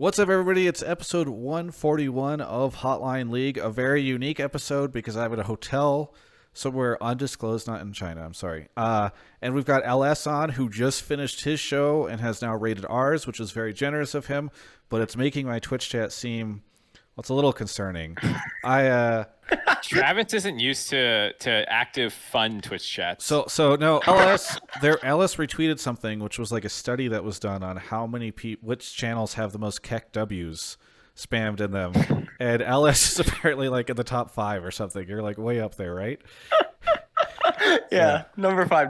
What's up, everybody? It's episode 141 of Hotline League, a very unique episode because I'm at a hotel somewhere undisclosed, not in China, I'm sorry. And we've got LS on, who just finished his show and has now rated ours, which is very generous of him, but it's making my Twitch chat seem, well, it's a little concerning. Travis isn't used to active, fun Twitch chats. So no, LS retweeted something, which was like a study that was done on how many which channels have the most Keck W's spammed in them, and LS is apparently like in the top 5 or something. You're like way up there, right? Yeah, number five.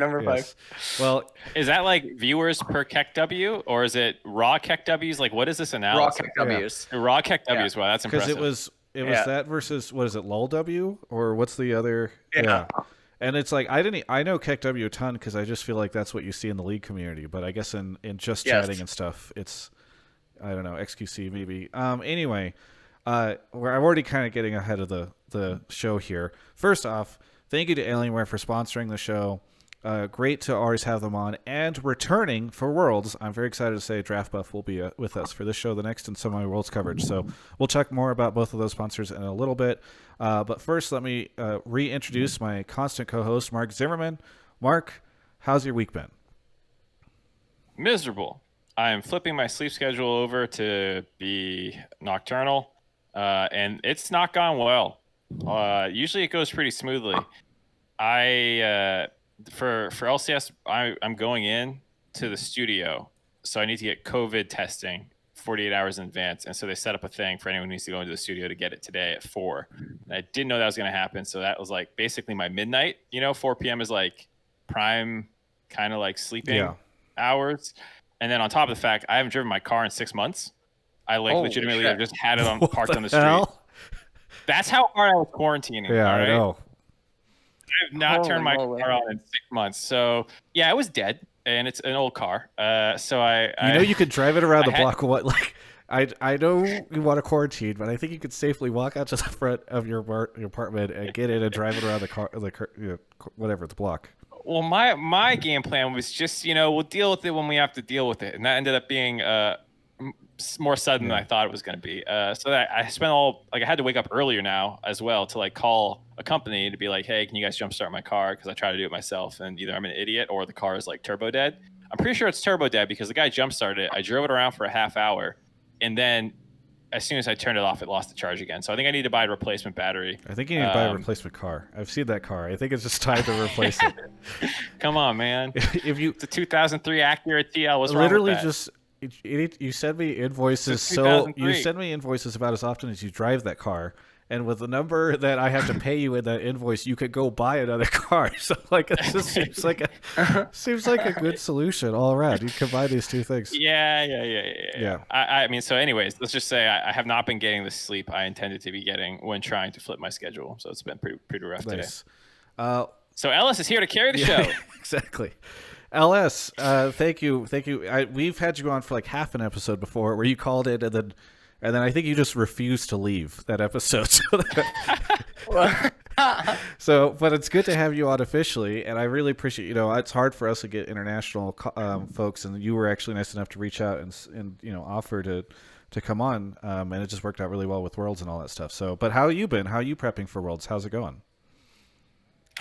Well, is that like viewers per Keck W, or is it raw Keck W's? Like, what is this analysis? Raw Keck W's. Raw Keck W's. Wow, that's impressive. Because it was that versus, what is it, lol W, or what's the other? Yeah. And it's like I know Keck W a ton because I just feel like that's what you see in the league community. But I guess in just chatting and stuff, it's, I don't know, XQC maybe. Anyway, I'm already kind of getting ahead of the show here. First off, thank you to Alienware for sponsoring the show. Great to always have them on. And returning for Worlds, I'm very excited to say Draftbuff will be with us for this show, the next, and some of my Worlds coverage. So we'll talk more about both of those sponsors in a little bit. But first, let me reintroduce my constant co-host, Mark Zimmerman. Mark, how's your week been? Miserable. I'm flipping my sleep schedule over to be nocturnal, and it's not gone well. Usually it goes pretty smoothly. For LCS, I'm going in to the studio, so I need to get COVID testing 48 hours in advance, and so they set up a thing for anyone who needs to go into the studio to get it today at 4. And I didn't know that was going to happen, so that was like basically my midnight. 4 p.m. is like prime kind of like sleeping hours. And then on top of the fact, I haven't driven my car in 6 months. I legitimately have just had it parked on the street. That's how hard I was quarantining. Yeah, all right? I know. I have not turned my car on in 6 months. So yeah, it was dead, and it's an old car. You could drive it around the block. What, like, I know you want to quarantine, but I think you could safely walk out to the front of your apartment and get in and drive it around the block. Well, my game plan was just, we'll deal with it when we have to deal with it. And that ended up being more sudden than I thought it was going to be. So that I spent I had to wake up earlier now as well to like call a company to be like, hey, can you guys jumpstart my car? Because I try to do it myself, and either I'm an idiot or the car is like turbo dead. I'm pretty sure it's turbo dead because the guy jumpstarted it. I drove it around for a half hour, and then as soon as I turned it off, it lost the charge again. So I think I need to buy a replacement battery. I think you need to buy a replacement car. I've seen that car. I think it's just time to replace it. Come on, man. It's a 2003 Acura TL. What's wrong literally with that? just you send me invoices you send me invoices about as often as you drive that car, and with the number that I have to pay you in that invoice, you could go buy another car. So like, it just seems like a good solution all around. You combine these two things. Yeah. I mean, so anyways, let's just say I have not been getting the sleep I intended to be getting when trying to flip my schedule. So it's been pretty rough today. So Ellis is here to carry the show. Exactly. LS, thank you. We've had you on for like half an episode before where you called it, and then I think you just refused to leave that episode. But it's good to have you on officially, and I really appreciate, it's hard for us to get international folks, and you were actually nice enough to reach out and offer to come on, and it just worked out really well with Worlds and all that stuff. So, but how have you been? How are you prepping for Worlds? How's it going?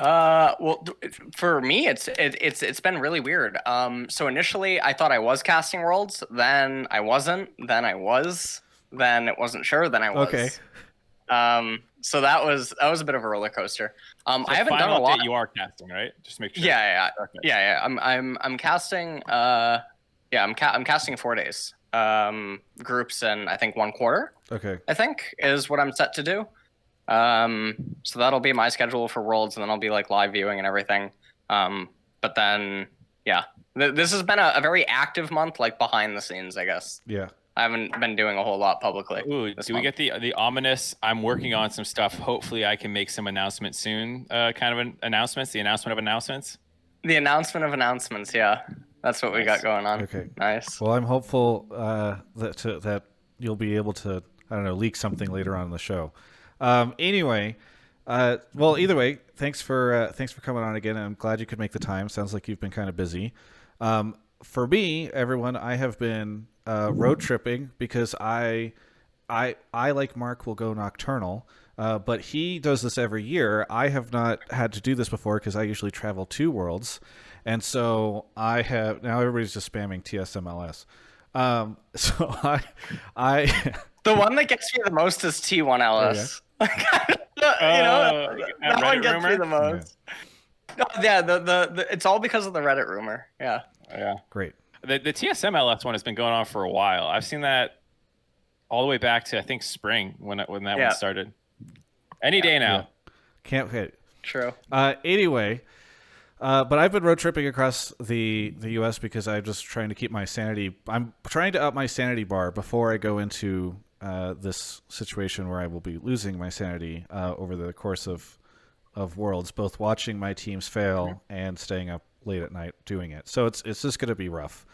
Well, for me, it's been really weird. So initially I thought I was casting Worlds, then I wasn't, then I was, then it wasn't sure, then I was. Okay. So that was a bit of a roller coaster. So I haven't done a lot. You are casting, right? Just make sure. Yeah. Okay. Yeah. I'm casting. I'm casting 4 days. Groups in I think 1 quarter. Okay. I think is what I'm set to do. So that'll be my schedule for Worlds, and then I'll be like live viewing and everything. But then, this has been a very active month, like behind the scenes, I guess. Yeah. I haven't been doing a whole lot publicly. Ooh, do we get the ominous, I'm working on some stuff, hopefully I can make some announcements soon, kind of the announcement of announcements? The announcement of announcements, yeah. That's what we got going on. Okay. Nice. Well, I'm hopeful that you'll be able to, leak something later on in the show. Anyway, well, either way, thanks for coming on again. I'm glad you could make the time. Sounds like you've been kind of busy. For me, everyone, I have been road tripping because I like Mark will go nocturnal, but he does this every year. I have not had to do this before because I usually travel 2 worlds, and so I have now. Everybody's just spamming TSMLS. So I the one that gets me the most is T1LS. That one gets me the most. Yeah, the it's all because of the Reddit rumor. Yeah. Yeah. Great. The TSMLS one has been going on for a while. I've seen that all the way back to I think spring when that one started. Any day now. Yeah. Can't hit. True. Anyway, but I've been road tripping across the U.S. because I'm just trying to keep my sanity. I'm trying to up my sanity bar before I go into this situation where I will be losing my sanity over the course of Worlds, both watching my teams fail and staying up late at night doing it. So it's just going to be rough.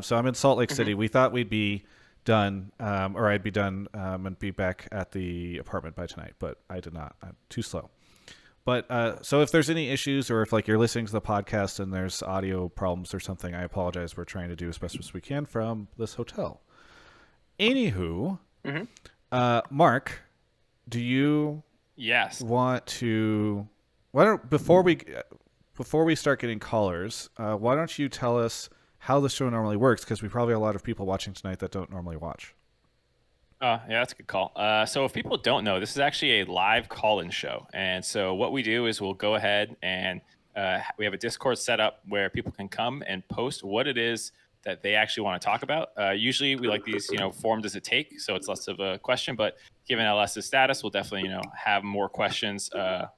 So I'm in Salt Lake City. We thought we'd be done, or I'd be done and be back at the apartment by tonight, but I did not. I'm too slow. But so if there's any issues, or if like you're listening to the podcast and there's audio problems or something, I apologize. We're trying to do as best as we can from this hotel. Anywho, Mark, do you want to? Before we start getting callers, why don't you tell us how the show normally works? Because we probably have a lot of people watching tonight that don't normally watch. Yeah, that's a good call. So if people don't know, this is actually a live call-in show. And so what we do is we'll go ahead and we have a Discord set up where people can come and post what it is that they actually want to talk about. Usually we like these, formed as a take, so it's less of a question. But given LS's status, we'll definitely, have more questions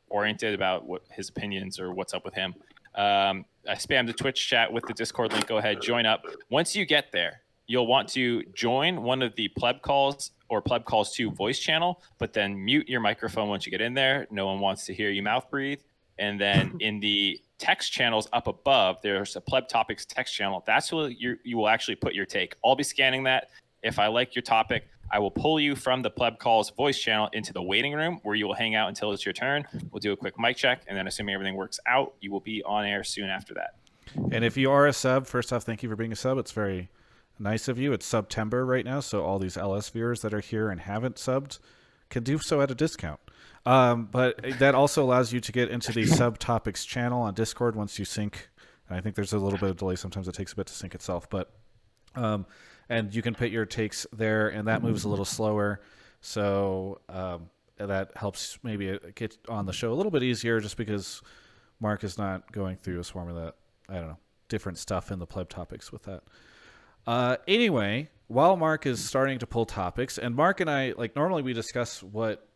oriented about what his opinions or what's up with him. I spammed the Twitch chat with the Discord link. Go ahead, join up. Once you get there, you'll want to join one of the Pleb Calls or Pleb Calls 2 voice channel, but then mute your microphone once you get in there. No one wants to hear you mouth breathe. And then in the text channels up above, there's a Pleb Topics text channel. That's where you will actually put your take. I'll be scanning that. If I like your topic, I will pull you from the Pleb Calls voice channel into the waiting room where you will hang out until it's your turn. We'll do a quick mic check, and then assuming everything works out, you will be on air soon after that. And if you are a sub, first off, thank you for being a sub. It's very nice of you. It's September right now, so all these LS viewers that are here and haven't subbed can do so at a discount. But that also allows you to get into the subtopics channel on Discord once you sync. And I think there's a little bit of delay. Sometimes it takes a bit to sync itself, but and you can put your takes there, and that moves a little slower. So that helps maybe get on the show a little bit easier, just because Mark is not going through a swarm of that, I don't know, different stuff in the Pleb Topics with that. Anyway, while Mark is starting to pull topics, and Mark and I, like, normally we discuss what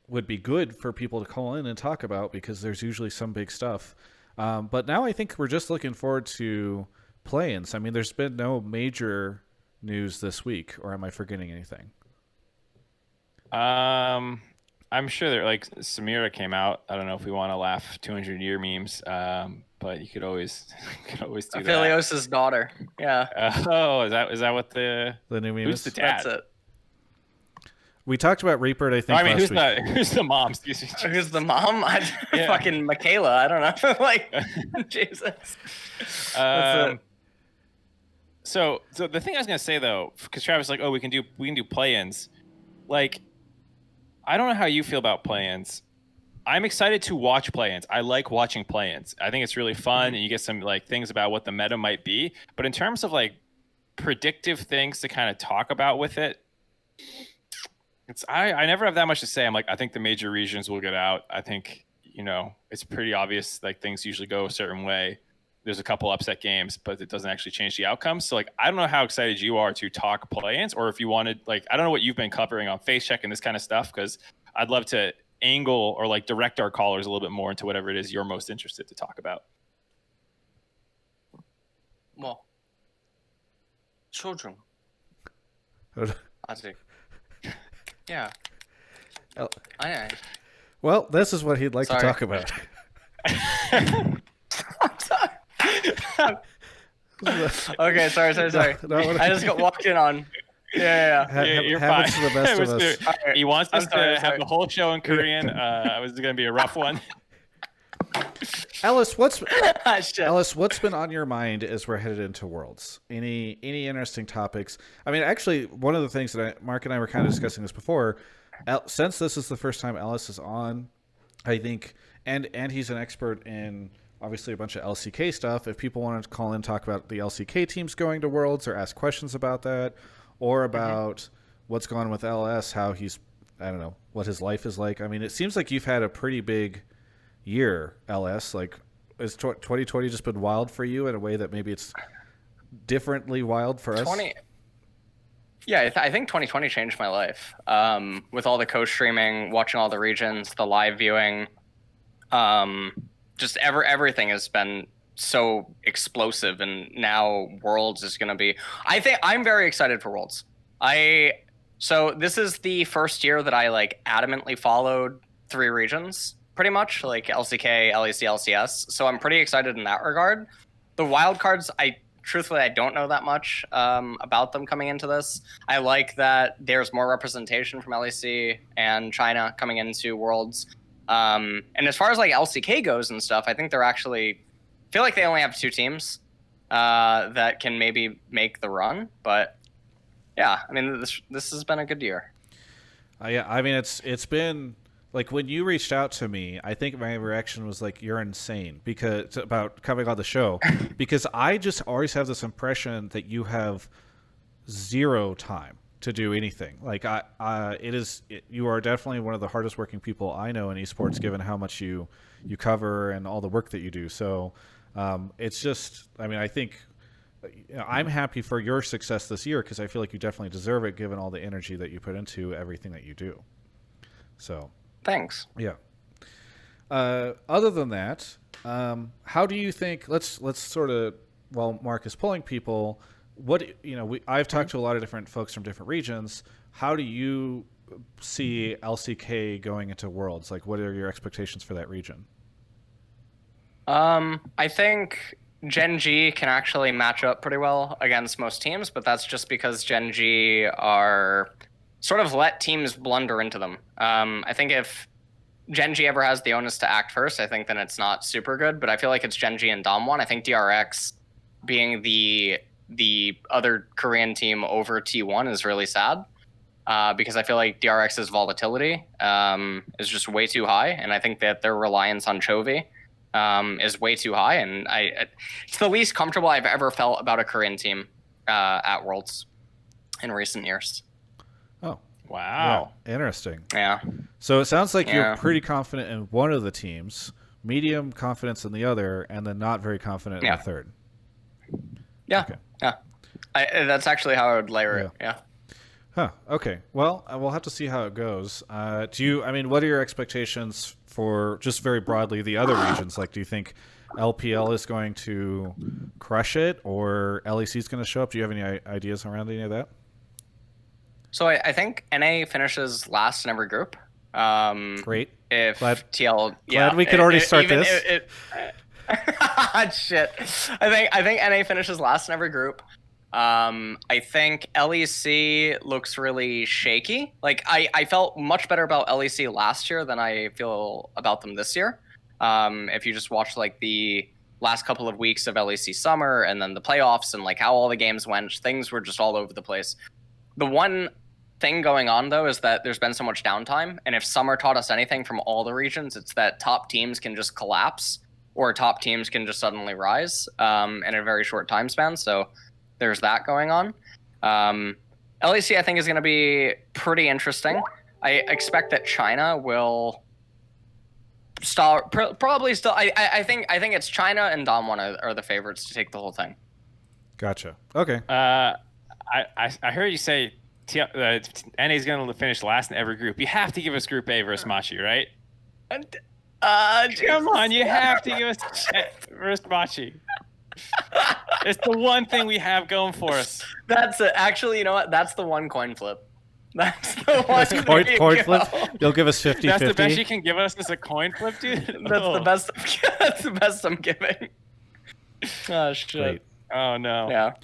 would be good for people to call in and talk about, because there's usually some big stuff. But now I think we're just looking forward to play-ins. I mean, there's been no major news this week, or am I forgetting anything? I'm sure that, like, Samira came out. I don't know if we want to laugh 200-year memes, but you could always do that. Aphelios' daughter. Yeah. Is that what the new meme who's is? the dad? That's it. We talked about Reaper, I think. Who's the mom? Excuse me. Who's the mom? Fucking Michaela. I don't know. Like, Jesus. So the thing I was gonna say though, because Travis was like, we can do play-ins. Like, I don't know how you feel about play-ins. I'm excited to watch play-ins. I like watching play-ins. I think it's really fun, and you get some like things about what the meta might be. But in terms of like predictive things to kind of talk about with it, I never have that much to say. I'm like, I think the major regions will get out. I think, it's pretty obvious, like, things usually go a certain way. There's a couple upset games, but it doesn't actually change the outcome. So, like, I don't know how excited you are to talk play-ins, or if you wanted, like, I don't know what you've been covering on Face Check and this kind of stuff, because I'd love to angle or like direct our callers a little bit more into whatever it is you're most interested to talk about. Well, children. I think. Yeah. Oh. I Well, this is what he'd like to talk about. Okay, sorry. No, I just got walked in on. Yeah. You're happens fine. to the best of us. He wants us to have the whole show in Korean. It was going to be a rough one. Ellis, what's been on your mind as we're headed into Worlds? Any interesting topics? I mean, actually, one of the things that Mark and I were kind of discussing this before, since this is the first time Ellis is on, I think, and he's an expert in obviously a bunch of LCK stuff. If people wanted to call in, talk about the LCK teams going to Worlds, or ask questions about that, or about what's going on with LS, how he's, I don't know, what his life is like. I mean, it seems like you've had a pretty big year, LS. Like, has 2020 just been wild for you in a way that maybe it's differently wild for us? Yeah, I think 2020 changed my life. With all the co-streaming, watching all the regions, the live viewing, just everything has been so explosive, and now Worlds is going to be. I think I'm very excited for Worlds. So this is the first year that I like adamantly followed 3 regions. Pretty much, like LCK, LEC, LCS. So I'm pretty excited in that regard. The wildcards, truthfully, I don't know that much about them coming into this. I like that there's more representation from LEC and China coming into Worlds. And as far as like LCK goes and stuff, I think they're actually, I feel like they only have 2 teams that can maybe make the run. But yeah, I mean, this has been a good year. Yeah, I mean, it's been. Like, when you reached out to me, I think my reaction was like, you're insane, because about coming on the show, because I just always have this impression that you have 0 time to do anything. Like, you are definitely one of the hardest working people I know in esports, given how much you cover and all the work that you do. So it's just, I mean, I think, I'm happy for your success this year, because I feel like you definitely deserve it, given all the energy that you put into everything that you do. So thanks. Yeah. Other than that, how do you think? Let's sort of, while Mark is pulling people, I've talked to a lot of different folks from different regions. How do you see LCK going into Worlds? Like, what are your expectations for that region? I think Gen G can actually match up pretty well against most teams, but that's just because Gen G are sort of let teams blunder into them. I think if Gen G ever has the onus to act first, I think then it's not super good, but I feel like it's Gen G and Dom1. I think DRX being the other Korean team over T1 is really sad, because I feel like DRX's volatility is just way too high, and I think that their reliance on Chovy is way too high, and it's the least comfortable I've ever felt about a Korean team at Worlds in recent years. Oh, wow. Yeah, interesting. Yeah. So it sounds like you're pretty confident in one of the teams, medium confidence in the other, and then not very confident in the third. Yeah. Okay. Yeah. That's actually how I would layer it. Yeah. Huh. Okay. Well, we'll have to see how it goes. What are your expectations for, just very broadly, the other regions? Like, do you think LPL is going to crush it, or LEC is going to show up? Do you have any ideas around any of that? So I think NA finishes last in every group. Great. If glad TL, we could already start this. Shit. I think NA finishes last in every group. I think LEC looks really shaky. Like, I felt much better about LEC last year than I feel about them this year. If you just watch like the last couple of weeks of LEC summer and then the playoffs and like how all the games went, things were just all over the place. The one thing going on, though, is that there's been so much downtime, and if summer taught us anything from all the regions, it's that top teams can just collapse, or top teams can just suddenly rise in a very short time span. So there's that going on. LEC, I think, is going to be pretty interesting. I expect that China will probably still. I think it's China and Dom1 are the favorites to take the whole thing. Gotcha. Okay. I heard you say NA is going to finish last in every group. You have to give us Group A versus Machi, right? Come on, you have to give us versus Machi. It's the one thing we have going for us. That's it. Actually, you know what? That's the one coin flip. That's the one coin flip. You'll give us 50-50. That's the best you can give us is a coin flip, dude. The best. That's the best I'm giving. Oh shit. Great. Oh no. Yeah.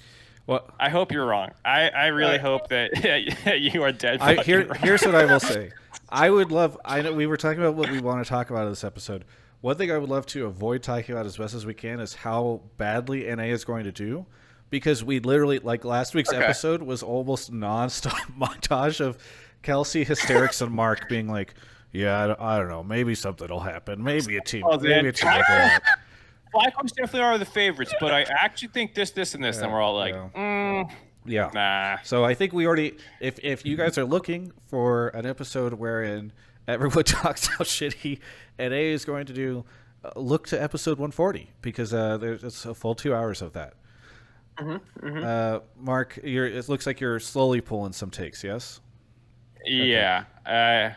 Well, I hope you're wrong. I really hope that you are dead. Here's what I will say. I would love. I know we were talking about what we want to talk about in this episode. One thing I would love to avoid talking about as best as we can is how badly NA is going to do, because we literally, like last week's episode was almost nonstop montage of Kelsey, Hysterics, and Mark being like, "Yeah, I don't know, maybe something will happen, maybe a team, maybe a team will go out." FlyQuest definitely are the favorites, but I actually think this, and this, and we're all like, yeah. Nah. So I think we already, if you guys are looking for an episode wherein everyone talks how shitty NA is going to do, look to episode 140, because it's a full 2 hours of that. Mark, it looks like you're slowly pulling some takes, yes? Yeah. Okay.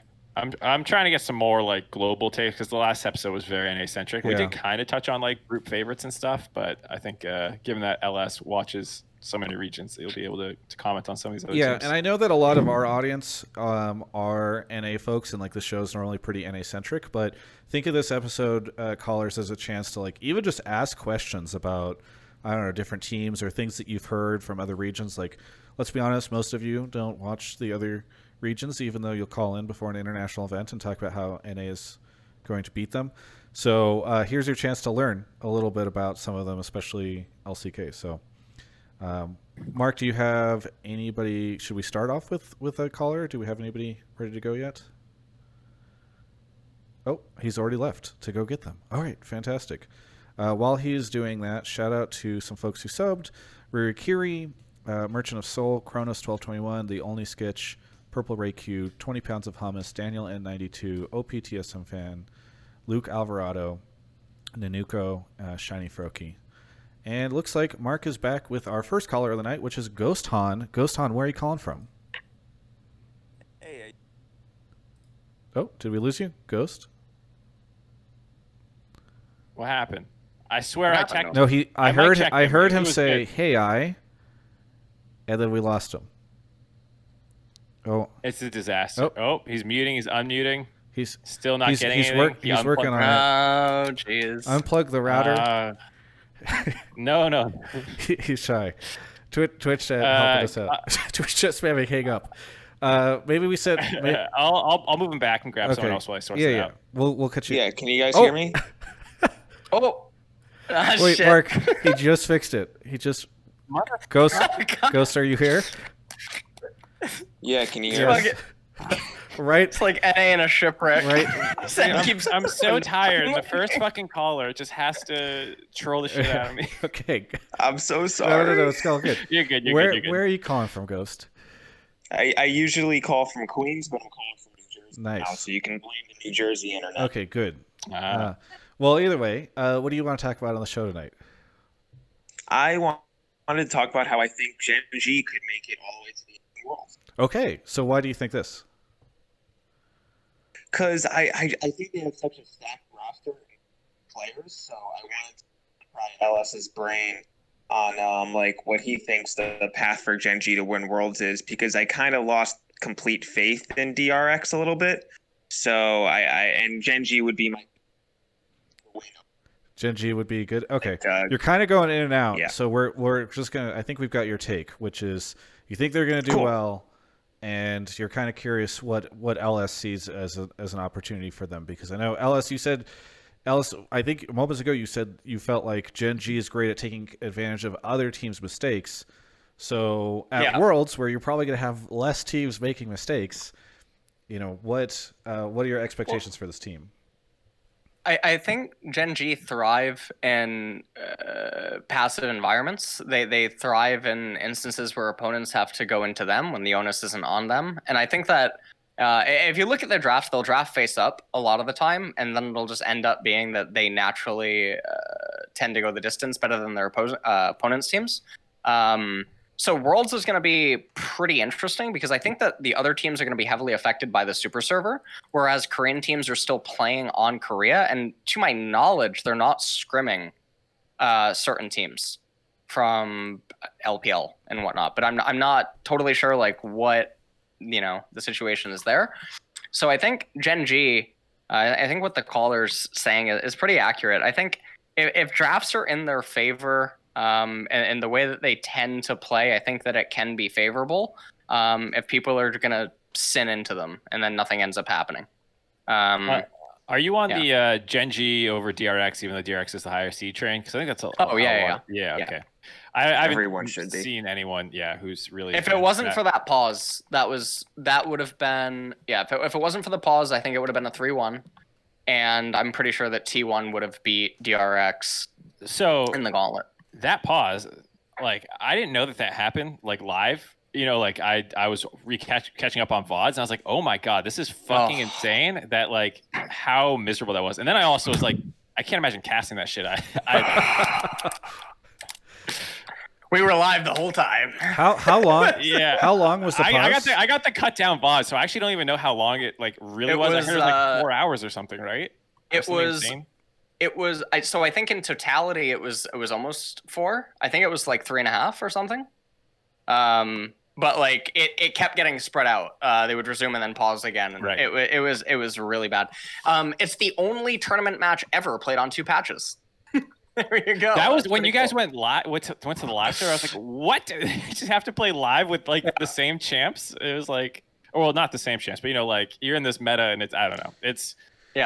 I'm trying to get some more like global takes, because the last episode was very NA centric. We did kind of touch on like group favorites and stuff, but I think given that LS watches so many regions, you'll be able to comment on some of these other teams. And I know that a lot of our audience are NA folks, and like the show's normally pretty NA centric, but think of this episode, callers, as a chance to like even just ask questions about, I don't know, different teams or things that you've heard from other regions. Like, let's be honest, most of you don't watch the other regions, even though you'll call in before an international event and talk about how NA is going to beat them. So here's your chance to learn a little bit about some of them, especially LCK. So Mark, do you have anybody? Should we start off with a caller? Do we have anybody ready to go yet? Oh, he's already left to go get them. All right, fantastic. While he's doing that, shout out to some folks who subbed: Ririkiri, Merchant of Soul, Kronos 1221, The Only Sketch, Purple Ray Q, 20 Pounds of Hummus, Daniel N92, OPTSM Fan, Luke Alvarado, Nanuko, Shiny Froki. And looks like Mark is back with our first caller of the night, which is Ghosthan. Ghosthan, where are you calling from? Hey. Oh, did we lose you? Ghost? What happened? I swear I checked. No, I heard him say, good. "Hey, and then we lost him. Oh, it's a disaster. Oh, he's muting. He's unmuting. He's still not getting anything. He's working on it. Oh, jeez. Unplug the router. No. He's shy. Twitch helping us out. Twitch just spamming hang up. Maybe we said. I'll move him back and grab someone else while I sort it out. We'll catch you. Yeah, can you guys hear me? Wait, shit. Mark. He just fixed it. He just. Ghost, are you here? Yeah, can you hear me? Right? It's like NA in a shipwreck. Right? I'm so tired. The first fucking caller just has to troll the shit out of me. Okay. I'm so sorry. No, it's all good. You're good. Where are you calling from, Ghost? I usually call from Queens, but I'm calling from New Jersey now, so you can blame the New Jersey internet. Okay, good. Well, either way, what do you want to talk about on the show tonight? I wanted to talk about how I think Gen G could make it all the way to the world. Okay, so why do you think this? Because I think they have such a stacked roster of players, so I wanted to pry LS's brain on like what he thinks the path for Gen G to win Worlds is, because I kind of lost complete faith in DRX a little bit. So and Gen G would be my Gen G would be good. Okay, you're kind of going in and out. Yeah. So we're just gonna. I think we've got your take, which is you think they're gonna do well, and you're kind of curious what LS sees as an opportunity for them, because I know LS. You said LS. I think moments ago you said you felt like Gen G is great at taking advantage of other teams' mistakes. So at Worlds, where you're probably gonna have less teams making mistakes, what are your expectations for this team? I think Gen G thrive in passive environments. They thrive in instances where opponents have to go into them when the onus isn't on them. And I think that if you look at their draft, they'll draft face up a lot of the time, and then it'll just end up being that they naturally tend to go the distance better than their opponents' teams. So Worlds is going to be pretty interesting, because I think that the other teams are going to be heavily affected by the super server, whereas Korean teams are still playing on Korea. And to my knowledge, they're not scrimming certain teams from LPL and whatnot. But I'm not totally sure like what the situation is there. So I think Gen G, I think what the caller's saying is pretty accurate. I think if drafts are in their favor, and the way that they tend to play, I think that it can be favorable if people are going to sin into them and then nothing ends up happening. Are you on the Genji over DRX, even though DRX is the higher seed train? Because I think that's a yeah. Okay. I haven't seen anyone, who's really. If it wasn't for that pause, that would have been If it wasn't for the pause, I think it would have been a 3-1, and I'm pretty sure that T1 would have beat DRX. So in the gauntlet, that pause, like I didn't know that happened like live. Like I was catching up on VODs, and I was like, oh my god, this is fucking insane. That like how miserable that was. And then I also was like, I can't imagine casting that shit. We were live the whole time. How long? Yeah. How long was the pause? I got the cut down VOD, so I actually don't even know how long it like really was. I heard it was like 4 hours or something, right? It was. So I think in totality it was almost 4. I think it was like 3.5 or something. But like it kept getting spread out. They would resume and then pause again. And right. It was really bad. It's the only tournament match ever played on 2 patches. There you go. That was when you guys went to the live show. I was like, what? You just have to play live with like the same champs? It was like, well, not the same champs, but like you're in this meta and it's, I don't know.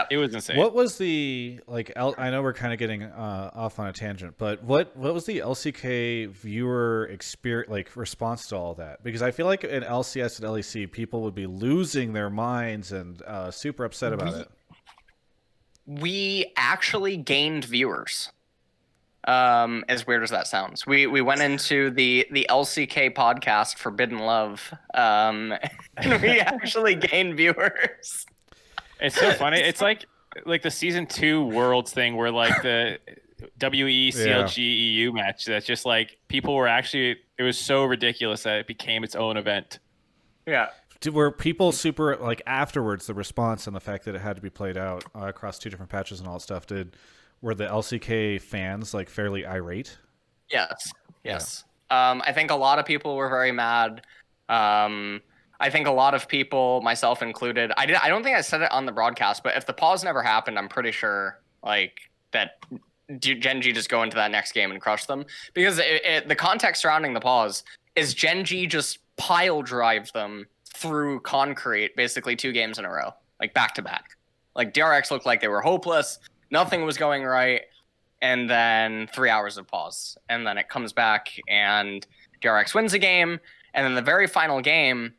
It was insane. What was the like? I know we're kind of getting off on a tangent, but what was the LCK viewer experience like response to all that? Because I feel like in LCS and LEC, people would be losing their minds and super upset about it. We actually gained viewers. As weird as that sounds, we went into the LCK podcast Forbidden Love, and we actually gained viewers. It's so funny. It's like the season 2 Worlds thing where like the WE CLG EU match that's just like people were actually, it was so ridiculous that it became its own event. Yeah. Were people super like afterwards, the response and the fact that it had to be played out across 2 different patches and all that stuff, were the LCK fans like fairly irate? Yes. I think a lot of people were very mad. I think a lot of people, myself included, I don't think I said it on the broadcast, but if the pause never happened, I'm pretty sure like that Genji just go into that next game and crush them, because the context surrounding the pause is Genji just pile drive them through concrete basically 2 games in a row, like back to back. Like DRX looked like they were hopeless, nothing was going right, and then 3 hours of pause, and then it comes back and DRX wins a game, and then the very final game,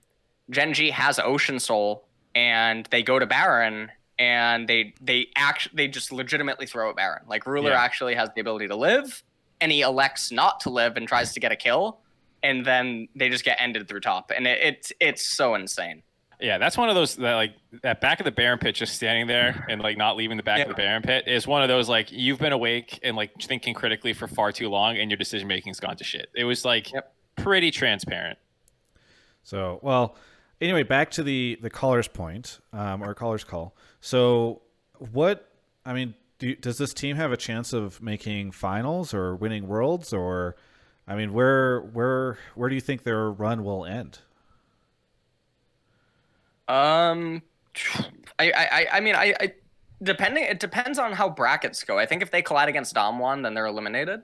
Genji has Ocean Soul, and they go to Baron, and they just legitimately throw at Baron. Like Ruler actually has the ability to live, and he elects not to live and tries to get a kill, and then they just get ended through top, and it's so insane. Yeah, that's one of those that like that back of the Baron pit, just standing there and like not leaving the back of the Baron pit is one of those like you've been awake and like thinking critically for far too long, and your decision making's gone to shit. It was like pretty transparent. So well. Anyway, back to the caller's point, or caller's call. So, does this team have a chance of making finals or winning worlds, or, I mean, where do you think their run will end? It depends on how brackets go. I think if they collide against Damwon, then they're eliminated.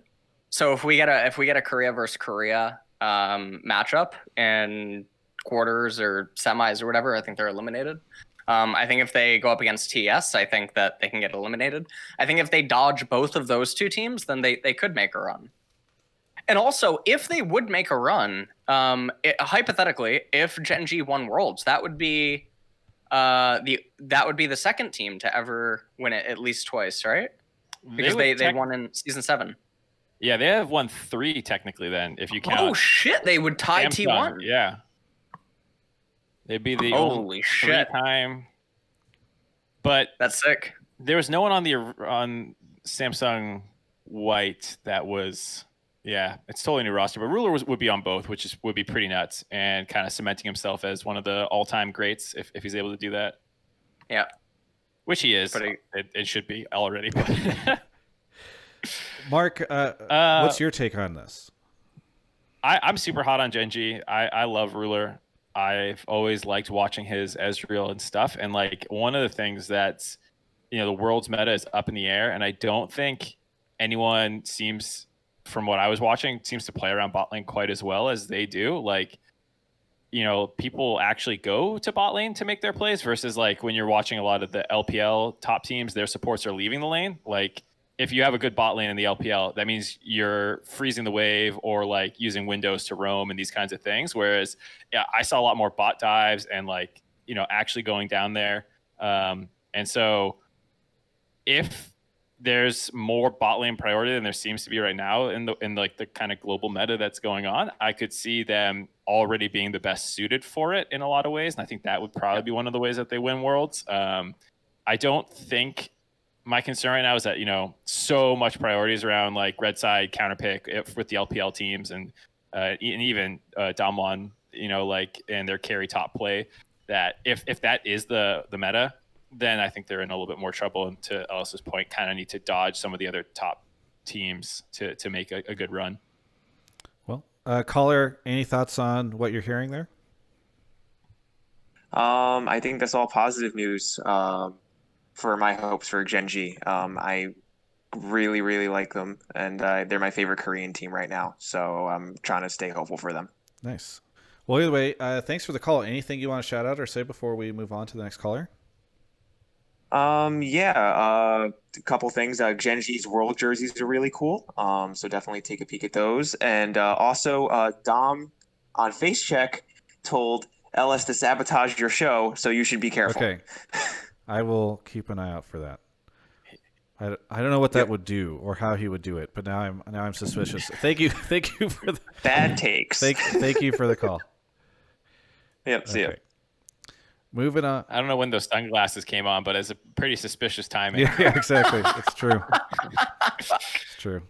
So if we get a Korea versus Korea matchup and quarters or semis or whatever, I think they're eliminated. I think if they go up against TES, I think that they can get eliminated. I think if they dodge both of those 2 teams, then they could make a run. And also, if they would make a run, hypothetically, if Genji won Worlds, that would be the second team to ever win it at least twice, right? Because they won in season 7. Yeah, they have won 3 technically. Then, if you count. Oh shit! They would tie T1. Yeah. They'd be the holy shit time. But that's sick. There was no one on Samsung White that was it's totally new roster. But Ruler would be on both, which would be pretty nuts, and kind of cementing himself as one of the all-time greats if he's able to do that. Yeah, which he is. But it should be already. Mark, what's your take on this? I'm super hot on Genji. I love Ruler. I've always liked watching his Ezreal and stuff. And like one of the things that's, the world's meta is up in the air. And I don't think anyone seems, from what I was watching, seems to play around bot lane quite as well as they do. Like people actually go to bot lane to make their plays versus like when you're watching a lot of the LPL top teams, their supports are leaving the lane. Like if you have a good bot lane in the LPL, that means you're freezing the wave or like using windows to roam and these kinds of things. Whereas I saw a lot more bot dives and like, actually going down there. And so if there's more bot lane priority than there seems to be right now in like the kind of global meta that's going on, I could see them already being the best suited for it in a lot of ways. And I think that would probably be one of the ways that they win Worlds. I don't think my concern right now is that, so much priorities around like red side counterpick with the LPL teams and even Damwon, like in their carry top play, that if that is the meta, then I think they're in a little bit more trouble. And to Ellis's point, kind of need to dodge some of the other top teams to make a good run. Well, caller, any thoughts on what you're hearing there? I think that's all positive news for my hopes for Genji. I really, really like them, and they're my favorite Korean team right now. So I'm trying to stay hopeful for them. Nice. Well, either way, thanks for the call. Anything you want to shout out or say before we move on to the next caller? A couple things. Genji's world jerseys are really cool. So definitely take a peek at those. And also, Dom on Face Check told LS to sabotage your show, so you should be careful. Okay. I will keep an eye out for that. I don't know what that would do or how he would do it, but now I'm suspicious. Thank you for the bad takes. Thank you for the call. Yep. See ya. Moving on. I don't know when those sunglasses came on, but it's a pretty suspicious timing. Yeah, exactly. It's true. It's true.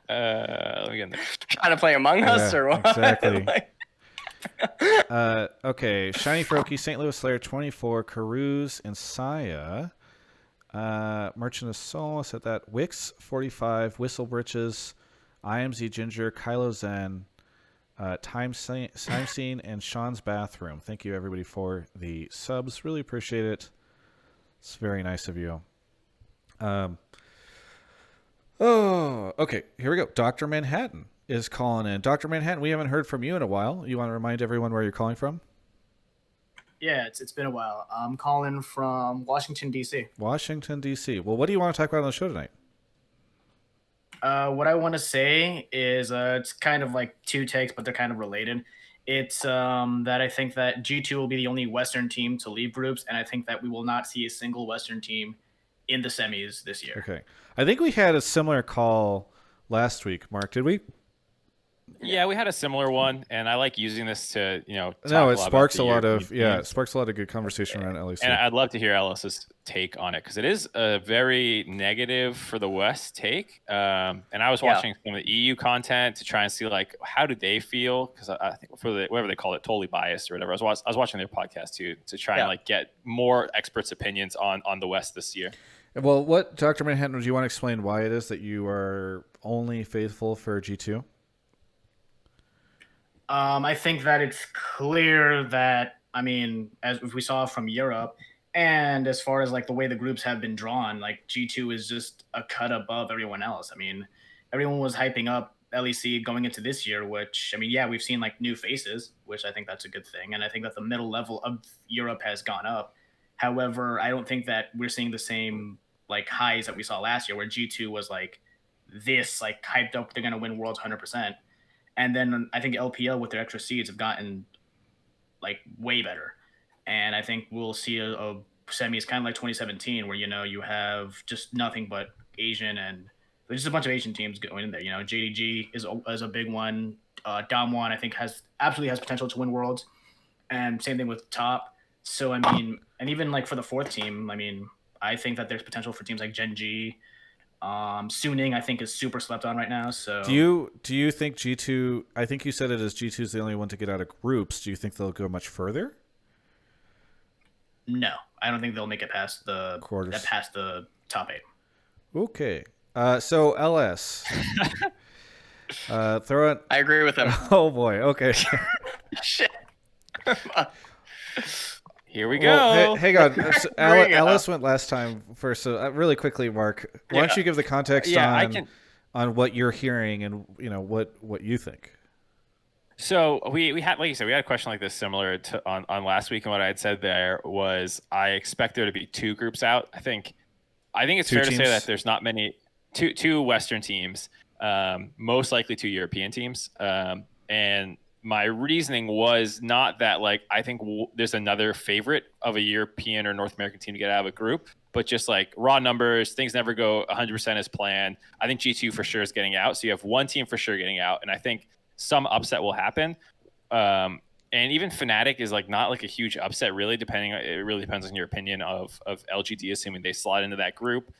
Let me get in there. Trying to play Among Us or what? Exactly. Okay. Shiny Froakie, St. Louis Slayer 24, Carouse, and Saya. Merchant of Solace at that. Wix 45, Whistle Britches, iAmZeGinger, Kylo Zen, Time Scene, and Sean's Bathroom. Thank you, everybody, for the subs. Really appreciate it. It's very nice of you. Okay. Here we go. Dr. Manhattan is calling in. Dr. Manhattan, we haven't heard from you in a while. You want to remind everyone where you're calling from? Yeah, it's been a while. I'm calling from Washington, D.C. Washington, D.C. Well, what do you want to talk about on the show tonight? What I want to say is it's kind of like two takes, but they're kind of related. It's that I think that G2 will be the only Western team to leave groups, and I think that we will not see a single Western team in the semis this year. Okay. I think we had a similar call last week, Mark. Did we? Yeah, we had a similar one, and I like using this to, it sparks a lot of good conversation around LEC. And I'd love to hear Ellis's take on it because it is a very negative for the West take. And I was watching some of the EU content to try and see like how do they feel because I think for the whatever they call it, totally biased or whatever. I was watching their podcast too to try and like get more experts' opinions on the West this year. Well, what Dr. Manhattan, do you want to explain why it is that you are only faithful for G2? I think that it's clear that, as we saw from Europe, and as far as like the way the groups have been drawn, like G2 is just a cut above everyone else. Everyone was hyping up LEC going into this year, which, we've seen like new faces, which I think that's a good thing. And I think that the middle level of Europe has gone up. However, I don't think that we're seeing the same like highs that we saw last year where G2 was like this, like hyped up, they're going to win Worlds 100%. And then I think LPL with their extra seeds have gotten like way better. And I think we'll see a semis kind of like 2017 where, you have just nothing but Asian and there's just a bunch of Asian teams going in there. JDG is a big one. Damwon, I think, absolutely has potential to win Worlds. And same thing with Top. So, and even like for the fourth team, I think that there's potential for teams like Genji. Suning, I think, is super slept on right now. So do you think G2? I think you said it as G2 is the only one to get out of groups. Do you think they'll go much further? No, I don't think they'll make it past the quarters. Past the top 8. Okay, so LS, throw it. I agree with him. Oh boy. Okay. Shit. Here we go. Well, hang on. Alice went last time first. So really quickly, Mark, why don't you give the context on what you're hearing and what you think? So we had, like you said, we had a question like this similar to on last week, and what I had said there was I expect there to be 2 groups out. I think it's fair to say that there's not many two Western teams, most likely 2 European teams, and my reasoning was not that like I think there's another favorite of a European or North American team to get out of a group, but just like raw numbers, things never go 100% as planned. I think G2 for sure is getting out, so you have one team for sure getting out, and I think some upset will happen. And even Fnatic is like not like a huge upset, really. It really depends on your opinion of LGD, assuming they slide into that group.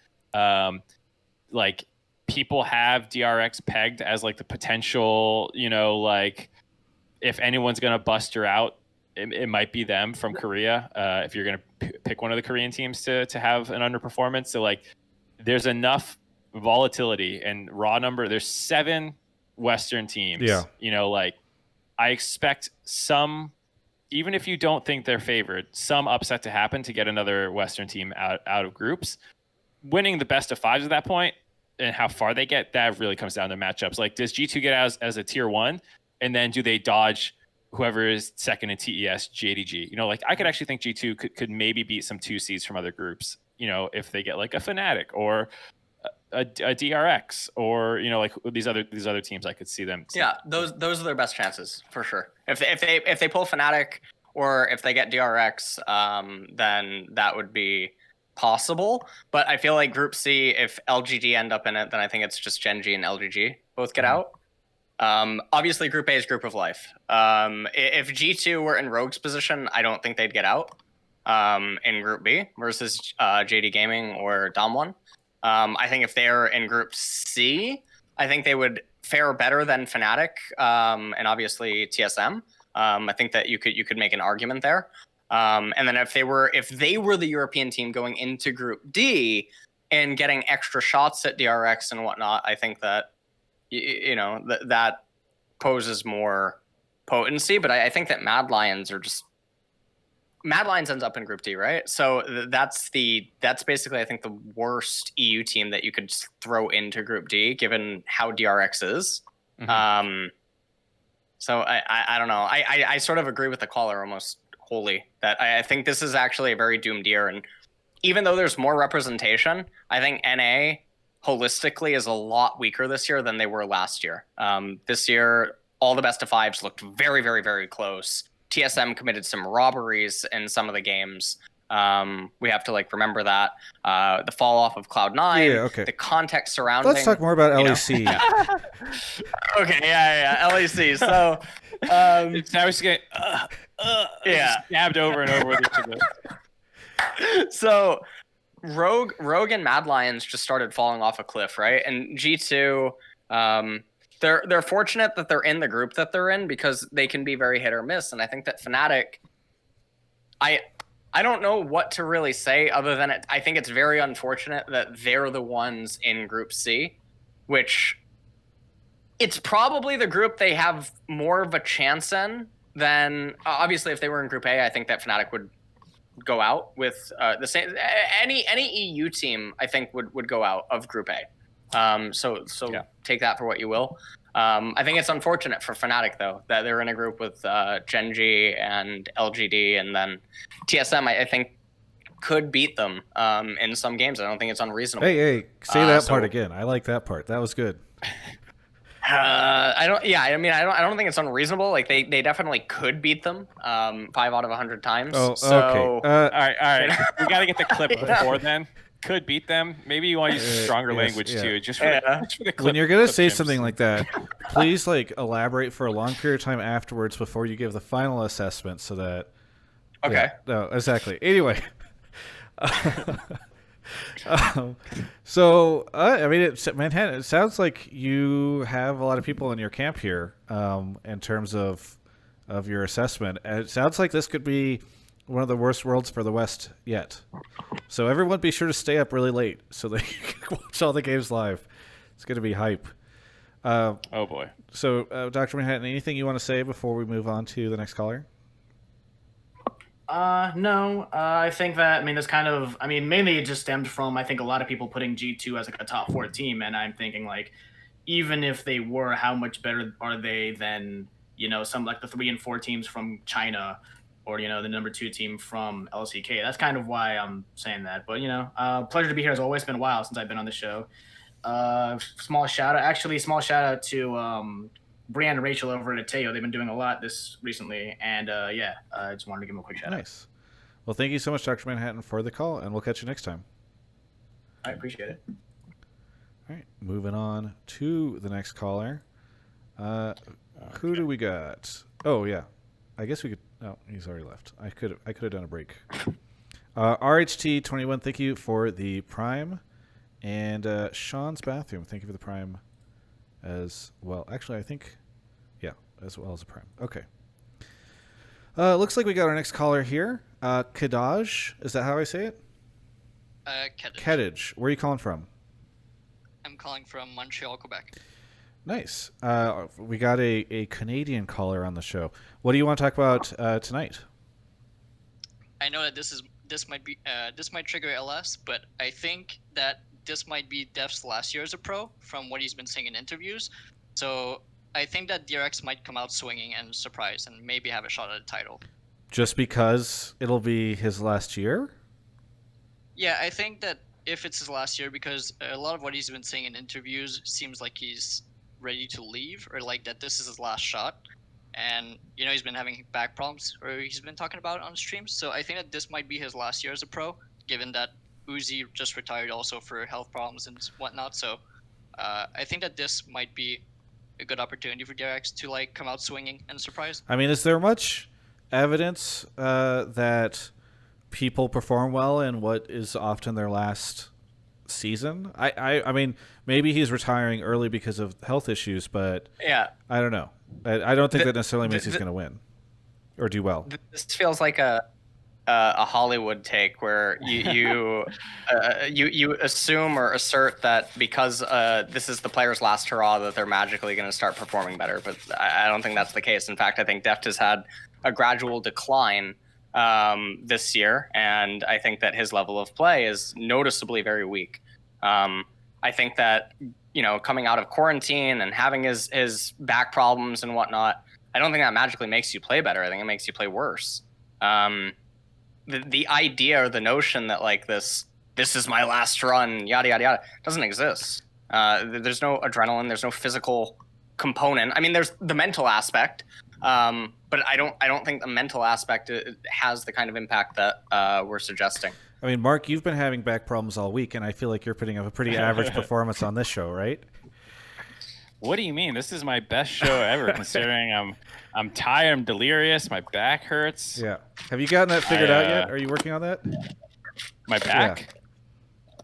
Like people have DRX pegged as like the potential, like if anyone's gonna bust her out, it might be them from Korea. If you're gonna pick one of the Korean teams to have an underperformance, so like there's enough volatility and raw number. There's 7 Western teams. Yeah. Like I expect some, even if you don't think they're favored, some upset to happen to get another Western team out of groups. Winning the best of 5s at that point and how far they get, that really comes down to matchups. Like, does G2 get out as a tier 1? And then do they dodge whoever is second in TES, JDG? Like I could actually think G2 could maybe beat some 2 seeds from other groups, if they get like a Fnatic or a DRX or like these other teams. I could see them. Yeah, those are their best chances for sure. If they pull Fnatic or if they get DRX, then that would be possible. But I feel like Group C, if LGD end up in it, then I think it's just Gen G and LGG both get out. Obviously, Group A is Group of Life. If G2 were in Rogue's position, I don't think they'd get out in Group B versus JD Gaming or Dom1. I think if they're in Group C, I think they would fare better than Fnatic and obviously TSM. I think that you could make an argument there. And then if they were the European team going into Group D and getting extra shots at DRX and whatnot, I think that that poses more potency. But I think that Mad Lions ends up in Group D, right? So that's basically, I think, the worst EU team that you could throw into Group D, given how DRX is. Mm-hmm. So I don't know. I sort of agree with the caller almost wholly that I think this is actually a very doomed year. And even though there's more representation, I think NA holistically is a lot weaker this year than they were last year. This year, all the best of 5s looked very, very, very close. TSM committed some robberies in some of the games. We have to remember that. The fall off of Cloud9, the context surrounding. Let's talk more about LEC. Okay, yeah, LEC. So now he's getting stabbed over and over with each other. So Rogue and Mad Lions just started falling off a cliff, right? And G2, they're fortunate that they're in the group that they're in because they can be very hit or miss. And I think that Fnatic, I don't know what to really say other than I think it's very unfortunate that they're the ones in Group C, which it's probably the group they have more of a chance in than obviously if they were in Group A. I think that Fnatic would go out with the same. Any EU team I think would go out of Group A. So take that for what you will. I think it's unfortunate for Fnatic though that they're in a group with Gen G and LGD, and then TSM. I think could beat them in some games. I don't think it's unreasonable. Hey, say that part again. I like that part. That was good. I don't think it's unreasonable. They definitely could beat them 5 out of 100 times. Oh, so, okay. All right. We got to get the clip before then. Could beat them. Maybe you want to use stronger language too. Just for the clip. When you're gonna say something like that, please elaborate for a long period of time afterwards before you give the final assessment, so that. Okay. Yeah, no, exactly. Anyway. Manhattan, it sounds like you have a lot of people in your camp here in terms of your assessment. And it sounds like this could be one of the worst worlds for the West yet. So everyone be sure to stay up really late so that you can watch all the games live. It's going to be hype. Oh, boy. So, Dr. Manhattan, anything you want to say before we move on to the next caller? No. I think that, this mainly it just stemmed from, I think, a lot of people putting G2 as a top 4 team, and I'm thinking, even if they were, how much better are they than some like the 3 and 4 teams from China, or the number 2 team from LCK. That's kind of why I'm saying that. But pleasure to be here. It's always been a while since I've been on the show. Small shout out to Brianne and Rachel over at Teo. They've been doing a lot this recently, and I just wanted to give them a quick shout out. Nice. Well, thank you so much, Dr. Manhattan, for the call, and we'll catch you next time. I appreciate it. All right, moving on to the next caller. Who do we got? Oh yeah, I guess we could. Oh, he's already left. I could have done a break. RHT21, thank you for the Prime, and Sean's Bathroom, thank you for the Prime as well. Actually, I think, yeah, as well as a Prime. Okay. Looks like we got our next caller here. Keddage, is that how I say it? Keddage. Keddage. Where are you calling from? I'm calling from Montreal, Quebec. Nice. We got a Canadian caller on the show. What do you want to talk about tonight? I know that this might trigger LS, but I think that this might be Deft's last year as a pro from what he's been saying in interviews. So I think that DRX might come out swinging and surprise and maybe have a shot at a title. Just because it'll be his last year? Yeah, I think that if it's his last year, because a lot of what he's been saying in interviews seems like he's ready to leave, or like that this is his last shot. And, he's been having back problems, or he's been talking about it on streams. So I think that this might be his last year as a pro, given that Uzi just retired also for health problems and whatnot. So I think that this might be a good opportunity for DRX to come out swinging and surprise. I mean, is there much evidence that people perform well in what is often their last season? I mean, maybe he's retiring early because of health issues, but yeah, I don't know. I don't think that necessarily means he's going to win or do well. This feels like a Hollywood take where you assume or assert that because this is the player's last hurrah that they're magically going to start performing better. But I don't think that's the case. In fact, I think Deft has had a gradual decline this year, and I think that his level of play is noticeably very weak. I think that coming out of quarantine and having his back problems and whatnot, I don't think that magically makes you play better. I think it makes you play worse. The idea or the notion that this is my last run, yada yada yada, doesn't exist. There's no adrenaline, there's no physical component. I mean, there's the mental aspect, but I don't think the mental aspect has the kind of impact that we're suggesting. I mean, Mark, you've been having back problems all week, and I feel like you're putting up a pretty average performance on this show, right? What do you mean? This is my best show ever, considering I'm tired, I'm delirious, my back hurts. Yeah. Have you gotten that figured out yet? Are you working on that? My back?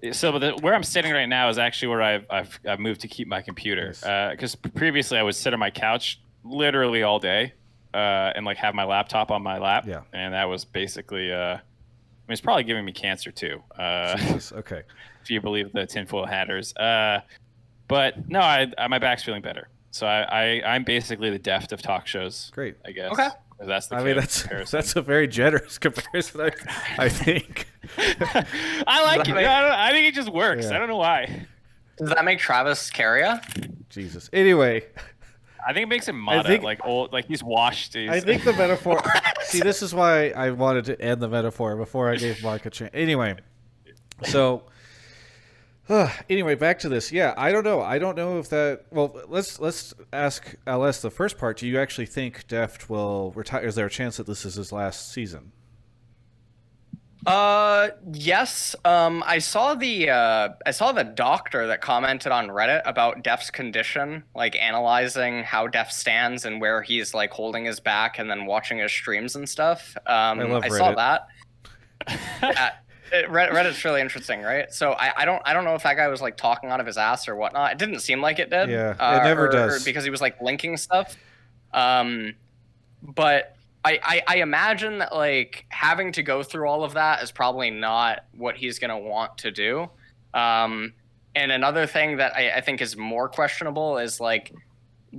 Yeah. So where I'm sitting right now is actually where I've moved to keep my computer. Because previously I would sit on my couch literally all day and have my laptop on my lap. Yeah. And that was basically it's probably giving me cancer too. Jesus, okay. If you believe the tinfoil hatters. But no, my back's feeling better. So I'm basically the Deft of talk shows. Great. I guess. Okay. That's the comparison. That's a very generous comparison, I think. I like it. I think it just works. Yeah. I don't know why. Does that make Travis Carrier? Jesus. Anyway. I think it makes him Mattas, old, he's washed. I think the metaphor. See, this is why I wanted to end the metaphor before I gave Mark a chance. Anyway, so anyway, back to this. Yeah, I don't know. I don't know if that. Well, let's ask LS the first part. Do you actually think Deft will retire? Is there a chance that this is his last season? Yes. I saw the doctor that commented on Reddit about Deft's condition, analyzing how Deft stands and where he's holding his back, and then watching his streams and stuff. I saw that. Reddit's really interesting, right? So I don't know if that guy was talking out of his ass or whatnot. It didn't seem like it did. Yeah, it never does. Or because he was linking stuff. But I imagine that having to go through all of that is probably not what he's gonna want to do. And another thing that I think is more questionable is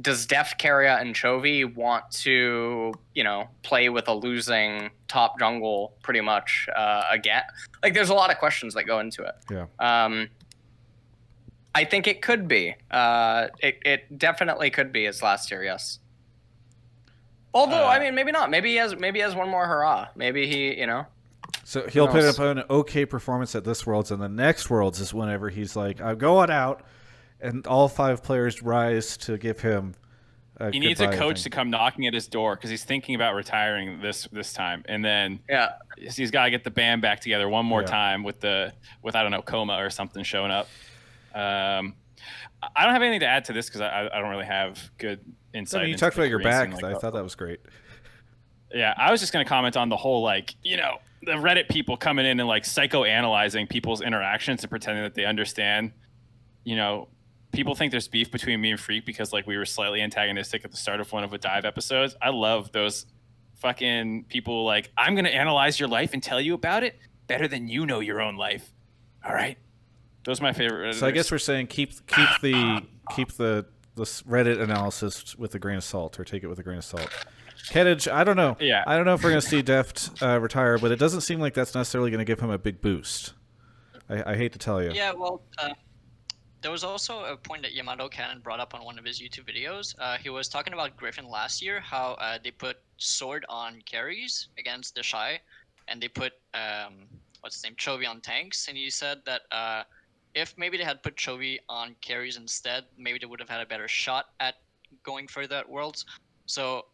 does Deft, Keria, and Chovy want to play with a losing top jungle pretty much again? There's a lot of questions that go into it. Yeah. I think it could be. It definitely could be his last year. Yes. Although, I mean, maybe not. Maybe he has one more hurrah. Maybe he, you know. So he'll put up an okay performance at this Worlds, and the next Worlds is whenever he's like, I'm going out, and all 5 players rise to give him he needs a coach to come knocking at his door because he's thinking about retiring this time, and then he's got to get the band back together one more time with I don't know, Coma or something showing up. I don't have anything to add to this because I don't really have good insight. I mean, you talked about your back. I thought that was great. Yeah, I was just going to comment on the whole, like, you know, the Reddit people coming in and like psychoanalyzing people's interactions and pretending that they understand. You know, people think there's beef between me and Freak because like we were slightly antagonistic at the start of one of the dive episodes. I love those fucking people like, I'm going to analyze your life and tell you about it better than you know your own life. All right. Those are my favorite. So I guess we're saying keep the Reddit analysis with a grain of salt, or take it with a grain of salt. Keddage, I don't know. Yeah. I don't know if we're going to see Deft retire, but it doesn't seem like that's necessarily going to give him a big boost. I hate to tell you. Yeah, well, there was also a point that Yamato Cannon brought up on one of his YouTube videos. He was talking about Griffin last year, how they put Sword on carries against the Shy, and they put, what's his name, Chovy on tanks, and he said that if maybe they had put Chovy on carries instead, maybe they would have had a better shot at going further at Worlds. So,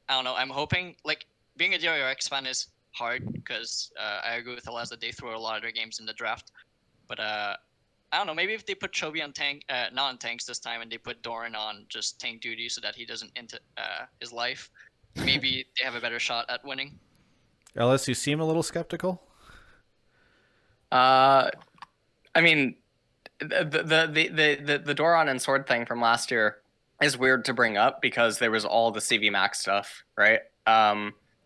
I don't know, I'm hoping, like, being a DRX fan is hard, because I agree with Elias that they throw a lot of their games in the draft, but I don't know, maybe if they put Chovy on not on tanks this time, and they put Doran on just tank duty so that he doesn't into his life, maybe they have a better shot at winning. Ellis, you seem a little skeptical. I mean, the Doran and Sword thing from last year is weird to bring up because there was all the CV Max stuff, right?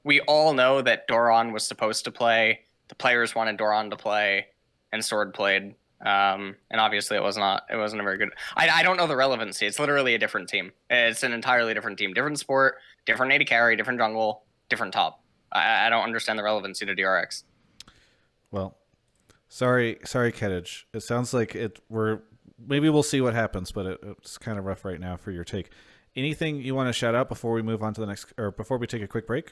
We all know that Doran was supposed to play. The players wanted Doran to play, and Sword played. And obviously it wasn't a very good. I don't know the relevancy. It's literally a different team. It's an entirely different team, different sport, different AD carry, different jungle, different top. I don't understand the relevancy to DRX. Well, sorry, Keddage. It sounds like maybe we'll see what happens, but it's kind of rough right now for your take. Anything you want to shout out before we move on to the next, or before we take a quick break?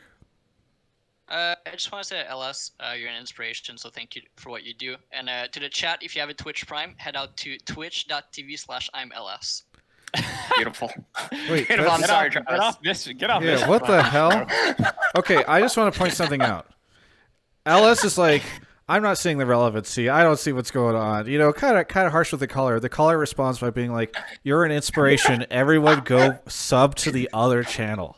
I just want to say, LS, you're an inspiration, so thank you for what you do. And to the chat, if you have a Twitch Prime, head out to twitch.tv/I'mLS. Beautiful. Wait, Beautiful. I'm sorry, Travis. Get off this. What the hell? Okay, I just want to point something out. LS is like, I'm not seeing the relevancy. I don't see what's going on. You know, kind of harsh with the caller. The caller responds by being like, "You're an inspiration. Everyone go sub to the other channel."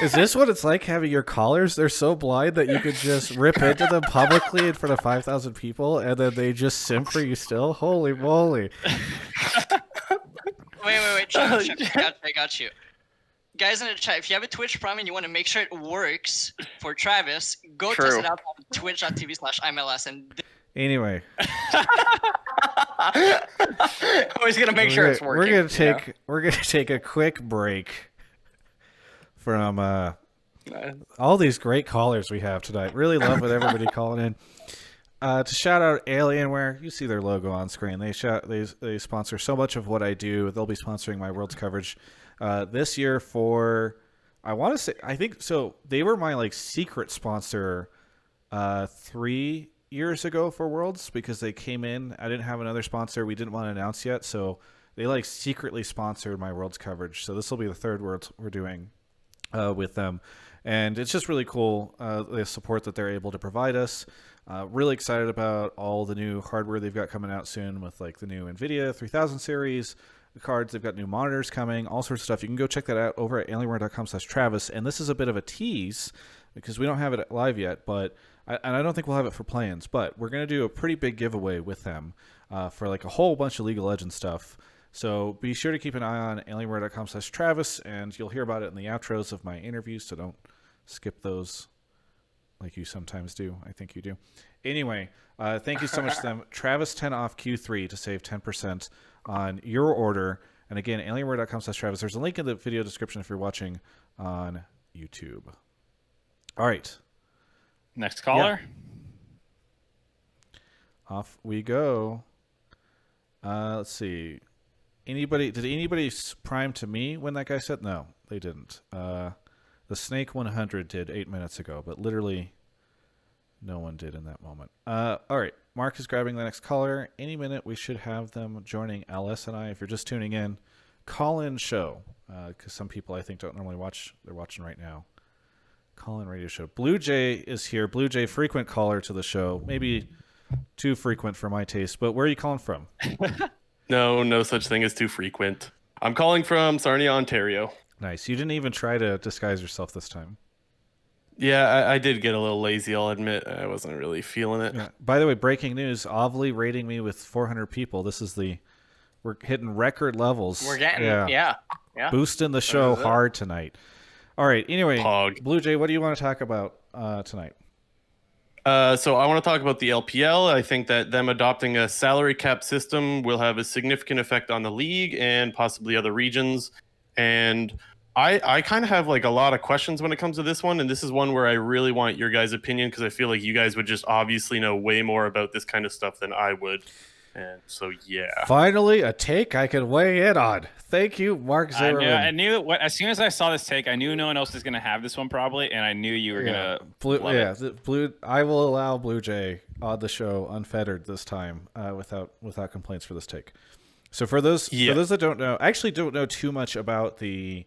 Is this what it's like having your callers? They're so blind that you could just rip into them publicly in front of 5,000 people, and then they just simp for you still? Holy moly. Wait. Chat, I got you. Guys in the chat, if you have a Twitch Prime and you want to make sure it works for Travis, go test it out on twitch.tv/I'mLS. And anyway. Always going to make sure it's working. We're gonna take a quick break from all these great callers we have tonight. Really love with everybody calling in. To shout out Alienware, you see their logo on screen. They sponsor so much of what I do. They'll be sponsoring my Worlds coverage this year for, I think so. They were my secret sponsor 3 years ago for Worlds because they came in. I didn't have another sponsor. We didn't want to announce yet, so they secretly sponsored my Worlds coverage. So this will be the third Worlds we're doing with them, and it's just really cool the support that they're able to provide us. Really excited about all the new hardware they've got coming out soon with the new NVIDIA 3000 series the cards. They've got new monitors coming, all sorts of stuff. You can go check that out over at alienware.com/Travis. And this is a bit of a tease because we don't have it live yet, but I don't think we'll have it for play-ins, but we're going to do a pretty big giveaway with them for a whole bunch of League of Legends stuff. So be sure to keep an eye on alienware.com/Travis, and you'll hear about it in the outros of my interviews, so don't skip those like you sometimes do. I think you do. Anyway, thank you so much to them. Travis 10 off Q3 to save 10% on your order. And again, alienware.com/Travis. There's a link in the video description if you're watching on YouTube. All right. Next caller. Yeah. Off we go. Let's see. Did anybody prime to me when that guy said? No, they didn't. The Snake 100 did 8 minutes ago, but literally no one did in that moment. All right, Mark is grabbing the next caller. Any minute we should have them joining LS and I. If you're just tuning in, call-in show, because some people I think don't normally watch. They're watching right now. Call-in radio show. Bluejay is here. Bluejay, frequent caller to the show. Maybe too frequent for my taste, but where are you calling from? No such thing as too frequent. I'm calling from Sarnia, Ontario. Nice. You didn't even try to disguise yourself this time. Yeah, I did get a little lazy, I'll admit. I wasn't really feeling it. Yeah. By the way, breaking news, Ovly rating me with 400 people. We're hitting record levels. We're getting, yeah. Boosting the show hard tonight. All right, anyway, Pog. Bluejay, what do you want to talk about tonight? So I want to talk about the LPL. I think that them adopting a salary cap system will have a significant effect on the league and possibly other regions. And I kind of have like a lot of questions when it comes to this one. And this is one where I really want your guys' opinion because I feel like you guys would just obviously know way more about this kind of stuff than I would. And so, yeah. Finally, a take I can weigh in on. Thank you, Mark Zimmerman. I knew as soon as I saw this take, I knew no one else was going to have this one probably, and I knew you were going to I will allow Bluejay on the show unfettered this time without complaints for this take. So for those that don't know, I actually don't know too much about the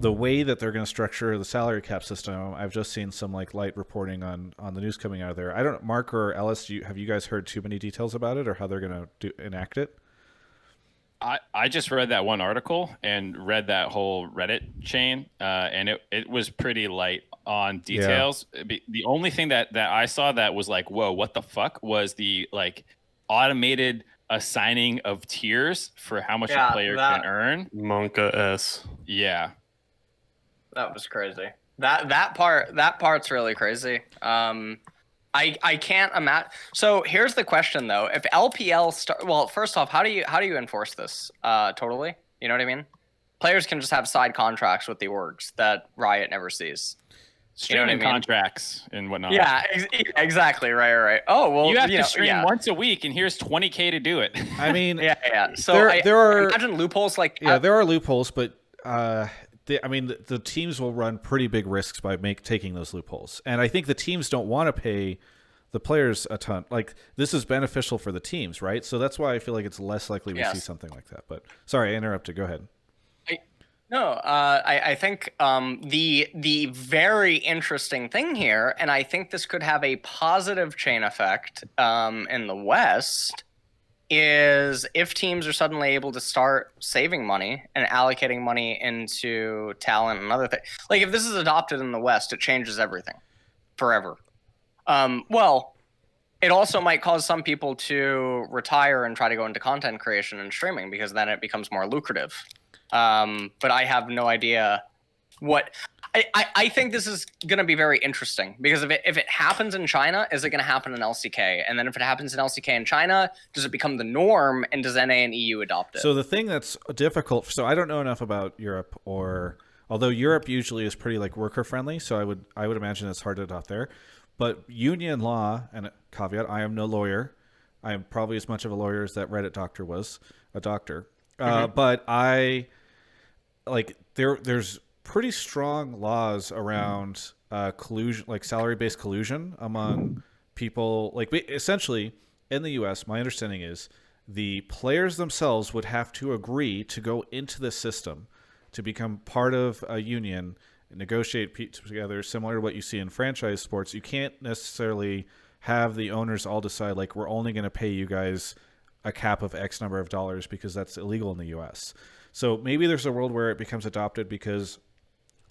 way that they're going to structure the salary cap system. I've just seen some like light reporting on the news coming out of there. I don't know, Mark or Ellis, have you guys heard too many details about it or how they're going to enact it? I just read that one article and read that whole Reddit chain, and it was pretty light on details. Yeah. The only thing that I saw that was like, whoa, what the fuck, was the like automated assigning of tiers for how much a player can earn. Monka S. Yeah. That was crazy. That part's really crazy. I can't imagine. So here's the question though: if LPL well, first off, how do you enforce this? Totally, you know what I mean? Players can just have side contracts with the orgs that Riot never sees. Streaming contracts and whatnot. Yeah, exactly. Right. Oh well, you have to stream once a week, and here's $20K to do it. I mean, yeah. So there are imagine loopholes like there are loopholes, but the teams will run pretty big risks by taking those loopholes, and I think the teams don't want to pay the players a ton. Like this is beneficial for the teams, right? So that's why I feel like it's less likely we see something like that. But sorry, I interrupted. Go ahead. I think the very interesting thing here, and I think this could have a positive chain effect in the West, is if teams are suddenly able to start saving money and allocating money into talent and other things. Like if this is adopted in the West, it changes everything forever. Well, it also might cause some people to retire and try to go into content creation and streaming because then it becomes more lucrative. But I have no idea what I think this is going to be very interesting because if it happens in China, is it going to happen in LCK? And then if it happens in LCK in China, does it become the norm and does NA and EU adopt it? So the thing that's difficult, so I don't know enough about Europe, although Europe usually is pretty like worker friendly, so I would imagine it's hard to adopt there. But union law, and caveat, I am no lawyer. I am probably as much of a lawyer as that Reddit doctor was a doctor. But there's pretty strong laws around collusion, like salary-based collusion among people. Like essentially in the U.S., my understanding is the players themselves would have to agree to go into the system to become part of a union, negotiate together, similar to what you see in franchise sports. You can't necessarily have the owners all decide like we're only going to pay you guys a cap of X number of dollars because that's illegal in the U.S. So maybe there's a world where it becomes adopted because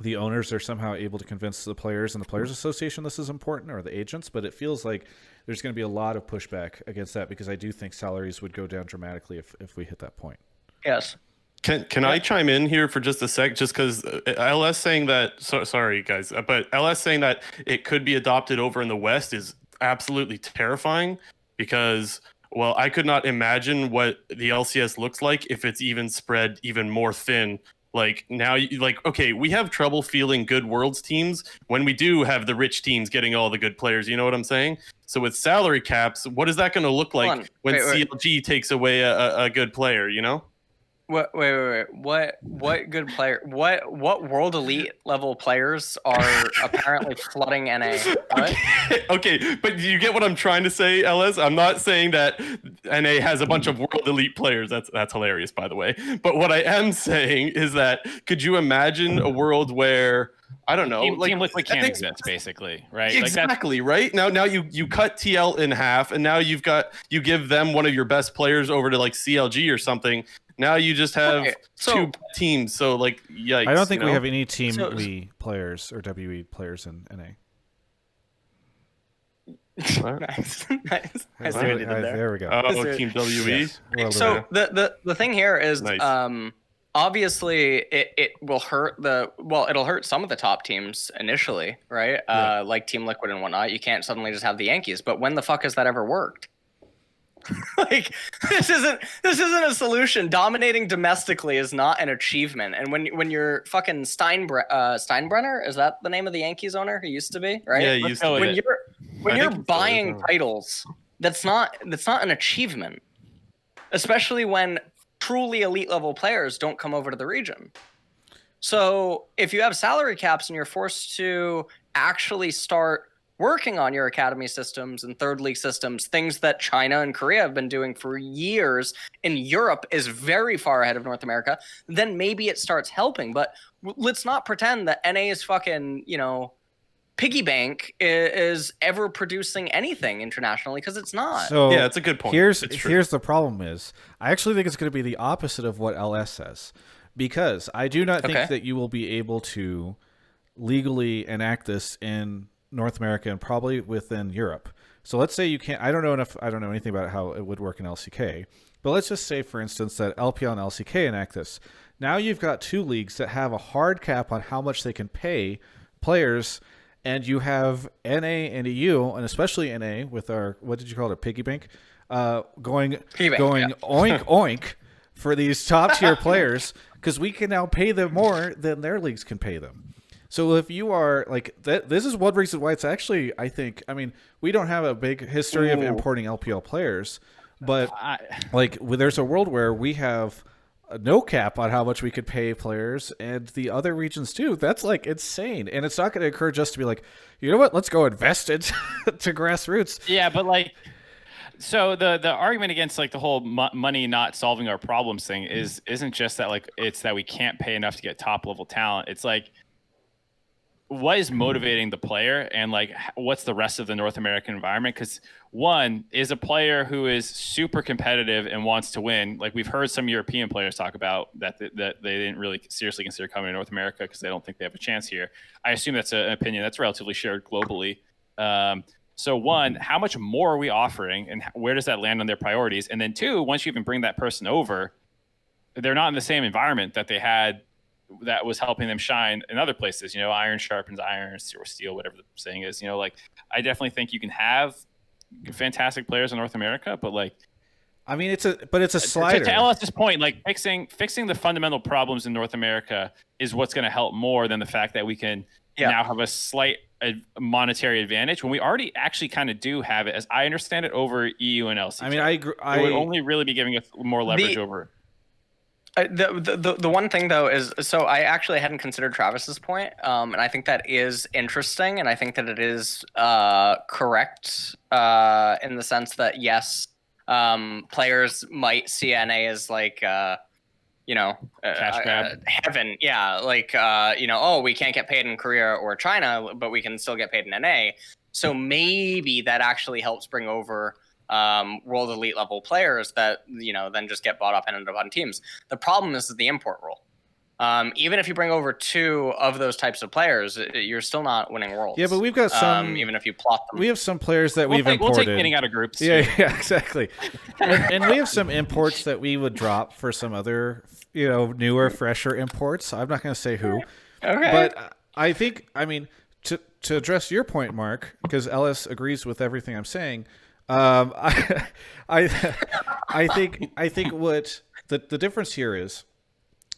the owners are somehow able to convince the players and the Players Association this is important, or the agents, but it feels like there's going to be a lot of pushback against that because I do think salaries would go down dramatically if we hit that point. Yes. Can I chime in here for just a sec? Just because LS saying that, sorry guys, but LS saying that it could be adopted over in the West is absolutely terrifying because, well, I could not imagine what the LCS looks like if it's even spread even more thin. Like now, okay, we have trouble fielding good Worlds teams when we do have the rich teams getting all the good players. You know what I'm saying? So with salary caps, what is that going to look like when CLG takes away a good player, you know? What good player? What world elite level players are apparently flooding NA? What? Okay, but you get what I'm trying to say, LS? I'm not saying that NA has a bunch of world elite players. That's hilarious, by the way. But what I am saying is that could you imagine a world where I don't know, Team Liquid can't exist, basically, right? Exactly, right? Now you cut TL in half, and now you give them one of your best players over to like CLG or something. Now you just have two teams. So like, yikes! I don't think we have any Team Wii players or WE players in NA. Nice. There we go. Oh, Team WE. Yes. So the thing here is, nice. Obviously it will hurt it'll hurt some of the top teams initially, right? Yeah. Like Team Liquid and whatnot. You can't suddenly just have the Yankees. But when the fuck has that ever worked? Like this isn't a solution. Dominating domestically is not an achievement. And when you're fucking Steinbrenner, is that the name of the Yankees owner who used to be, right? Yeah, he used to be. When you're buying titles, that's not an achievement. Especially when truly elite level players don't come over to the region. So if you have salary caps and you're forced to actually start working on your academy systems and third league systems, things that China and Korea have been doing for years, and Europe is very far ahead of North America, then maybe it starts helping. But let's not pretend that NA is fucking, piggy bank is ever producing anything internationally, because it's not. So yeah, it's a good point. Here's the problem is, I actually think it's going to be the opposite of what LS says, because I do not think that you will be able to legally enact this in North America and probably within Europe. So let's say you can't. I don't know anything about how it would work in LCK, but let's just say, for instance, that LPL and LCK enact this. Now you've got two leagues that have a hard cap on how much they can pay players. And you have NA and EU, and especially NA with our, what did you call it, piggy bank? Going oink oink for these top tier players, because we can now pay them more than their leagues can pay them. So if you are like that, this is one reason why it's actually, I mean, we don't have a big history of importing LPL players, but there's a world where we have no cap on how much we could pay players, and the other regions too. That's like insane, and it's not going to encourage us to be like, you know what, let's go invest into to grassroots. Yeah, but so the argument against the whole money not solving our problems thing isn't just that it's that we can't pay enough to get top level talent. It's what is motivating the player, and what's the rest of the North American environment? Because one is a player who is super competitive and wants to win. We've heard some European players talk about that they didn't really seriously consider coming to North America because they don't think they have a chance here. I assume that's an opinion that's relatively shared globally. So one, how much more are we offering, and where does that land on their priorities? And then two, once you even bring that person over, they're not in the same environment that they had that was helping them shine in other places. Iron sharpens iron, or steel, whatever the saying is. I definitely think you can have fantastic players in North America, but I mean, it's a slider. To LS's point, fixing the fundamental problems in North America is what's going to help more than the fact that we can now have a slight monetary advantage when we already actually kind of do have it, as I understand it, over EU and LCK. I mean, I agree. It would only really be giving us more leverage over. The one thing though is, so I actually hadn't considered Travis's point, and I think that is interesting, and I think that it is correct in the sense that yes, players might see NA as cash grab. Heaven, we can't get paid in Korea or China, but we can still get paid in NA. So maybe that actually helps bring over world elite level players that then just get bought up and end up on teams. The problem is the import rule. Even if you bring over two of those types of players, you're still not winning worlds. Yeah, but we've got some. Even if you plot them, we have some players that we've imported. We'll take getting out of groups. Yeah, exactly. and we have some imports that we would drop for some other, newer, fresher imports. I'm not going to say who. Okay. But I think, to address your point, Mark, because Ellis agrees with everything I'm saying. I think what the difference here is,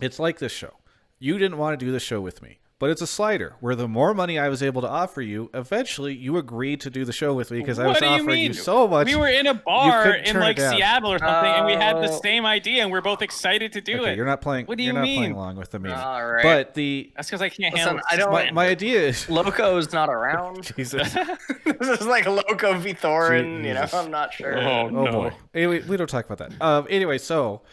it's like this show. You didn't want to do the show with me. but it's a slider where the more money I was able to offer you, eventually you agreed to do the show with me because I was offering you so much. We were in a bar in like Seattle or something, and we had the same idea, and we're both excited to do it. You're not playing. What do you you're not mean? playing along with the meme. All right. But that's because I can't handle it. My idea is Loco's not around. Jesus. This is like Loco v Thorin. You know, I'm not sure. Oh no. Boy. Anyway, we don't talk about that. Anyway, so,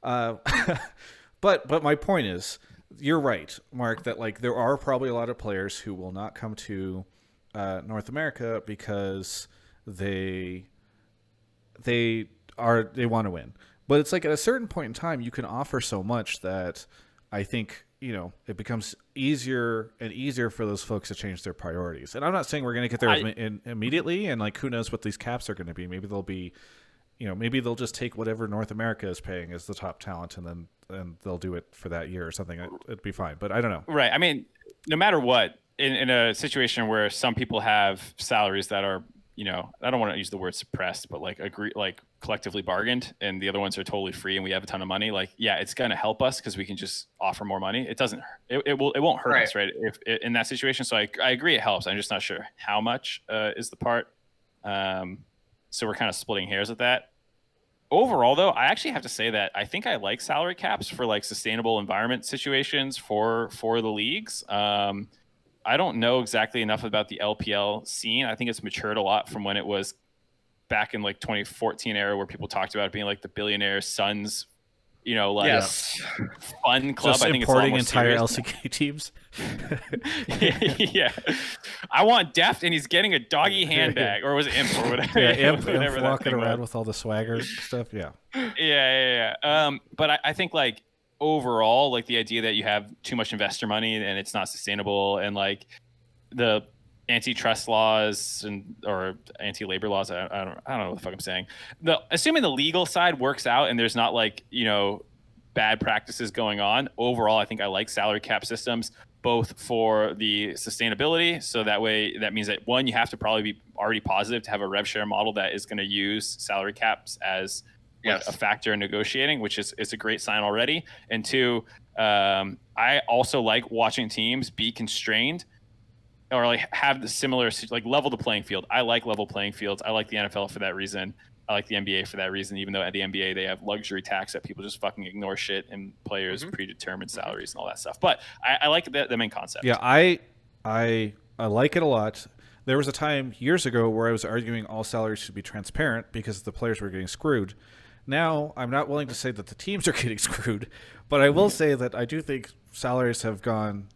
but my point is, you're right, Mark, that like there are probably a lot of players who will not come to North America because they want to win. But it's like at a certain point in time, you can offer so much that I think, you know, it becomes easier and easier for those folks to change their priorities. And I'm not saying we're going to get there immediately, and like who knows what these caps are going to be. Maybe they'll be, you know, maybe they'll just take whatever North America is paying as the top talent, and they'll do it for that year or something. It'd be fine, but I don't know. Right. I mean, no matter what, in a situation where some people have salaries that are, you know, I don't want to use the word suppressed, but like collectively bargained, and the other ones are totally free, and we have a ton of money. Like, yeah, it's going to help us because we can just offer more money. It won't hurt us, right? If in that situation. So I agree, it helps. I'm just not sure how much is the part. So we're kind of splitting hairs with that. Overall, though, I actually have to say that I think I like salary caps for like sustainable environment situations for the leagues. I don't know exactly enough about the LPL scene. I think it's matured a lot from when it was back in like 2014 era where people talked about it being like the billionaire sons, you know, like fun club. Just I think importing it's entire LCK teams. Yeah. I want Deft, and he's getting a doggy handbag, or was it Imp or whatever? Yeah, Imp whatever walking around with all the swagger stuff. Yeah. Yeah. But I think like overall, like the idea that you have too much investor money and it's not sustainable, and like the antitrust laws or anti-labor laws, I don't know what the fuck I'm saying. Assuming the legal side works out and there's not like, you know, bad practices going on, overall I think I like salary cap systems, both for the sustainability. So that way, that means that one, you have to probably be already positive to have a rev share model that is going to use salary caps as like a factor in negotiating, which is a great sign already. And two, I also like watching teams be constrained or like have the similar, like level the playing field. I like level playing fields. I like the NFL for that reason. I like the NBA for that reason, even though at the NBA they have luxury tax that people just fucking ignore shit and players predetermined salaries and all that stuff. But I like the main concept. Yeah, I like it a lot. There was a time years ago where I was arguing all salaries should be transparent because the players were getting screwed. Now, I'm not willing to say that the teams are getting screwed, but I will say that I do think salaries have gone...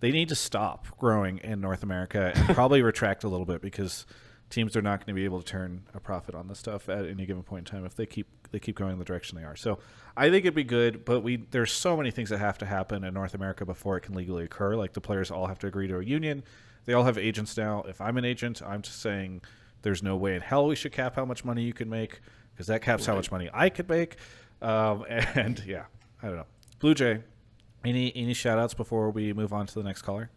They need to stop growing in North America and probably retract a little bit because teams are not going to be able to turn a profit on this stuff at any given point in time if they keep going in the direction they are. So I think it'd be good, but there's so many things that have to happen in North America before it can legally occur. Like the players all have to agree to a union. They all have agents now. If I'm an agent, I'm just saying there's no way in hell we should cap how much money you can make because that caps how much money I could make. And yeah, I don't know. Bluejay, any shout outs before we move on to the next caller?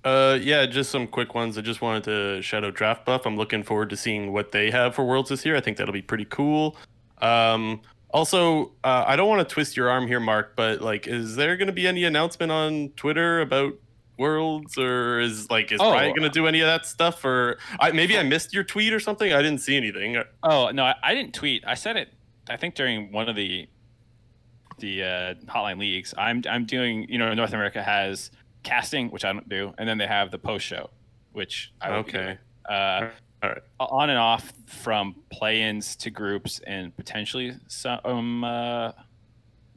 Yeah, just some quick ones. I just wanted to shout out Draftbuff. I'm looking forward to seeing what they have for Worlds this year. I think that'll be pretty cool. Also, I don't want to twist your arm here, Mark, but like, is there going to be any announcement on Twitter about Worlds, or is Brian going to do any of that stuff? Or maybe I missed your tweet or something. I didn't see anything. Oh no, I didn't tweet. I said it, I think during one of the Hotline Leagues. I'm doing, you know, North America has casting, which I don't do, and then they have the post show, which I will be doing. All right. On and off from play-ins to groups and potentially some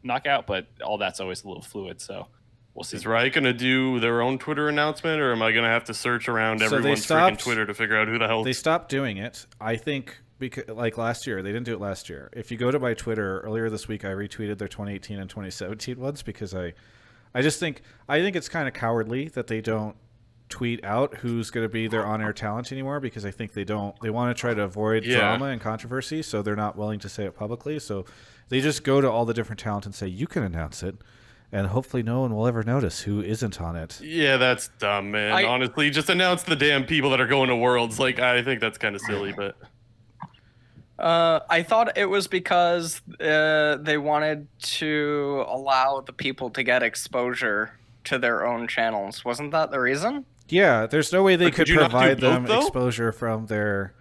knockout, but all that's always a little fluid, so we'll see. Is Riot going to do their own Twitter announcement, or am I going to have to search around everyone's freaking Twitter to figure out who the hell? They stopped doing it, I think. Because like last year, they didn't do it last year. If you go to my Twitter earlier this week, I retweeted their 2018 and 2017 ones because I think it's kind of cowardly that they don't tweet out who's going to be their on-air talent anymore, because I think they want to try to avoid drama and controversy, so they're not willing to say it publicly. So they just go to all the different talent and say, you can announce it, and hopefully no one will ever notice who isn't on it. Yeah, that's dumb, man. Honestly, just announce the damn people that are going to Worlds. Like, I think that's kind of silly, but... I thought it was because they wanted to allow the people to get exposure to their own channels. Wasn't that the reason? Yeah, there's no way they could you not do provide both, them though? exposure from their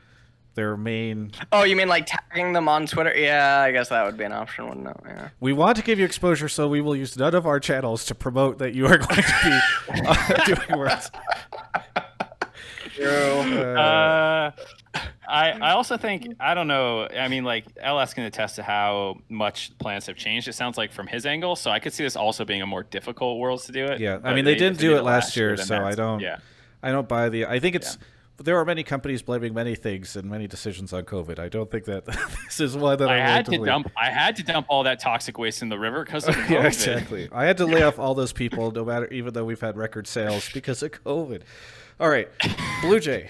main. Oh, you mean like tagging them on Twitter? Yeah, I guess that would be an option, wouldn't it? Yeah. We want to give you exposure, so we will use none of our channels to promote that you are going to be doing Worlds. I also think, I don't know, I mean, like, LS can attest to how much plans have changed, it sounds like, from his angle, so I could see this also being a more difficult Worlds to do it. Yeah, I mean, they didn't do it last year, so I don't buy the... I think it's... There are many companies blaming many things and many decisions on COVID. I don't think that this is one that I had to dump all that toxic waste in the river because of COVID. Yeah, exactly. I had to lay off all those people, no matter, even though we've had record sales because of COVID. All right, Bluejay.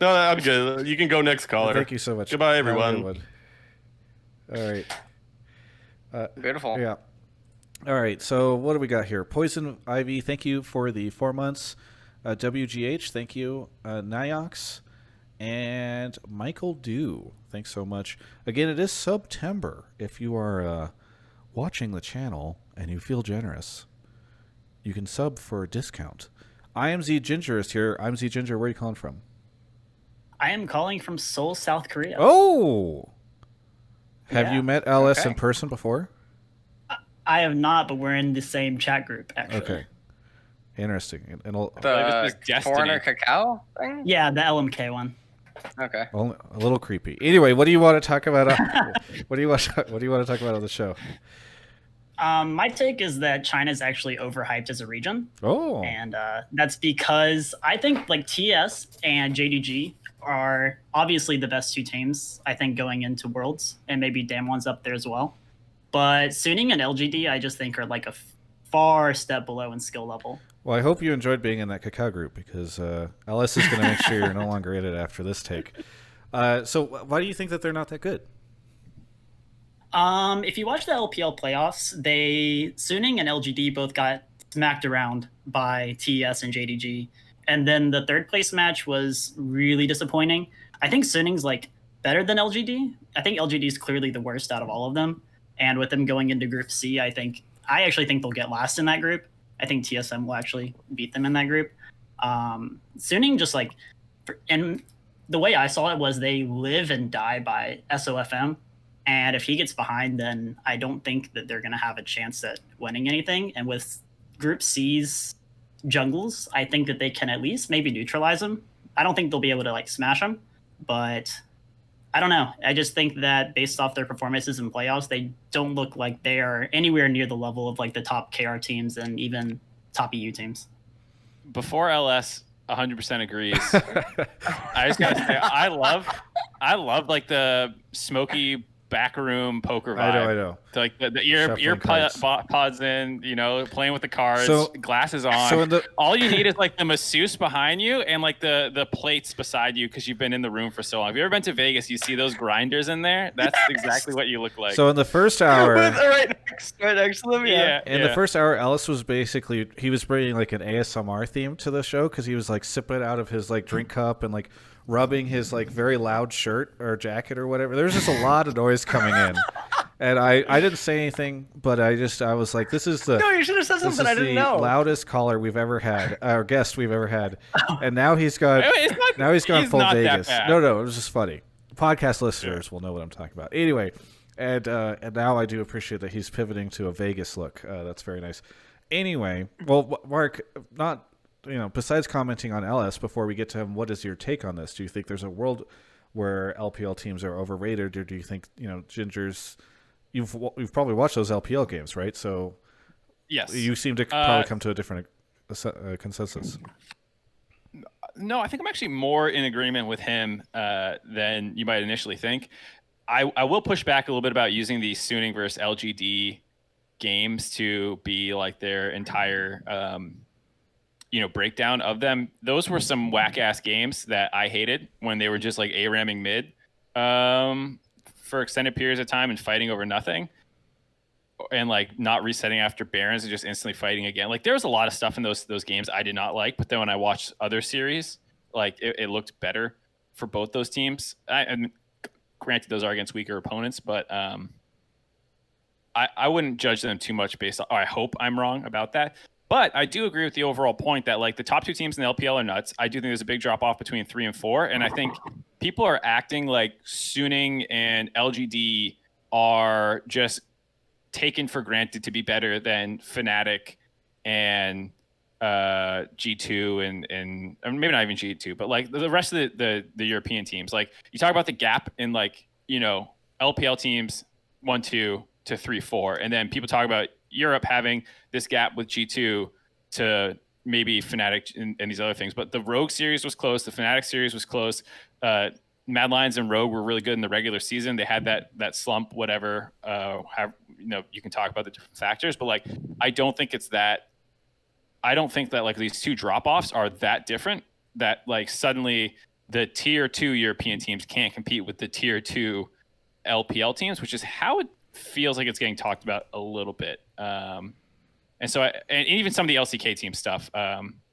No, I'm good. You can go next, caller. Thank you so much. Goodbye, everyone. All right. Beautiful. Yeah. All right. So what do we got here? Poison Ivy, thank you for the 4 months. WGH, thank you. Niox and Michael Dew, thanks so much. Again, it is September. If you are watching the channel and you feel generous, you can sub for a discount. iAmZeGinger is here. iAmZeGinger, where are you calling from? I am calling from Seoul, South Korea. Oh! Have Yeah. you met LS in person before? I have not, but we're in the same chat group, actually. Okay. Interesting. And The foreigner cacao thing? Yeah, the LMK one. Okay. a little creepy. Anyway, what do you want to talk about? What do you want to talk about on the show? My take is that China's actually overhyped as a region. Oh. And that's because I think like TES and JDG are obviously the best 2 teams, I think, going into Worlds, and maybe Damon's up there as well. But Suning and LGD, I just think, are like a far step below in skill level. Well, I hope you enjoyed being in that cacao group, because LS is going to make sure you're no longer in it after this take. So why do you think that they're not that good? If you watch the LPL playoffs, Suning and LGD both got smacked around by TES and JDG. And then the 3rd place match was really disappointing. I think Suning's like better than LGD. I think LGD is clearly the worst out of all of them. And with them going into Group C, I actually think they'll get last in that group. I think TSM will actually beat them in that group. Suning just like, and the way I saw it was they live and die by SOFM. And if he gets behind, then I don't think that they're going to have a chance at winning anything. And with Group C's jungles, I think that they can at least maybe neutralize them. I don't think they'll be able to like smash them, but I don't know. I just think that based off their performances in playoffs, they don't look like they are anywhere near the level of like the top KR teams and even top EU teams. Before LS 100% agrees, I just gotta say I love like the smoky backroom poker vibe. I know. Like the ear pods in, playing with the cards, glasses on. So all you need is like the masseuse behind you and like the plates beside you because you've been in the room for so long. Have you ever been to Vegas? You see those grinders in there? That's exactly what you look like. So in the first hour, right next to them, yeah. In the first hour, Ellis was basically, he was bringing like an ASMR theme to the show because he was like sipping out of his like drink cup and like rubbing his like very loud shirt or jacket or whatever. There was just a lot of noise coming in, and I didn't say anything, but I was like, this is the No, you should have said something I didn't know. Loudest caller we've ever had, or guest we've ever had, and now he's gone full Vegas. No, it was just funny. Podcast listeners will know what I'm talking about. Anyway, and now I do appreciate that he's pivoting to a Vegas look. That's very nice. Anyway, well, Mark, not. Besides commenting on LS, before we get to him, what is your take on this? Do you think there's a world where LPL teams are overrated, or do you think Gingers? You've probably watched those LPL games, right? So yes, you seem to probably come to a different consensus. No, I think I'm actually more in agreement with him than you might initially think. I will push back a little bit about using the Suning versus LGD games to be like their entire breakdown of them. Those were some whack ass games that I hated when they were just like A-ramming mid for extended periods of time and fighting over nothing, and like not resetting after Barons and just instantly fighting again. Like there was a lot of stuff in those games I did not like, but then when I watched other series, like it looked better for both those teams. And granted, those are against weaker opponents, but I I wouldn't judge them too much based on. I hope I'm wrong about that. But I do agree with the overall point that like the top 2 teams in the LPL are nuts. I do think there's a big drop off between 3 and 4, and I think people are acting like Suning and LGD are just taken for granted to be better than Fnatic and G2 and maybe not even G2, but like the rest of the European teams. Like you talk about the gap in like, you know, LPL teams 1-2 to 3-4, and then people talk about Europe having this gap with G2 to maybe Fnatic and these other things. But the Rogue series was close, the Fnatic series was close. Mad Lions and Rogue were really good in the regular season. They had that slump, whatever. You know, you can talk about the different factors, but like I don't think that like these 2 drop-offs are that different that like suddenly the tier 2 European teams can't compete with the tier 2 LPL teams, which is how it feels like it's getting talked about a little bit. And so and even some of the LCK team stuff,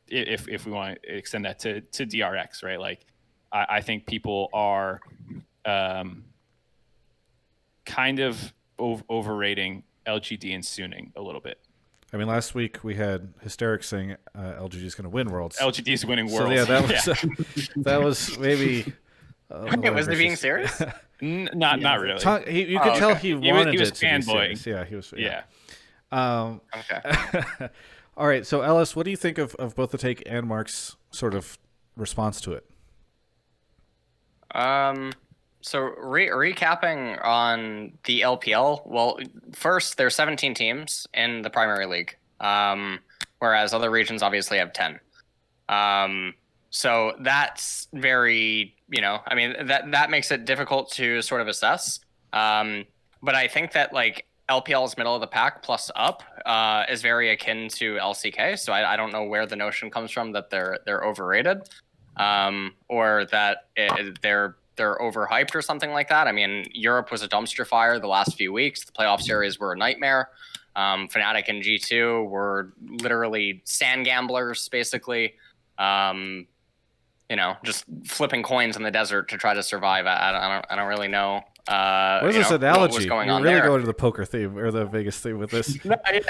if we want to extend that to DRX, right? Like I think people are kind of overrating LGD and Suning a little bit. I mean, last week we had Hysterics saying LGD is going to win Worlds. LGD is winning Worlds. So yeah, that was maybe. Was he being serious? Not really. You could tell he wanted he was it to be serious. Yeah, he was. Yeah. Okay. All right. So, Ellis, what do you think of both the take and Mark's sort of response to it? So recapping on the LPL. Well, first there's 17 teams in the primary league, whereas other regions obviously have 10. So that's very, I mean, that makes it difficult to sort of assess. But I think that like LPL's middle of the pack plus up is very akin to LCK. So I don't know where the notion comes from that they're overrated, or that they're overhyped or something like that. I mean, Europe was a dumpster fire the last few weeks. The playoff series were a nightmare. Fnatic and G2 were literally sand gamblers, basically. Just flipping coins in the desert to try to survive. I don't really know. Where's this analogy? What's going You're on really there. going to the poker theme or the Vegas theme with this. I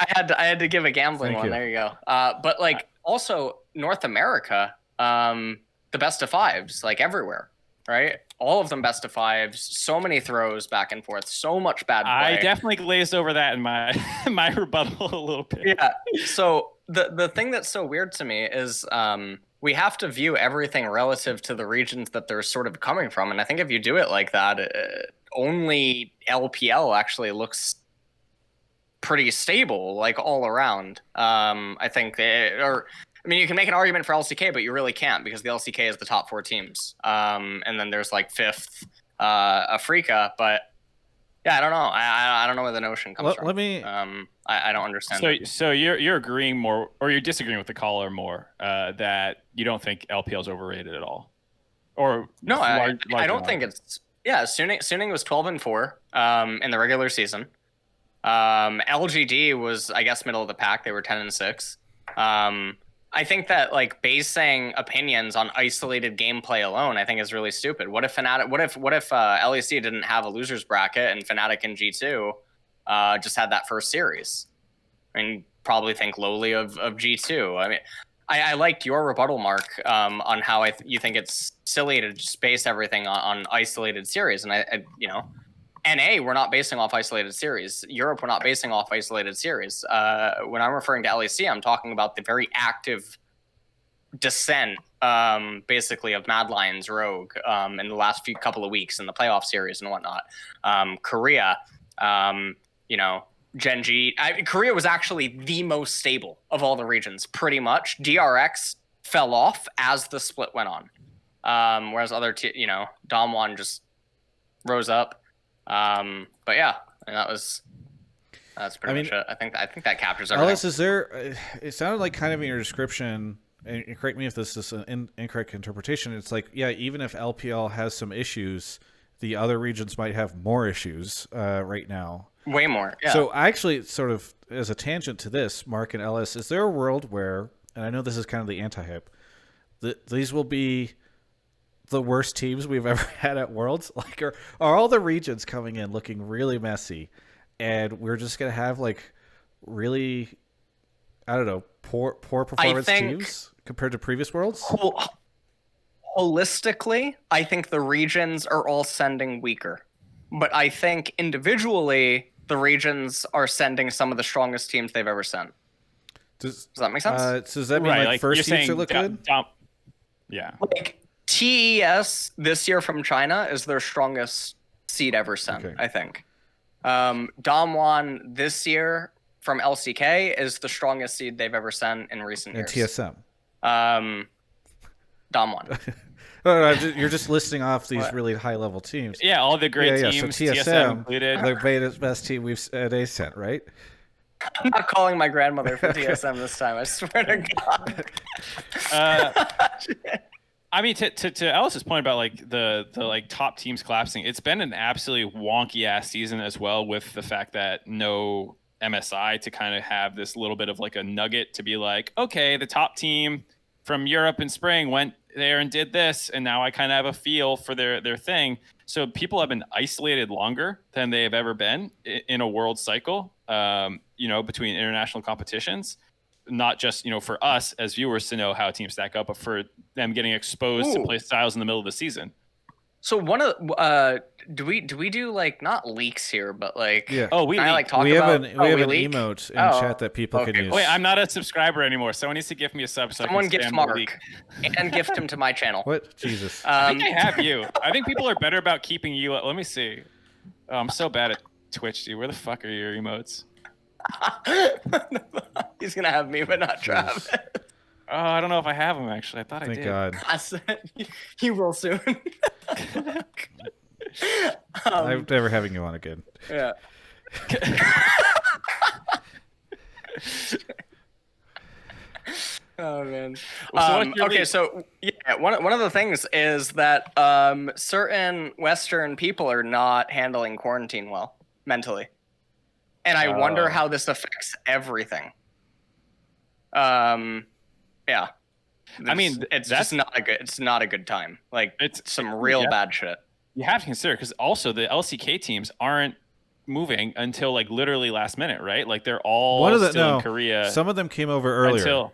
had to give a gambling one. There you go. But like also North America, the best of fives, like everywhere, right? All of them best of fives. So many throws back and forth. So much bad play. I definitely glazed over that in my my rebuttal a little bit. Yeah. So the thing that's so weird to me is we have to view everything relative to the regions that they're sort of coming from. And I think if you do it like that, only LPL actually looks pretty stable, like all around. I think you can make an argument for LCK, but you really can't because the LCK is the top 4 teams. And then there's like 5th Africa, but yeah, I don't know. I don't know where the notion comes from. Let me. I don't understand. So you're agreeing more, or you're disagreeing with the caller more, that you don't think LPL is overrated at all, or no? I don't think it's. Yeah, Suning was 12-4 in the regular season. LGD was, I guess, middle of the pack. They were 10-6. I think that like basing opinions on isolated gameplay alone, I think is really stupid. What if Fnatic? What if LEC didn't have a losers bracket and Fnatic and G2 just had that first series? I mean, probably think lowly of G2. I mean, I liked your rebuttal, Mark, on how you think it's silly to just base everything on isolated series, and I NA, we're not basing off isolated series. Europe, we're not basing off isolated series. When I'm referring to LEC, I'm talking about the very active descent, basically, of Mad Lions Rogue in the last couple of weeks in the playoff series and whatnot. Korea, Genji. Korea was actually the most stable of all the regions, pretty much. DRX fell off as the split went on, whereas other, Damwon just rose up. But yeah, and that's pretty much it. I think that captures everything. Ellis, is there? It sounded like kind of in your description, and correct me if this is an incorrect interpretation. It's like, yeah, even if LPL has some issues, the other regions might have more issues right now. Way more. Yeah. So actually, sort of as a tangent to this, Mark and Ellis, is there a world where, and I know this is kind of the anti-hype, that these will be the worst teams we've ever had at Worlds? Like, are all the regions coming in looking really messy, and we're just gonna have like really, I don't know, poor performance teams compared to previous worlds. Holistically, I think the regions are all sending weaker, but I think individually the regions are sending some of the strongest teams they've ever sent. Does that make sense? So does that mean like first seeds are look good? Yeah. Like TES this year from China is their strongest seed ever sent, I think. Damwon this year from LCK is the strongest seed they've ever sent in recent years. And TSM. Damwon. No, you're just listing off these really high level teams. Yeah, all the great teams. So TSM included. The best team we've sent, right? I'm not calling my grandmother for TSM this time. I swear to God. I mean, to Alice's point about like the like top teams collapsing, it's been an absolutely wonky ass season as well, with the fact that no MSI to kind of have this little bit of like a nugget to be like, okay, the top team from Europe in spring went there and did this, and now I kind of have a feel for their thing. So people have been isolated longer than they have ever been in a world cycle, between international competitions. Not just, for us as viewers to know how teams stack up, but for them getting exposed to play styles in the middle of the season. So one of do we do like not leaks here, but like we have an emote in chat that people can use. Wait, I'm not a subscriber anymore. Someone needs to give me a sub. So someone gift Mark and gift him to my channel. What? Jesus. I think I have you. I think people are better about keeping you. Let me see. Oh, I'm so bad at Twitch, dude. Where the fuck are your emotes? He's gonna have me, but not Travis. Oh, I don't know if I have them actually. I thought I did. Thank God. I said he will soon. I'm never having you on again. Yeah. Oh man. Okay, so one of the things is that certain Western people are not handling quarantine well mentally, and I wonder how this affects everything. Yeah. I mean, it's just not a good. It's not a good time. Like, it's some real bad shit. You have to consider, because also the LCK teams aren't moving until like literally last minute, right? Like they're all still in Korea. Some of them came over earlier. No,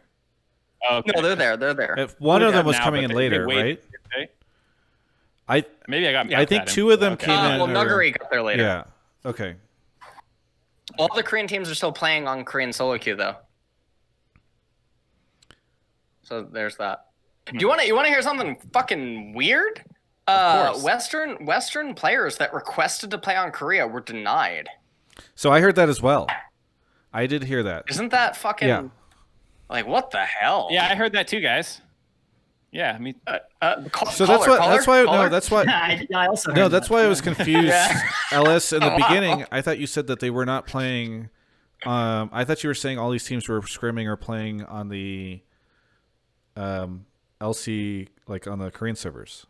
they're there. They're there. If one of them was coming in later, right? I think two of them came in. Well, Nuggery got there later. Yeah. Okay. All the Korean teams are still playing on Korean solo queue though. So there's that. Do you want to hear something fucking weird? Western players that requested to play on Korea were denied. So I heard that as well. I did hear that. Isn't that fucking like what the hell? Yeah, I heard that too, guys. Yeah, I mean, so that's why I was confused. LS in the beginning, I thought you said that they were not playing. I thought you were saying all these teams were scrimming or playing on the LC, like on the Korean servers.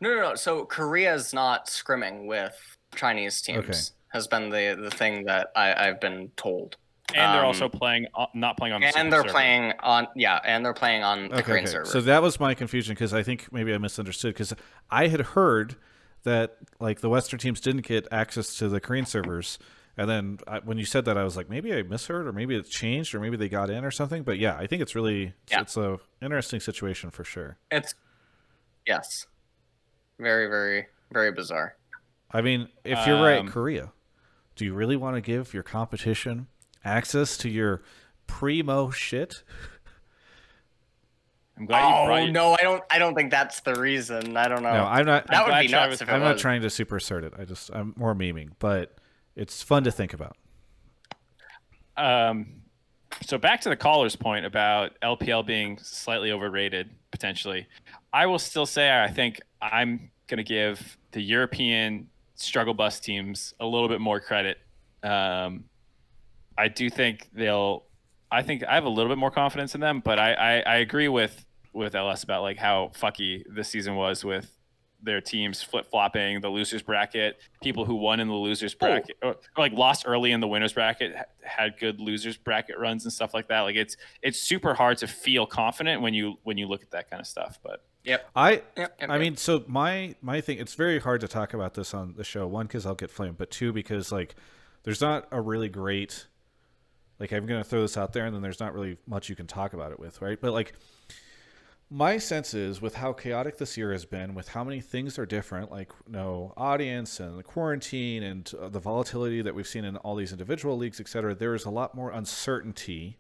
No. So Korea's not scrimming with Chinese teams. Okay. Has been the thing that I've been told. And they're also not playing on the and they're playing on the Korean server. So that was my confusion, because I think maybe I misunderstood, because I had heard that like the Western teams didn't get access to the Korean servers, and then when you said that, I was like, maybe I misheard, or maybe it changed, or maybe they got in or something. But yeah, I think it's really it's a interesting situation for sure. Yes, very, very, very bizarre. I mean, if you're right, Korea, do you really want to give your competition access to your primo shit? I'm glad no, I don't think that's the reason. I don't know. No, I'm not. That would be nuts if it was. I'm not trying to super assert it. I'm more memeing, but it's fun to think about. So back to the caller's point about LPL being slightly overrated potentially. I will still say I think I'm going to give the European struggle bus teams a little bit more credit. I do think I have a little bit more confidence in them, but I agree with LS about like how fucky this season was with their teams flip-flopping the losers bracket. People who won in the losers bracket or like lost early in the winners bracket had good losers bracket runs and stuff like that. Like it's super hard to feel confident when you look at that kind of stuff. But Yep. I mean, so my thing, it's very hard to talk about this on the show. One, because I'll get flamed, but two, because like there's not a really great, like I'm going to throw this out there and then there's not really much you can talk about it with, right? But like my sense is with how chaotic this year has been, with how many things are different, like no audience and the quarantine and the volatility that we've seen in all these individual leagues, et cetera, there is a lot more uncertainty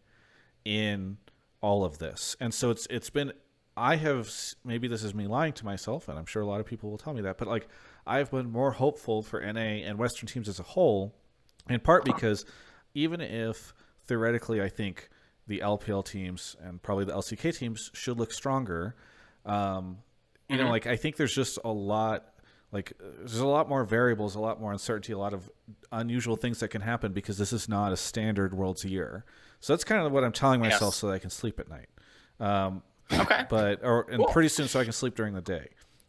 in all of this. And so it's been, I have, maybe this is me lying to myself, and I'm sure a lot of people will tell me that, but like I've been more hopeful for NA and Western teams as a whole, in part because even if theoretically I think the LPL teams and probably the LCK teams should look stronger, you know, like I think there's just a lot, like there's a lot more variables, a lot more uncertainty, a lot of unusual things that can happen because this is not a standard Worlds year. So that's kind of what I'm telling myself so that I can sleep at night. Okay. But and pretty soon so I can sleep during the day.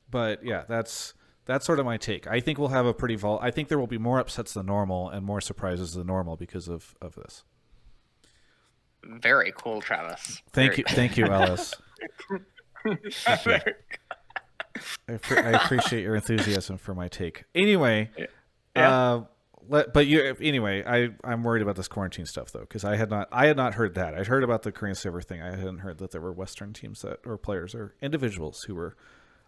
But yeah, that's sort of my take. I think we'll have a pretty I think there will be more upsets than normal and more surprises than normal because of this. Very cool, Travis. Thank you, Ellis. I appreciate your enthusiasm for my take. Anyway, I'm worried about this quarantine stuff though, because I had not heard that. I'd heard about the Korean server thing. I hadn't heard that there were Western teams or players or individuals who were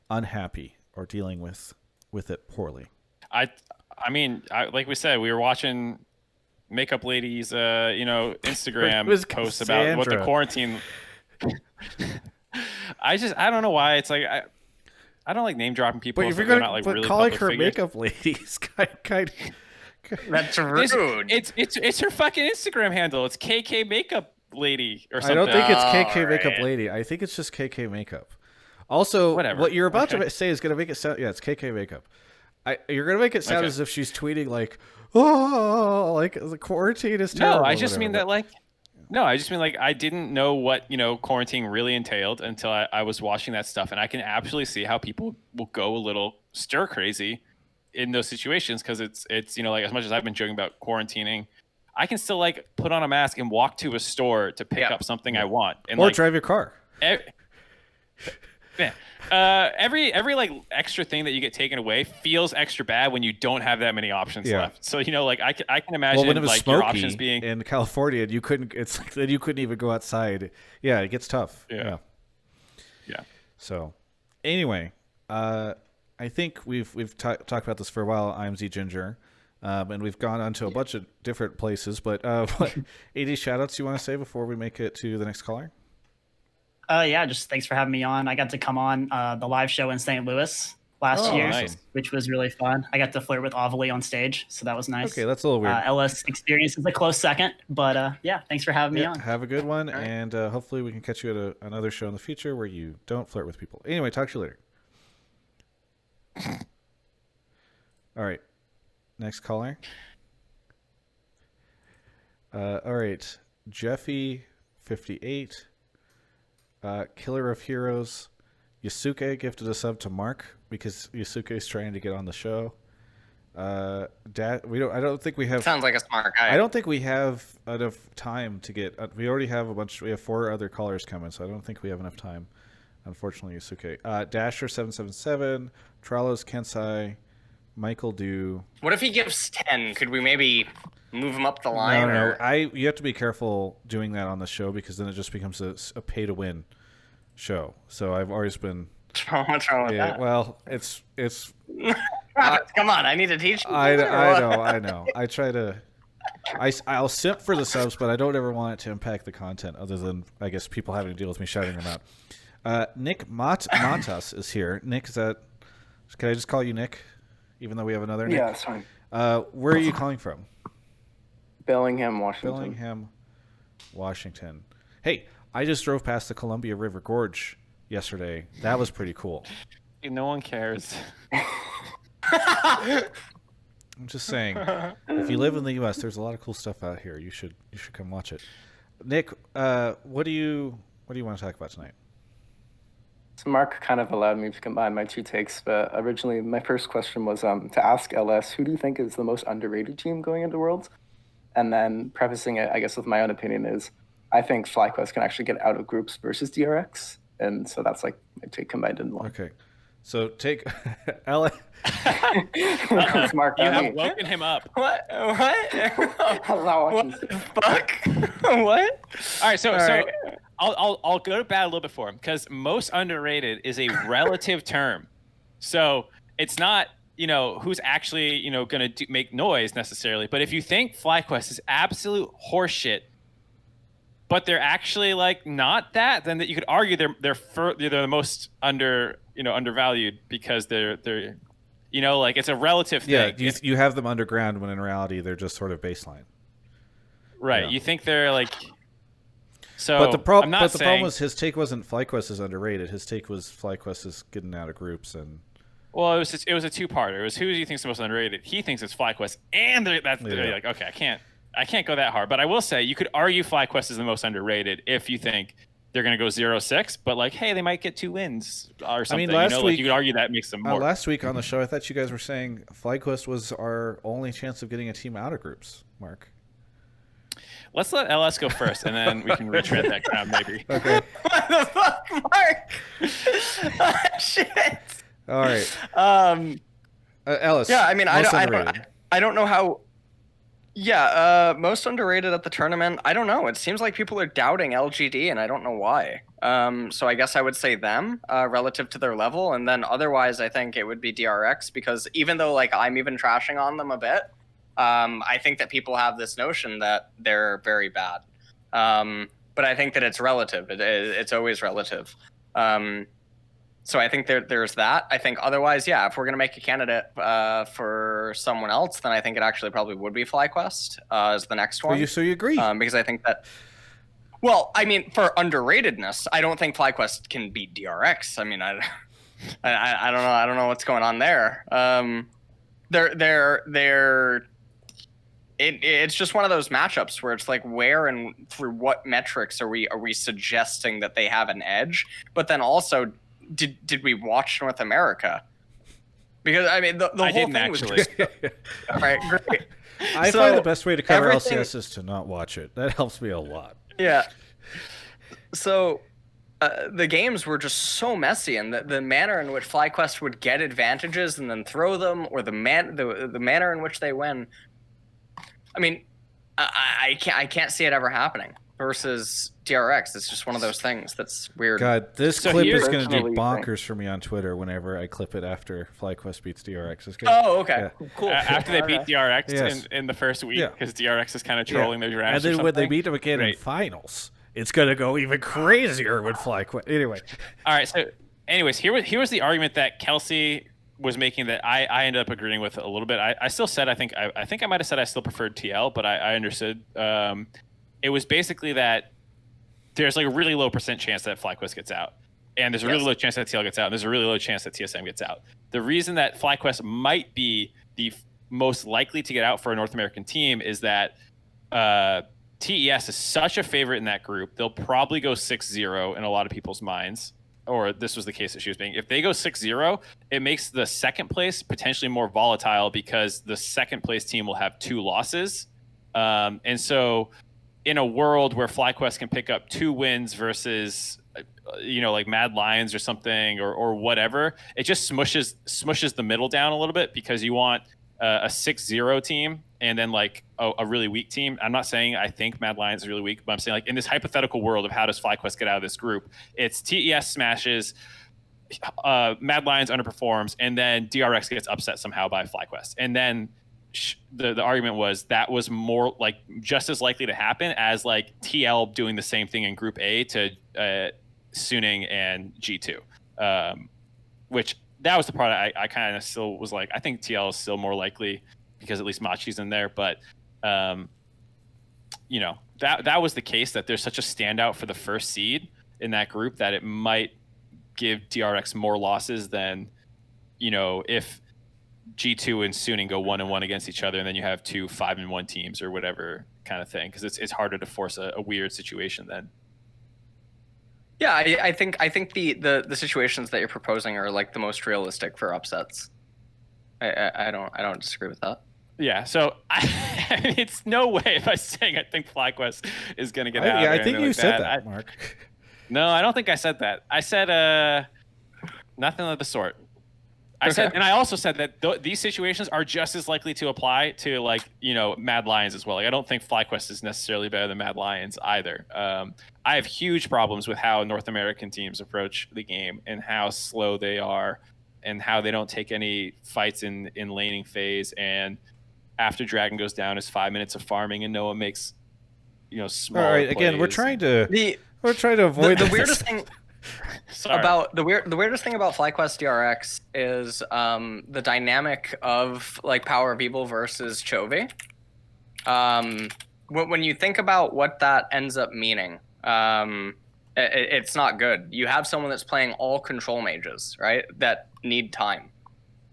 unhappy or dealing with it poorly. I mean, like we said, we were watching Makeup Lady's Instagram post about what the quarantine. I don't know why it's like I don't like name dropping people. But if you're not like really calling her figures. Makeup Lady's kind of That's rude. It's her fucking Instagram handle. It's KK Makeup Lady or something. I don't think it's KK Makeup Lady. I think it's just KK Makeup. Also, what you're about to say is going to make it sound... Yeah, it's KK Makeup. You're going to make it sound as if she's tweeting like, oh, like the quarantine is terrible. No, I just mean that like... No, I just mean like I didn't know what, quarantine really entailed until I was watching that stuff. And I can absolutely see how people will go a little stir crazy in those situations because it's like as much as I've been joking about quarantining, I can still like put on a mask and walk to a store to pick up something I want. And, or drive your car. Every like extra thing that you get taken away feels extra bad when you don't have that many options left. So like I can imagine when it was like smoky your options being in California, you couldn't. It's like then you couldn't even go outside. Yeah, it gets tough. Yeah. So anyway, I think we've talked about this for a while. iAmZeGinger, and we've gone on to a bunch of different places. But what AD shoutouts you want to say before we make it to the next caller? Yeah, just thanks for having me on. I got to come on the live show in St. Louis last year, which was really fun. I got to flirt with Ovely on stage, so that was nice. Okay, that's a little weird. LS experience is a close second, but yeah, thanks for having me on. Have a good one, and hopefully we can catch you at another show in the future where you don't flirt with people. Anyway, talk to you later. All right, next caller. All right, Jeffy58. Killer of Heroes, Yasuke gifted a sub to Mark because Yasuke is trying to get on the show. I don't think we have. Sounds like a smart guy. I don't think we have enough time to get. We already have We have 4 other callers coming, so I don't think we have enough time. Unfortunately, Yasuke. Dasher777, Tralos Kensai, Michael Dew. What if he gives 10? Could we maybe move him up the line? No. You have to be careful doing that on the show because then it just becomes a pay to win show. So I've always been. What's wrong with that? Well, it's. Come on, I need to teach you. I know. I try to. I'll simp for the subs, but I don't ever want it to impact the content other than I guess people having to deal with me shouting them out. Nick Mattas is here. Nick, can I just call you Nick, even though we have another Nick? Yeah, it's fine. Where are you calling from? Bellingham, Washington. Bellingham, Washington. Hey, I just drove past the Columbia River Gorge yesterday. That was pretty cool. No one cares. I'm just saying, if you live in the U.S., there's a lot of cool stuff out here. You should come watch it. Nick, what do you want to talk about tonight? So Mark kind of allowed me to combine my 2 takes, but originally my first question was to ask LS, who do you think is the most underrated team going into Worlds? And then prefacing it, I guess, with my own opinion is I think FlyQuest can actually get out of groups versus DRX. And so that's like my take combined in one. Okay, so take Ella. Mark, You have woken him up. What? What the fuck? What? All right, so I'll go to bat a little bit for him because most underrated is a relative term. So it's not, who's actually, going to make noise necessarily. But if you think FlyQuest is absolute horseshit, but they're actually like not that, then that you could argue they're the most undervalued because they're like it's a relative thing. Yeah, you have them underground when in reality they're just sort of baseline. Right. Yeah. You think they're like. So, but the problem saying... was his take wasn't FlyQuest is underrated. His take was FlyQuest is getting out of groups and. Well, it was a two-parter. It was who do you think is the most underrated? He thinks it's FlyQuest, and they're like, okay, I can't go that hard. But I will say you could argue FlyQuest is the most underrated if you think they're going to go 0-6, but like, hey, they might get 2 wins or something. I mean, last week you could argue that makes them more. Last week on the show, I thought you guys were saying FlyQuest was our only chance of getting a team out of groups. Mark. Let's let LS go first, and then we can retread that ground, maybe. Okay. What the fuck, Mark? Shit. All right. Ellis. Yeah, I mean, I don't know how. Yeah, most underrated at the tournament. I don't know. It seems like people are doubting LGD, and I don't know why. So I guess I would say them relative to their level, and then otherwise, I think it would be DRX because even though like I'm even trashing on them a bit. I think that people have this notion that they're very bad. But I think that it's relative. It's always relative. So I think there's that. I think otherwise, yeah, if we're going to make a candidate for someone else, then I think it actually probably would be FlyQuest as the next one. So you agree? Because I think that... Well, I mean, for underratedness, I don't think FlyQuest can beat DRX. I mean, I don't know. I don't know what's going on there. It's just one of those matchups where it's like where and through what metrics are we suggesting that they have an edge? But then also, did we watch North America? Because I mean the whole thing actually. Was just, all right, great. I find the best way to cover LCS is to not watch it. That helps me a lot. Yeah. So the games were just so messy, and the manner in which FlyQuest would get advantages and then throw them, or the manner in which they win. I mean, I can't see it ever happening versus DRX. It's just one of those things that's weird. God, this clip is going to do bonkers for me on Twitter whenever I clip it after FlyQuest beats DRX. Oh, okay. Yeah. Cool. After they beat DRX in the first week, because DRX is kind of trolling their drafts. And then when they beat them again in finals, it's going to go even crazier with FlyQuest. Anyway. All right, so anyways, here was the argument that Kelsey was making that I ended up agreeing with a little bit. I still said I think I might have said I still preferred TL, but I understood. It was basically that there's like a really low % chance that FlyQuest gets out, and there's a really low chance that TL gets out, and there's a really low chance that TSM gets out. The reason that FlyQuest might be the most likely to get out for a North American team is that TES is such a favorite in that group. They'll probably go 6-0 in a lot of people's minds. Or this was the case that she was being. If they go 6-0, it makes the second place potentially more volatile because the second place team will have 2 losses. And so in a world where FlyQuest can pick up 2 wins versus, like Mad Lions or something or whatever, it just smushes the middle down a little bit because you want a 6-0 team and then like a really weak team. I'm not saying I think Mad Lions is really weak, but I'm saying like in this hypothetical world of how does FlyQuest get out of this group, it's TES smashes, Mad Lions underperforms, and then DRX gets upset somehow by FlyQuest. And then the argument was that was more like just as likely to happen as like TL doing the same thing in Group A to Suning and G2, which that was the part I kind of still was like, I think TL is still more likely because at least Machi's in there. But, that was the case that there's such a standout for the first seed in that group that it might give DRX more losses than, if G2 and Suning go 1-1 against each other and then you have 2 5-1 teams or whatever kind of thing. Because it's harder to force a weird situation then. Yeah, I think the situations that you're proposing are like the most realistic for upsets. I don't disagree with that. Yeah, so it's no way if I'm saying I think FlyQuest is going to get out. Yeah, I think you said that, Mark. No, I don't think I said that. I said Nothing of the sort. I said, and I also said that these situations are just as likely to apply to like Mad Lions as well. Like I don't think FlyQuest is necessarily better than Mad Lions either. I have huge problems with how North American teams approach the game and how slow they are, and how they don't take any fights in laning phase. And after Dragon goes down, is 5 minutes of farming, and Noah makes small. All right, again, we're trying to avoid the weirdest thing. About the weirdest thing about FlyQuest DRX is the dynamic of like Power of Evil versus Chovy. When you think about what that ends up meaning, it's not good. You have someone that's playing all control mages, right? That need time,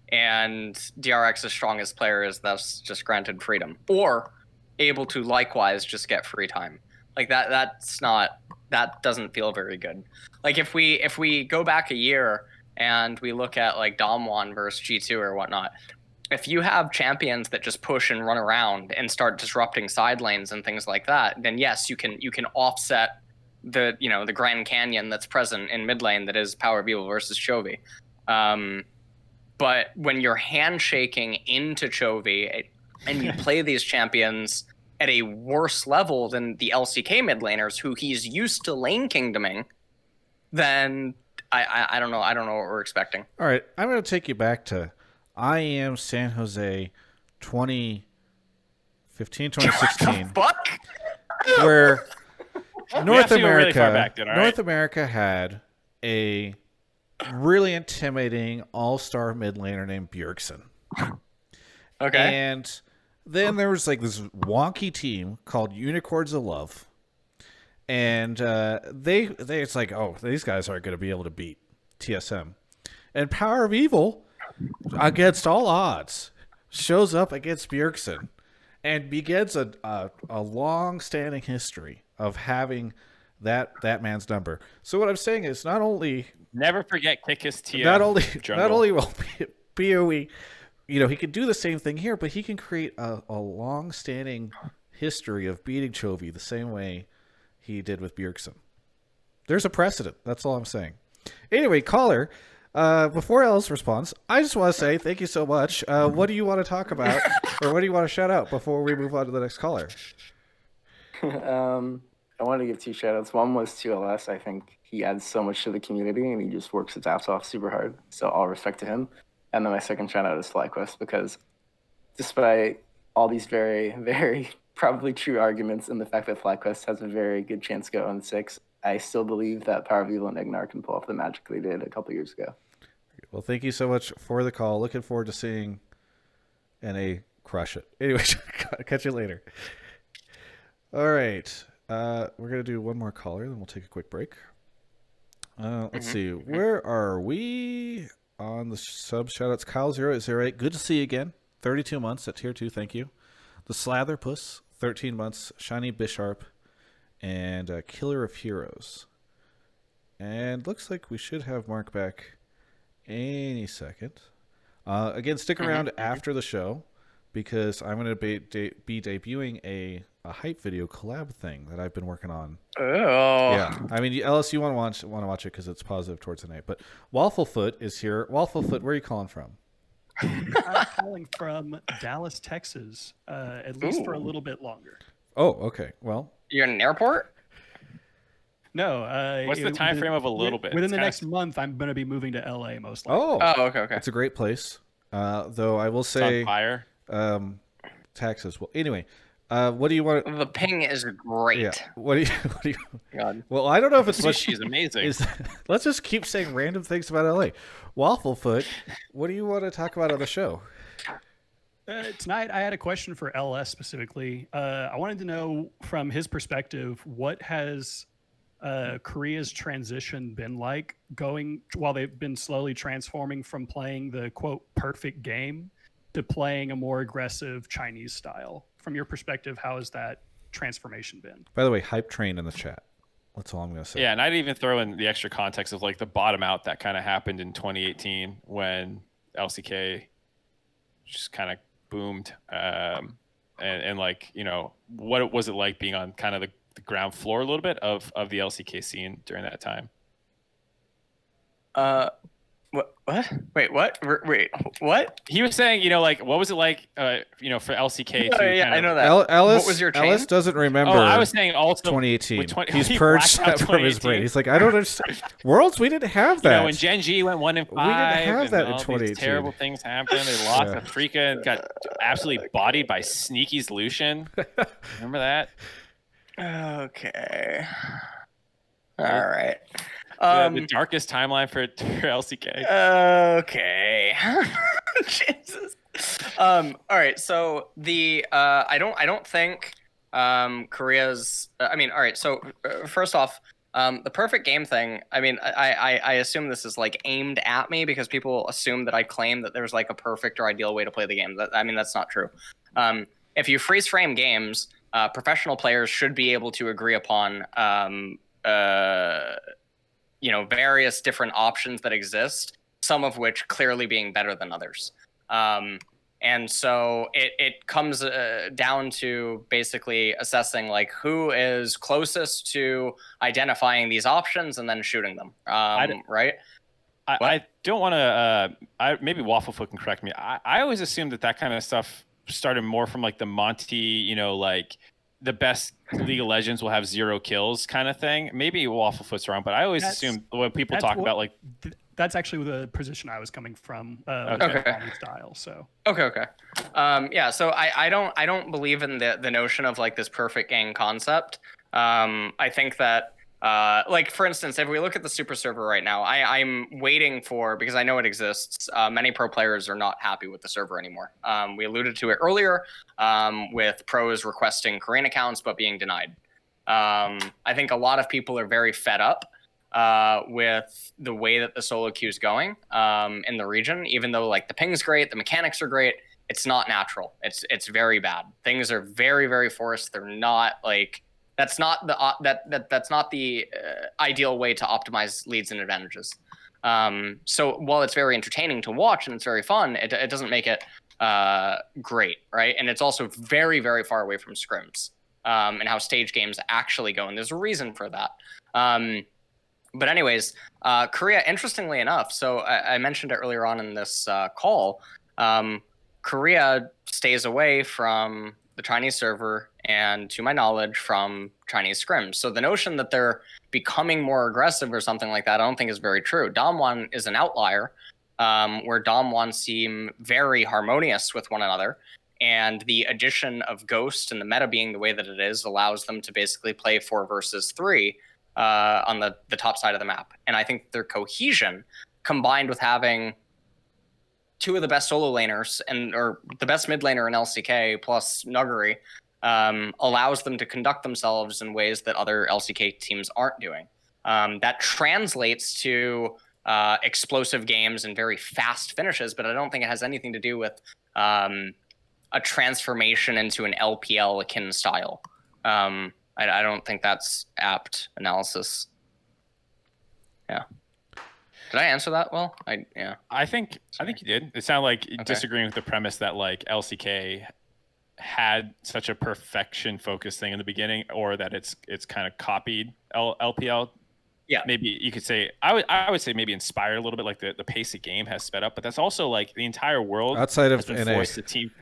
and DRX's strongest player is thus just granted freedom, or able to likewise just get free time. Like that doesn't feel very good. Like if we go back a year and we look at like Dom1 versus G2 or whatnot, if you have champions that just push and run around and start disrupting side lanes and things like that, then yes, you can offset the the Grand Canyon that's present in mid lane that is Power of Evil versus Chovy. But when you're handshaking into Chovy and you play these champions at a worse level than the LCK mid laners who he's used to lane kingdoming, then I don't know. I don't know what we're expecting. All right, I'm going to take you back to iAM San Jose 2015, 2016. Fuck? Where North America, North America had a really intimidating all-star mid laner named Bjergsen. Okay. And then there was like this wonky team called Unicorns of Love, and they it's like, oh, these guys aren't going to be able to beat TSM, and Power of Evil, against all odds, shows up against Bjergsen, and begins a long-standing history of having that man's number. So what I'm saying is, not only never forget kick his TM. Not only will PoE. He can do the same thing here, but he can create a long-standing history of beating Chovy the same way he did with Bjergsen. There's a precedent. That's all I'm saying. Anyway, caller, before Ellis responds, I just want to say thank you so much. What do you want to talk about, or what do you want to shout out before we move on to the next caller? I wanted to give 2 shout-outs. One was to LS. I think he adds so much to the community, and he just works his ass off super hard. So all respect to him. And then my second shout-out is FlyQuest, because despite all these very, very probably true arguments and the fact that FlyQuest has a very good chance to go on 6, I still believe that Power of Evil and Ignar can pull off the magic they did a couple years ago. Well, thank you so much for the call. Looking forward to seeing NA crush it. Anyway, catch you later. All right. We're going to do one more caller, then we'll take a quick break. Let's see. Where are we on the sub shoutouts? Kyle008. Good to see you again. 32 months at tier 2. Thank you. The Slatherpuss. 13 months. Shiny Bisharp. And Killer of Heroes. And looks like we should have Mark back any second. Again, stick around after the show, because I'm going to be debuting a hype video collab thing that I've been working on. Oh. Yeah. I mean, Ellis, you want to watch it because it's positive towards the night. But Wafflefoot is here. Wafflefoot, where are you calling from? I'm calling from Dallas, Texas, at least for a little bit longer. Oh, okay. Well, you're in an airport? No. What's the time frame of a little bit? Within the next month, I'm going to be moving to LA most likely. Oh, okay. It's a great place. Though I will say, it's on fire. Taxes. Well, anyway. What do you want? The ping is great. Yeah. What do you? God. Well, I don't know if it's sushi is amazing. Let's just keep saying random things about LA. Wafflefoot, what do you want to talk about on the show? Tonight, I had a question for LS specifically. I wanted to know from his perspective, what has Korea's transition been like while they've been slowly transforming from playing the quote perfect game to playing a more aggressive Chinese style. From your perspective, how has that transformation been? By the way, hype train in the chat. That's all I'm going to say. Yeah, and I'd even throw in the extra context of like the bottom out that kind of happened in 2018 when LCK just kind of boomed. And like, what was it like being on kind of the ground floor a little bit of the LCK scene during that time? What? Wait, what? Wait, what? He was saying, you know, like, what was it like, you know, for LCK to yeah, kind I of... know that. Ellis, What was your chain? Ellis doesn't remember. Oh, I was saying also 2018. He's he purged blacked out that from his 2018. brain. He's like, I don't understand. Worlds, we didn't have that. You know, when Gen G went 1-5, we didn't have that in all 2018. these terrible things happened. They lost. Afrika got absolutely bodied by Sneaky's Lucian. Remember that? Okay. All right. The darkest timeline for LCK. Okay. Jesus. All right. So I don't think Korea's. I mean, all right. So first off, the perfect game thing. I mean, I assume this is like aimed at me because people assume that I claim that there's like a perfect or ideal way to play the game. I mean, that's not true. If you freeze frame games, professional players should be able to agree upon you know, various different options that exist, some of which clearly being better than others. And so it comes down to basically assessing like who is closest to identifying these options and then shooting them. Right? I don't want to. Maybe Wafflefoot can correct me. I always assumed that kind of stuff started more from like the Monty, you know, like the best League of Legends will have 0 kills kind of thing. Maybe Wafflefoot's wrong, but I always assumed when people talk about like that's actually the position I was coming from. Style. So okay. Yeah. So I don't believe in the notion of like this perfect game concept. I think that like for instance, if we look at the super server right now, I'm waiting for, because I know it exists. Many pro players are not happy with the server anymore. We alluded to it earlier with pros requesting Korean accounts but being denied. I think a lot of people are very fed up with the way that the solo queue is going in the region. Even though like the ping's great, the mechanics are great, it's not natural. It's very bad. Things are very, very forced. They're not like. That's not the that's not the ideal way to optimize leads and advantages. So while it's very entertaining to watch and it's very fun, it doesn't make it great, right? And it's also very, very far away from scrims and how stage games actually go. And there's a reason for that. But anyways, Korea, interestingly enough, so I mentioned it earlier on in this call, Korea stays away from the Chinese server and, to my knowledge, from Chinese scrims. So the notion that they're becoming more aggressive or something like that, I don't think is very true. Dom1 is an outlier where Dom1 seem very harmonious with one another. And the addition of Ghost and the meta being the way that it is allows them to basically play 4 versus 3 on the top side of the map. And I think their cohesion, combined with having 2 of the best solo laners or the best mid laner in LCK plus Nuggery, allows them to conduct themselves in ways that other LCK teams aren't doing. That translates to explosive games and very fast finishes, but I don't think it has anything to do with a transformation into an LPL akin style. I don't think that's apt analysis. Yeah. Did I answer that well? I think you did. It sounded like disagreeing with the premise that like LCK had such a perfection focused thing in the beginning, or that it's kind of copied LPL. Yeah. Maybe you could say I would say maybe inspired a little bit, like the pace of game has sped up, but that's also like the entire world outside of has been NA. Forced to team.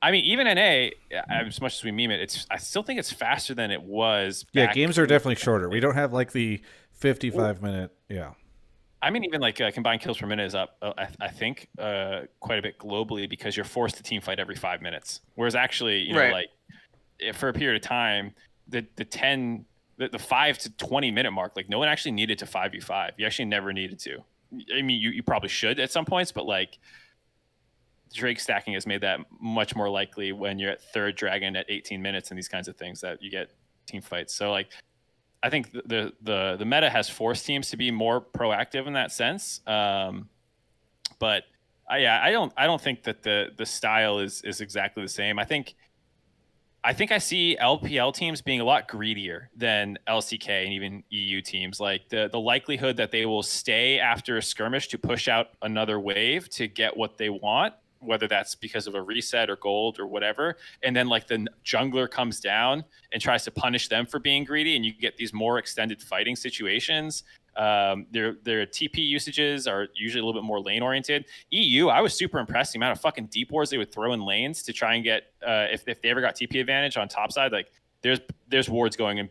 I mean, even NA, as much as we meme it, I still think it's faster than it was. Yeah, games are definitely shorter. We don't have like the 55-minute. Yeah. I mean, even like combined kills per minute is up, I think, quite a bit globally, because you're forced to team fight every 5 minutes. Whereas actually, you know, like for a period of time, the 5 to 20 minute mark, like no one actually needed to 5v5. You actually never needed to. I mean, you probably should at some points, but like Drake stacking has made that much more likely when you're at 3rd dragon at 18 minutes and these kinds of things that you get team fights. So like, I think the meta has forced teams to be more proactive in that sense. But I don't think that the style is exactly the same. I think I see LPL teams being a lot greedier than LCK and even EU teams. Like the likelihood that they will stay after a skirmish to push out another wave to get what they want, whether that's because of a reset or gold or whatever. And then like the jungler comes down and tries to punish them for being greedy, and you get these more extended fighting situations. Their TP usages are usually a little bit more lane oriented. EU, I was super impressed the amount of fucking deep wards they would throw in lanes to try and get if they ever got TP advantage on top side. Like there's wards going in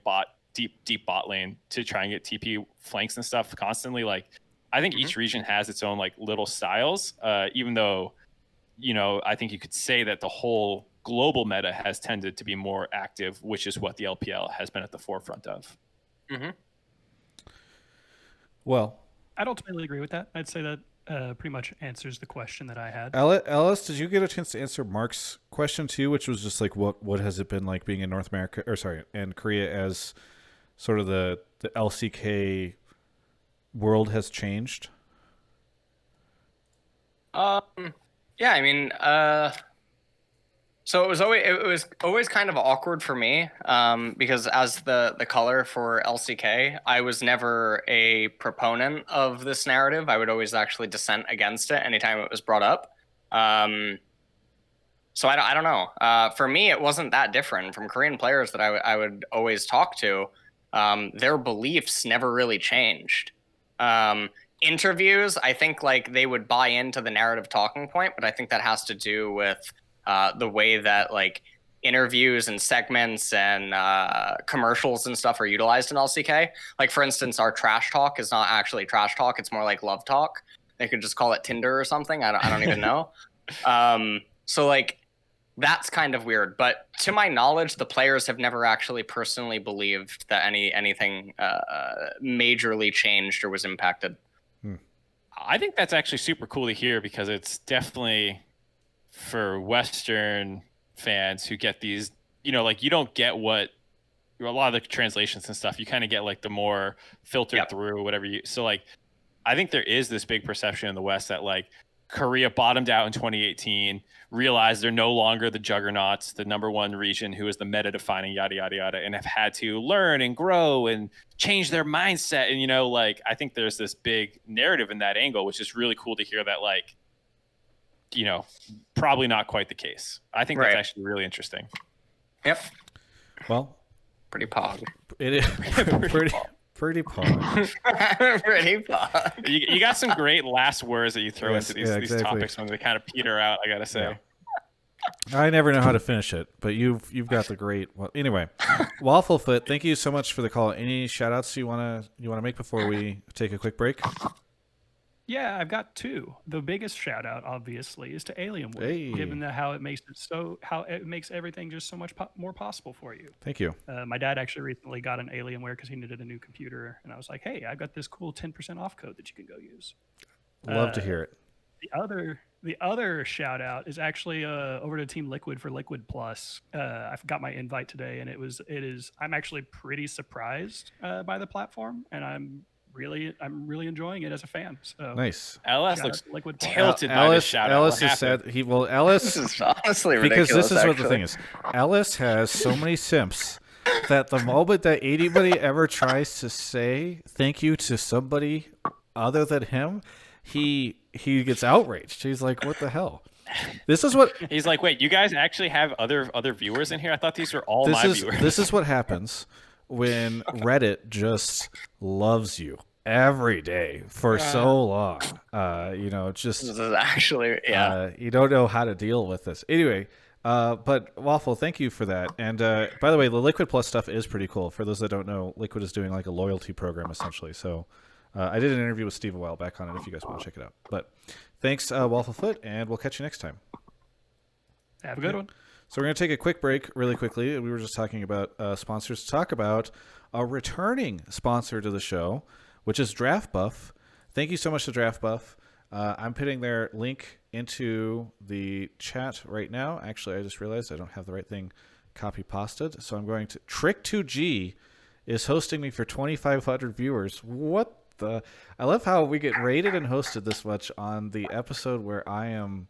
deep bot lane to try and get TP flanks and stuff constantly. Like I think each region has its own like little styles. Even though I think you could say that the whole global meta has tended to be more active, which is what the LPL has been at the forefront of. Mm-hmm. Well, I'd ultimately agree with that. I'd say that pretty much answers the question that I had. Ellis, did you get a chance to answer Mark's question too, which was just like what has it been like being in North America, and Korea as sort of the LCK world has changed? Yeah, I mean, so it was always kind of awkward for me, because as the color for LCK, I was never a proponent of this narrative. I would always actually dissent against it anytime it was brought up. So I don't know. For me, it wasn't that different from Korean players that I would always talk to. Their beliefs never really changed. Interviews, I think like they would buy into the narrative talking point, but I think that has to do with the way that like interviews and segments and commercials and stuff are utilized in LCK. Like for instance, our trash talk is not actually trash talk; it's more like love talk. They could just call it Tinder or something. I don't even know. So like that's kind of weird. But to my knowledge, the players have never actually personally believed that anything majorly changed or was impacted. I think that's actually super cool to hear because it's definitely for Western fans who get these, like you don't get what a lot of the translations and stuff, you kind of get like the more filtered through whatever so like, I think there is this big perception in the West that like Korea bottomed out in 2018, realized they're no longer the juggernauts, the number one region who is the meta defining yada, yada, yada, and have had to learn and grow and change their mindset. And, like, I think there's this big narrative in that angle, which is really cool to hear that, like, probably not quite the case. I think that's actually really interesting. Yep. Well, pretty pog. It is pretty pog. Pretty pog. You got some great last words that you throw into these topics when they kind of peter out, I gotta say. Yeah. I never know how to finish it, but you've got the great. Well, anyway, Wafflefoot, thank you so much for the call. Any shout outs you wanna make before we take a quick break? Yeah, I've got two. The biggest shout out, obviously, is to Alienware, given how it makes everything just so much more possible for you. Thank you. My dad actually recently got an Alienware because he needed a new computer, and I was like, "Hey, I've got this cool 10% off code that you can go use." Love to hear it. The other shout out is actually over to Team Liquid for Liquid Plus. I got my invite today, and I'm actually pretty surprised by the platform, and I'm really enjoying it as a fan. So nice. LS looks tilted by this shout out. Ellis has said Ellis this is honestly ridiculous. Because this is actually. what the thing is. Ellis has so many simps that the moment that anybody ever tries to say thank you to somebody other than him, he gets outraged. He's like, "What the hell?" This is what he's like. Wait, you guys actually have other viewers in here? I thought these were all my viewers. This is what happens when Reddit just loves you every day for so long. Just this is actually you don't know how to deal with this. Anyway, but Waffle, thank you for that. And by the way, the Liquid Plus stuff is pretty cool. For those that don't know, Liquid is doing like a loyalty program essentially. So I did an interview with Steve a while back on it if you guys want to check it out. But thanks, Wafflefoot, and we'll catch you next time. Have a good one. So we're going to take a quick break really quickly. We were just talking about sponsors to talk about a returning sponsor to the show, which is Draftbuff. Thank you so much to Draftbuff. I'm putting their link into the chat right now. Actually, I just realized I don't have the right thing copy-pasted. So I'm going to... Trick2G is hosting me for 2,500 viewers. What the... I love how we get rated and hosted this much on the episode where I am...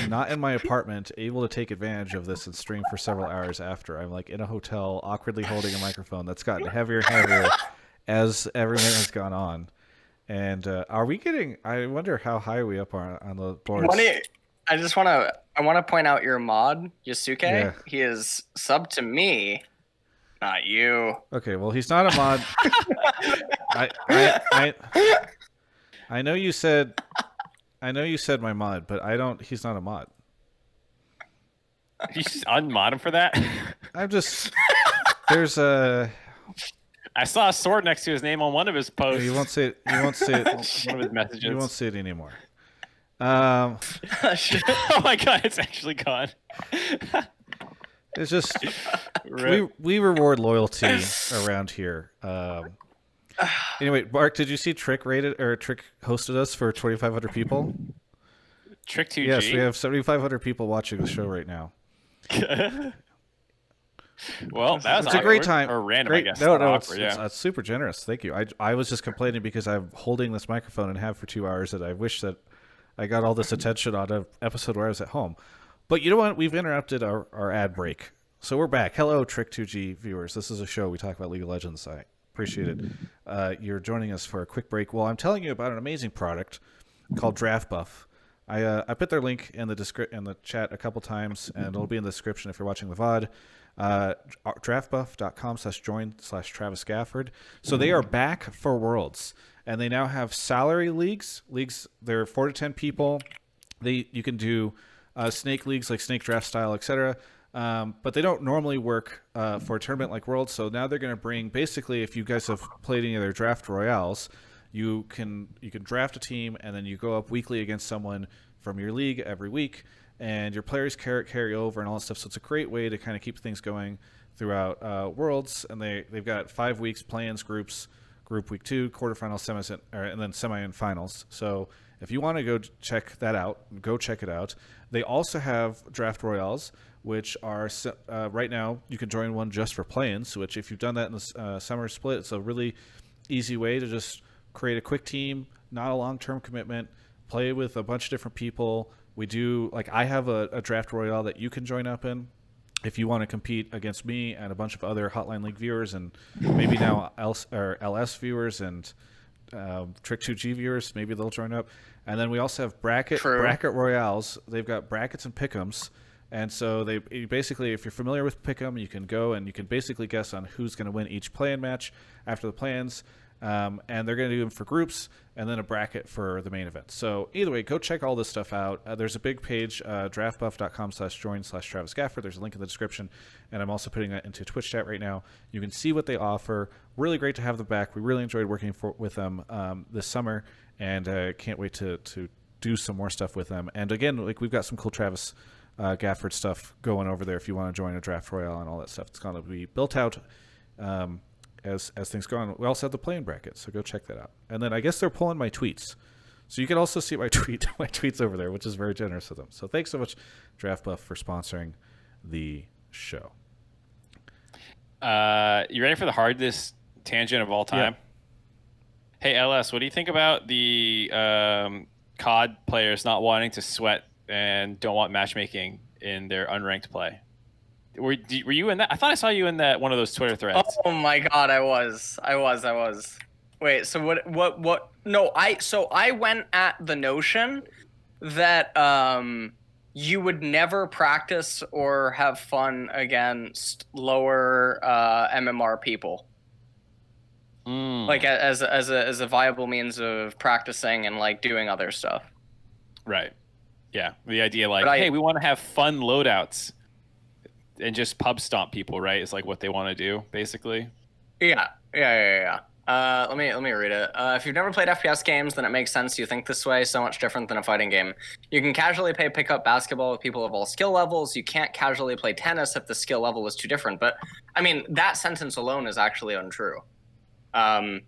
not in my apartment, able to take advantage of this and stream for several hours after. I'm like in a hotel, awkwardly holding a microphone that's gotten heavier and heavier as every minute has gone on. And are we getting? I wonder how high are we up on the boards. I want to point out your mod Yasuke. Yeah. He is sub to me Not you. Okay, well, he's not a mod. I know you said my mod, but I don't. He's not a mod. You just unmod him for that? I'm just. There's a. I saw a sword next to his name on one of his posts. You won't see it. You won't see it. One of his messages. You won't see it anymore. Oh my god, it's actually gone. It's just we reward loyalty around here. Anyway, Mark, did you see Trick hosted us for 2,500 people? Trick 2G? Yes, we have 7,500 people watching the show right now. Well, that was a great time. Or random, great. I guess. No, it's super generous. Thank you. I was just complaining because I'm holding this microphone and have for 2 hours that I wish that I got all this attention on an episode where I was at home. But you know what? We've interrupted our ad break. So we're back. Hello, Trick 2G viewers. This is a show we talk about League of Legends. I appreciate it. You're joining us for a quick break. Well, I'm telling you about an amazing product called Draftbuff. I put their link in the chat a couple times, and it'll be in the description if you're watching the VOD. Draftbuff.com/join/Travis Gafford. So they are back for Worlds, and they now have salary leagues. They're 4 to 10 people. You can do snake leagues like snake draft style, etc. But they don't normally work for a tournament like Worlds. So now they're going to bring, basically, if you guys have played any of their draft royales, you can draft a team, and then you go up weekly against someone from your league every week, and your players carry over and all that stuff. So it's a great way to kind of keep things going throughout Worlds. And they've got 5 weeks, play-ins, groups, group week 2, quarterfinals, semis, and then semi and finals. So if you want to go check that out, go check it out. They also have draft royales, which are right now you can join one just for play-ins. Which if you've done that in the summer split, it's a really easy way to just create a quick team, not a long-term commitment, play with a bunch of different people. We do, like, I have a draft royale that you can join up in if you want to compete against me and a bunch of other Hotline League viewers, and maybe now LS viewers and Trick 2G viewers. Maybe they'll join up. And then we also have bracket royales. They've got brackets and pick'ems. And so basically, if you're familiar with pick'em, you can go and you can basically guess on who's going to win each play-in match after the play-ins. And they're going to do them for groups and then a bracket for the main event. So either way, go check all this stuff out. There's a big page, draftbuff.com/join/Travis Gafford. There's a link in the description, and I'm also putting that into Twitch chat right now. You can see what they offer. Really great to have them back. We really enjoyed working with them this summer, and can't wait to do some more stuff with them. And again, like, we've got some cool Travis Gafford stuff going over there if you want to join a draft royale and all that stuff. It's going to be built out as things go on. We also have the playing bracket, so go check that out. And then I guess they're pulling my tweets, so you can also see my tweets over there, which is very generous of them. So thanks so much, Draftbuff, for sponsoring the show. You ready for the hardest tangent of all time? Yeah. Hey, LS, what do you think about the COD players not wanting to sweat and don't want matchmaking in their unranked play? Were you in that? I thought I saw you in that one of those Twitter threads. Oh my god, I was. Wait, so what? No, I went at the notion that you would never practice or have fun against lower MMR people. Like as a viable means of practicing and like doing other stuff. Right. Yeah. The idea, like, hey, we want to have fun loadouts and just pub stomp people, right? It's like what they want to do, basically. Yeah. Let me read it. If you've never played FPS games, then it makes sense you think this way. So much different than a fighting game. You can casually pick up basketball with people of all skill levels. You can't casually play tennis if the skill level is too different. But I mean, that sentence alone is actually untrue.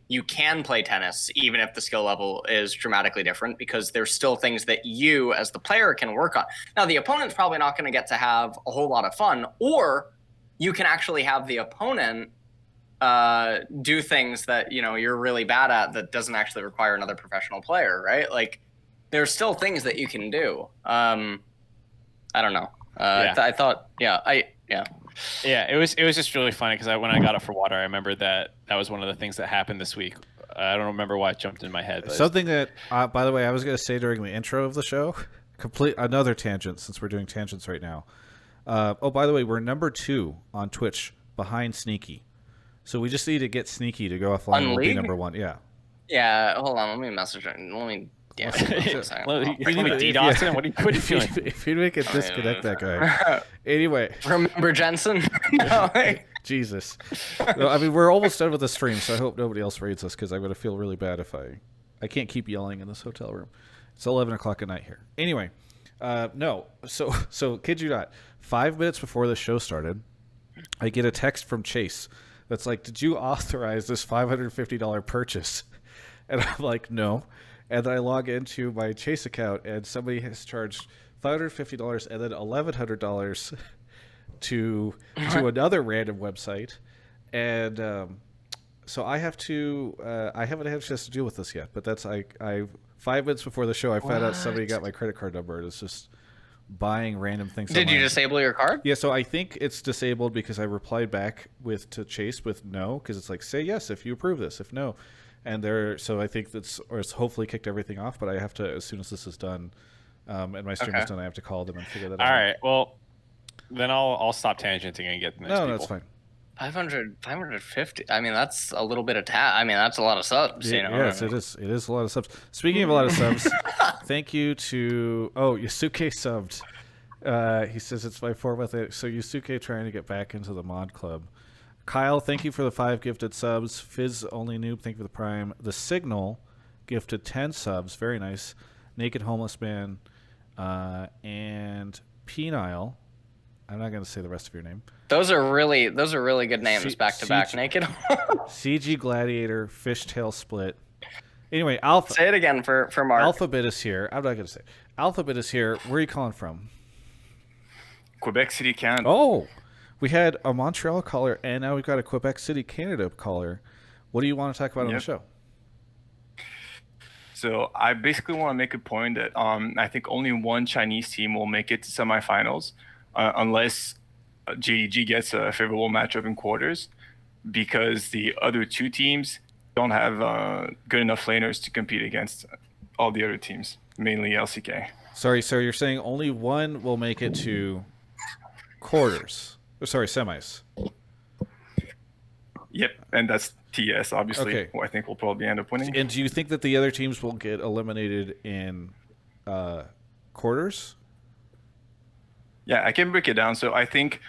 You can play tennis even if the skill level is dramatically different, because there's still things that you as the player can work on. Now, the opponent's probably not going to get to have a whole lot of fun, or you can actually have the opponent do things that, you know, you're really bad at that doesn't actually require another professional player, right? Like, there's still things that you can do. I don't know. I thought, Yeah, it was just really funny because when I got up for water, I remember that was one of the things that happened this week. I don't remember why it jumped in my head. But something that, by the way, I was going to say during the intro of the show, another tangent since we're doing tangents right now. By the way, we're number 2 on Twitch behind Sneaky. So we just need to get Sneaky to go offline and we'll be number one. Yeah. Yeah, hold on. Let me message her. Let me. Yeah. DDoS him? What are you feeling? If you make it disconnect that guy. Anyway. Remember Jensen? No, Jesus. Well, I mean, we're almost done with the stream, so I hope nobody else raids us because I'm going to feel really bad if I can't keep yelling in this hotel room. It's 11 o'clock at night here. Anyway, no. So kid you not, 5 minutes before the show started, I get a text from Chase that's like, did you authorize this $550 purchase? And I'm like, no. And then I log into my Chase account, and somebody has charged $550 and then $1,100 to another random website. And so I have to. I haven't had a chance to deal with this yet, but that's I 5 minutes before the show, I found out somebody got my credit card number and it's just buying random things. Did you disable your card? Yeah, so I think it's disabled because I replied back to Chase with no, because it's like, say yes if you approve this, if no. And so I think it's hopefully kicked everything off, but I have to, as soon as this is done, and my stream is done, I have to call them and figure that out. All right, well, then I'll stop tangenting and get the next people. No, that's fine. 550. I mean, that's a little bit of I mean, that's a lot of subs. Yeah, you know? Yes, it is. It is a lot of subs. Speaking of a lot of subs, thank you to Yusuke subbed. He says it's my 4 month. So Yusuke trying to get back into the mod club. Kyle, thank you for the 5 gifted subs. Fizz Only Noob, thank you for the prime. The Signal gifted 10 subs. Very nice. Naked Homeless Man. And Penile. I'm not going to say the rest of your name. Those are really good names back to back. Naked. CG Gladiator, Fishtail Split. Anyway, Alpha. Say it again for Mark. Alphabet is here. I'm not going to say it. Alphabet is here. Where are you calling from? Quebec City, Canada. Oh, we had a Montreal caller, and now we've got a Quebec City, Canada caller. What do you want to talk about on the show? So I basically want to make a point that I think only one Chinese team will make it to semifinals unless JDG gets a favorable matchup in quarters, because the other 2 teams don't have good enough laners to compete against all the other teams, mainly LCK. Sorry, so you're saying only one will make it to quarters? Sorry, semis. Yep, and that's TES, obviously, okay. who I think will probably end up winning. And do you think that the other teams will get eliminated in quarters? Yeah, I can break it down. So I think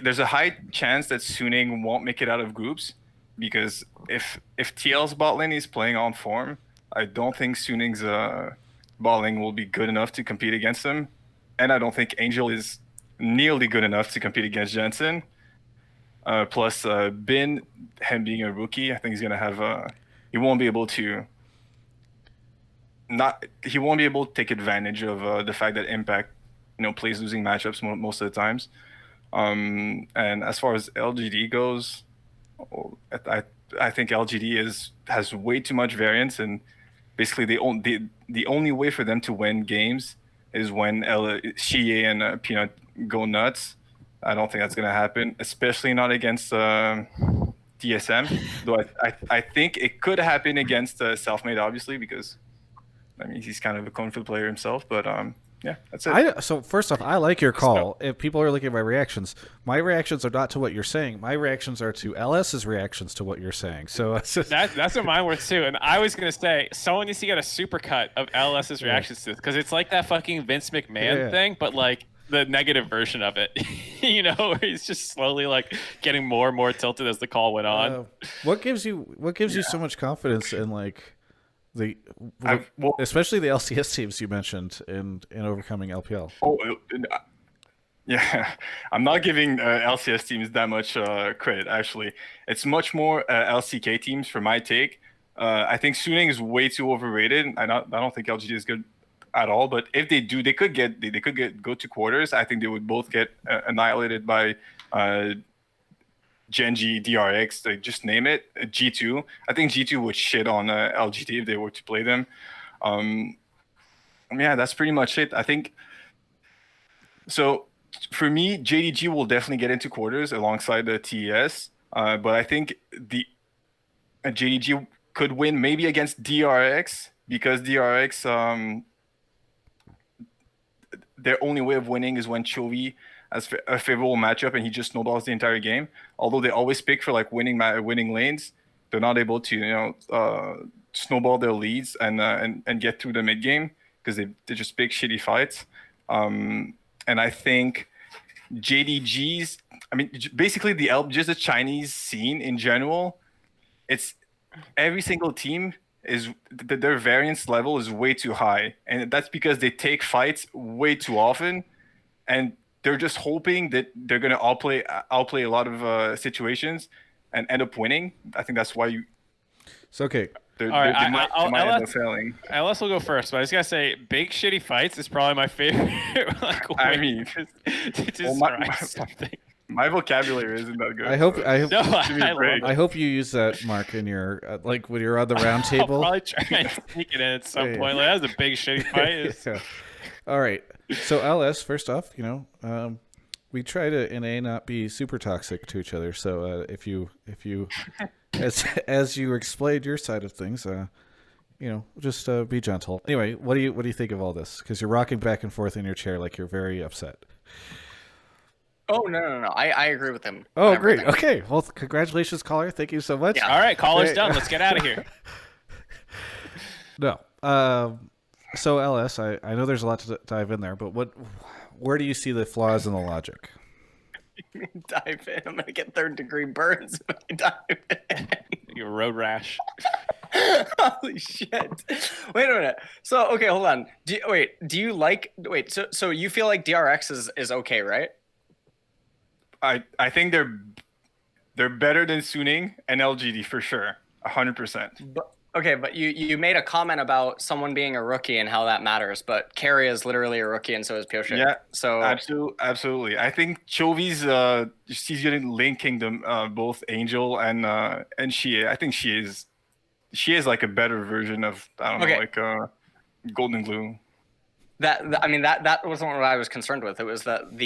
there's a high chance that Suning won't make it out of groups, because if TL's bot lane is playing on form, I don't think Suning's bot lane will be good enough to compete against him, and I don't think Angel is nearly good enough to compete against Jensen. Plus, Bin, him being a rookie, I think he's gonna have he won't be able to take advantage of the fact that Impact, plays losing matchups most of the times. And as far as LGD goes, I think LGD has way too much variance, and basically the only way for them to win games is when Shie and Peanut go nuts. I don't think that's going to happen, especially not against DSM. Though I think it could happen against Selfmade, obviously, because he's kind of a confident player himself. But yeah, that's it. So first off, I like your call. If people are looking at my reactions are not to what you're saying. My reactions are to LS's reactions to what you're saying. So that's what mine were too. And I was gonna say someone needs to get a supercut of LS's reactions to this, because it's like that fucking Vince McMahon thing, but like the negative version of it. Where he's just slowly like getting more and more tilted as the call went on. What gives you so much confidence in like especially the LCS teams you mentioned in overcoming LPL? Yeah, I'm not giving LCS teams that much credit, actually. It's much more LCK teams for my take. I think Suning is way too overrated. I don't think LGD is good at all, but if they do, they could go to quarters. I think they would both get annihilated by Genji, DRX, just name it, G2. I think G2 would shit on LGD if they were to play them. Yeah, that's pretty much it. I think so. For me, JDG will definitely get into quarters alongside the TES, but I think the JDG could win maybe against DRX, because DRX, their only way of winning is when Chovy as a favorable matchup, and he just snowballs the entire game. Although they always pick for like winning lanes, they're not able to snowball their leads and get through the mid game because they just pick shitty fights. And I think JDG's, I mean, basically just the Chinese scene in general, it's every single team is their variance level is way too high, and that's because they take fights way too often, and they're just hoping that they're gonna outplay a lot of situations and end up winning. I think that's why It's okay. They might end up failing. LS will go first, but I just gotta say, big shitty fights is probably my favorite. I mean, to describe something. My vocabulary isn't that good. I hope you use that, Mark, in your like when you're on the round table. I'll probably try and sneak it in at some point. Like, that was a big shitty fight. Yeah. All right. So LS, first off, we try to in A not be super toxic to each other. So if you as you explained your side of things, just be gentle. Anyway, what do you think of all this? Because you're rocking back and forth in your chair like you're very upset. Oh, no. I agree with him. Oh, great. Okay. Well, congratulations, caller. Thank you so much. Yeah. All right, caller's done. Let's get out of here. No. So, LS, I know there's a lot to dive in there, but where do you see the flaws in the logic? Dive in. I'm going to get third-degree burns if I dive in. Your road rash. Holy shit. Wait a minute. So, okay, hold on. So you feel like DRX is okay, right? I think they're better than Suning and LGD for sure, 100%. But you made a comment about someone being a rookie and how that matters, but Carry is literally a rookie and so is Pioche. Yeah, so absolutely. I think Chovy's she's getting Link Kingdom, both Angel and Xie. I think she is like a better version of Golden Glue. That wasn't what I was concerned with. It was that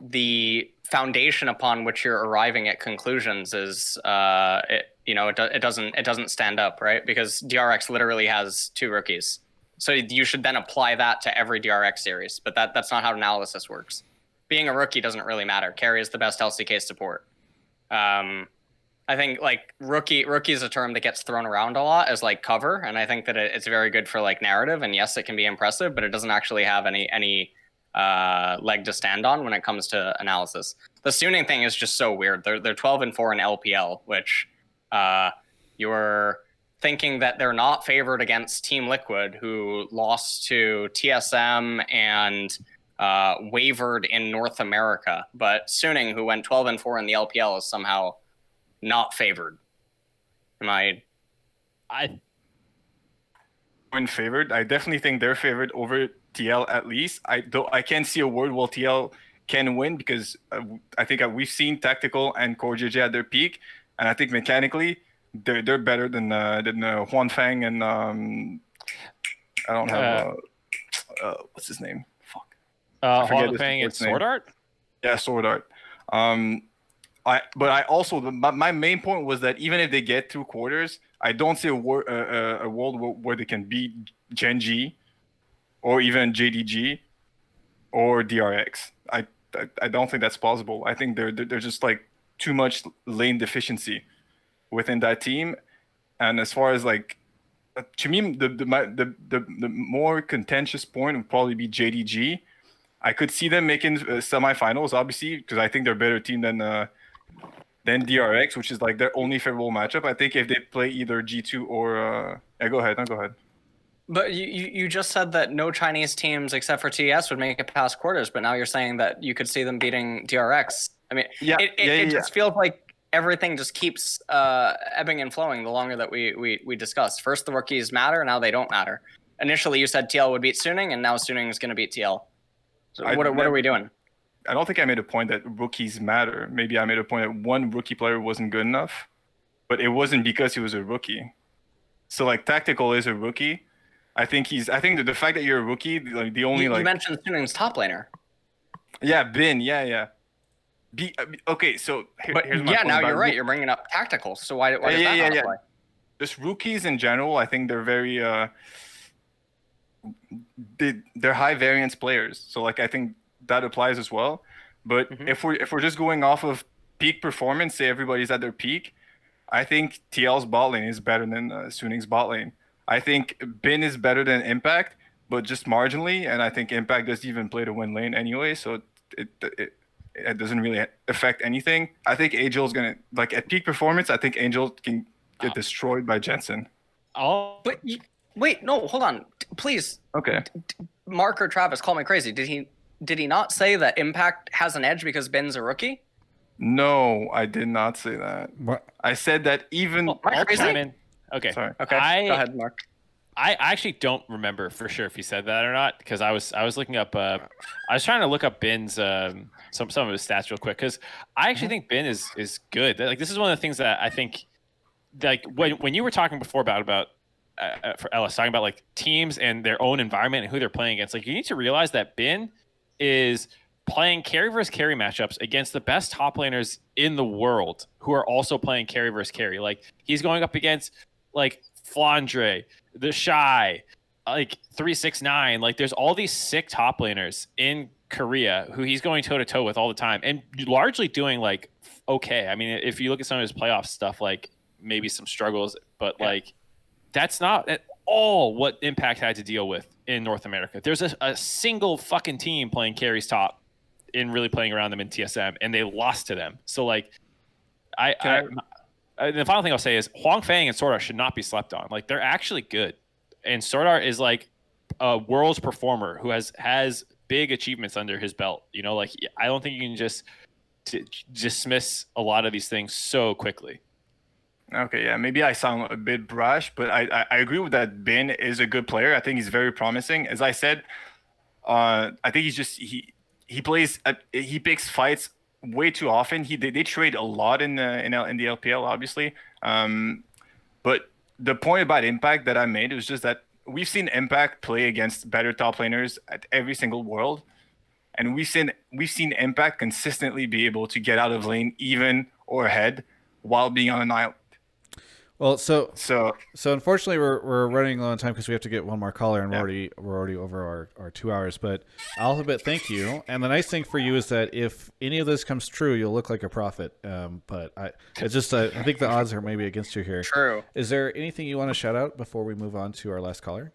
the foundation upon which you're arriving at conclusions is it doesn't stand up, right? Because DRX literally has 2 rookies, so you should then apply that to every DRX series. But that's not how analysis works. Being a rookie doesn't really matter. Carry is the best LCK support. I think like rookie is a term that gets thrown around a lot as like cover, and I think that it's very good for like narrative. And yes, it can be impressive, but it doesn't actually have any leg to stand on when it comes to analysis. The Suning thing is just so weird. They're 12-4 in LPL, which you're thinking that they're not favored against Team Liquid, who lost to TSM and wavered in North America. But Suning, who went 12-4 in the LPL, is somehow not favored. When favored, I definitely think they're favored over TL at least. I can't see a world where TL can win because I think we've seen Tactical and Core JJ at their peak, and I think mechanically they're better than Huan Fang and I don't have what's his name? Fuck. Huan Fang and Sword Art. Yeah, Sword Art. My main point was that even if they get through quarters, I don't see a world where they can beat Gen.G or even JDG or DRX. I don't think that's possible. I think they're just like too much lane deficiency within that team. And as far as like, to me, the more contentious point would probably be JDG. I could see them making semifinals, obviously, because I think they're a better team than DRX, which is like their only favorable matchup. I think if they play either G2 or go ahead. But you just said that no Chinese teams except for TES would make it past quarters, but now you're saying that you could see them beating DRX. I mean, it just feels like everything just keeps ebbing and flowing the longer that we discuss. First the rookies matter, now they don't matter. Initially you said TL would beat Suning, and now Suning is going to beat TL. So what are we doing? I don't think I made a point that rookies matter. Maybe I made a point that one rookie player wasn't good enough, but it wasn't because he was a rookie. So like Tactical is a rookie. I think that the fact that you're a rookie, like the only you mentioned Suning's top laner. Yeah, Bin. Yeah. Okay, so here's my point. Now you're right. You're bringing up Tactical. So why does that not apply? Just rookies in general, I think they're very they're high variance players. So like I think that applies as well. But if we're just going off of peak performance, say everybody's at their peak, I think TL's bot lane is better than Suning's bot lane. I think Bin is better than Impact, but just marginally, and I think Impact doesn't even play to win lane anyway, so it doesn't really affect anything. I think Angel's gonna, like, at peak performance, I think Angel can get destroyed by Jensen. But wait, no, hold on, please. Okay. Mark or Travis, call me crazy. Did he not say that Impact has an edge because Ben's a rookie? No, I did not say that. What? I said that even. I'll chime in. Okay. Sorry. Okay. Go ahead, Mark. I actually don't remember for sure if he said that or not, because I was looking up. I was trying to look up Ben's some of his stats real quick, because I actually think Ben is good. Like, this is one of the things that I think, like, when you were talking before about for Ellis, talking about like teams and their own environment and who they're playing against, like, you need to realize that Ben is playing carry versus carry matchups against the best top laners in the world who are also playing carry versus carry. Like, he's going up against like Flandre, the Shy, like 369. Like, there's all these sick top laners in Korea who he's going toe to toe with all the time, and largely doing like okay. I mean, if you look at some of his playoff stuff, like maybe some struggles, but like that's not at all what Impact had to deal with in North America. There's a single fucking team playing carries top and really playing around them in TSM, and they lost to them. So like, the final thing I'll say is Huang Fang and Swordart should not be slept on. Like, they're actually good, and Swordart is like a world's performer who has big achievements under his belt. You know, like, I don't think you can just dismiss a lot of these things so quickly. Okay, yeah, maybe I sound a bit brash, but I agree with that. Ben is a good player. I think he's very promising. As I said, I think he picks fights way too often. They trade a lot in the LPL, obviously. But the point about Impact that I made was just that we've seen Impact play against better top laners at every single world, and we've seen Impact consistently be able to get out of lane even or ahead while being on an island. Well, so unfortunately we're running low on time because we have to get one more caller, and we're already over our 2 hours. But Alphabet, thank you. And the nice thing for you is that if any of this comes true, you'll look like a prophet. But I think the odds are maybe against you here. True. Is there anything you want to shout out before we move on to our last caller?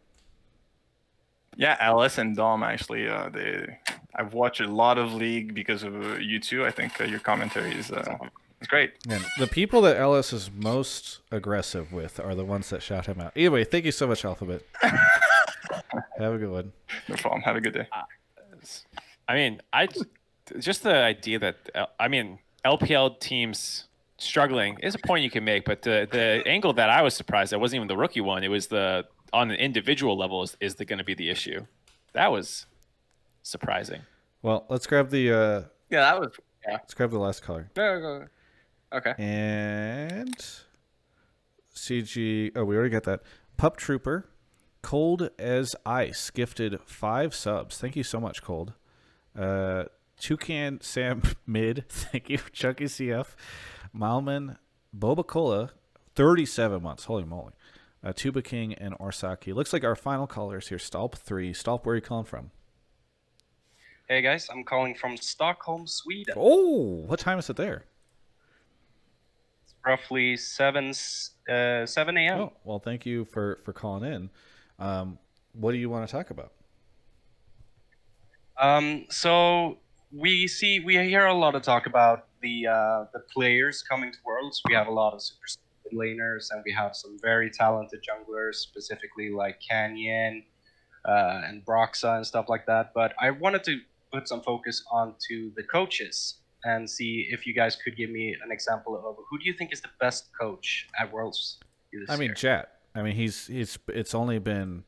Yeah, Alice and Dom, actually. I've watched a lot of League because of you two. I think your commentary is it's great. Man, the people that Ellis is most aggressive with are the ones that shout him out. Anyway, thank you so much, Alphabet. Have a good one. No problem. Have a good day. I mean, just the idea that LPL teams struggling is a point you can make, but the angle that I was surprised at wasn't even the rookie one. It was on the individual level is going to be the issue. That was surprising. Well, let's grab the let's grab the last caller. Go. Okay. And CG. Oh, we already got that. Pup Trooper, Cold as Ice, gifted 5 subs. Thank you so much, Cold. Toucan Sam Mid. Thank you, Chucky CF. Malman Boba Cola, 37 months. Holy moly. Tuba King and Orsaki. Looks like our final callers here. Stolp 3. Stolp, where are you calling from? Hey guys, I'm calling from Stockholm, Sweden. Oh, what time is it there? It's roughly 7 a.m. Oh, well, thank you for calling in. What do you want to talk about? So we hear a lot of talk about the players coming to Worlds. We have a lot of super laners, and we have some very talented junglers, specifically like Canyon and Broxa and stuff like that. But I wanted to put some focus onto the coaches and see if you guys could give me an example of who do you think is the best coach at Worlds this year? Jet. I mean, it's only been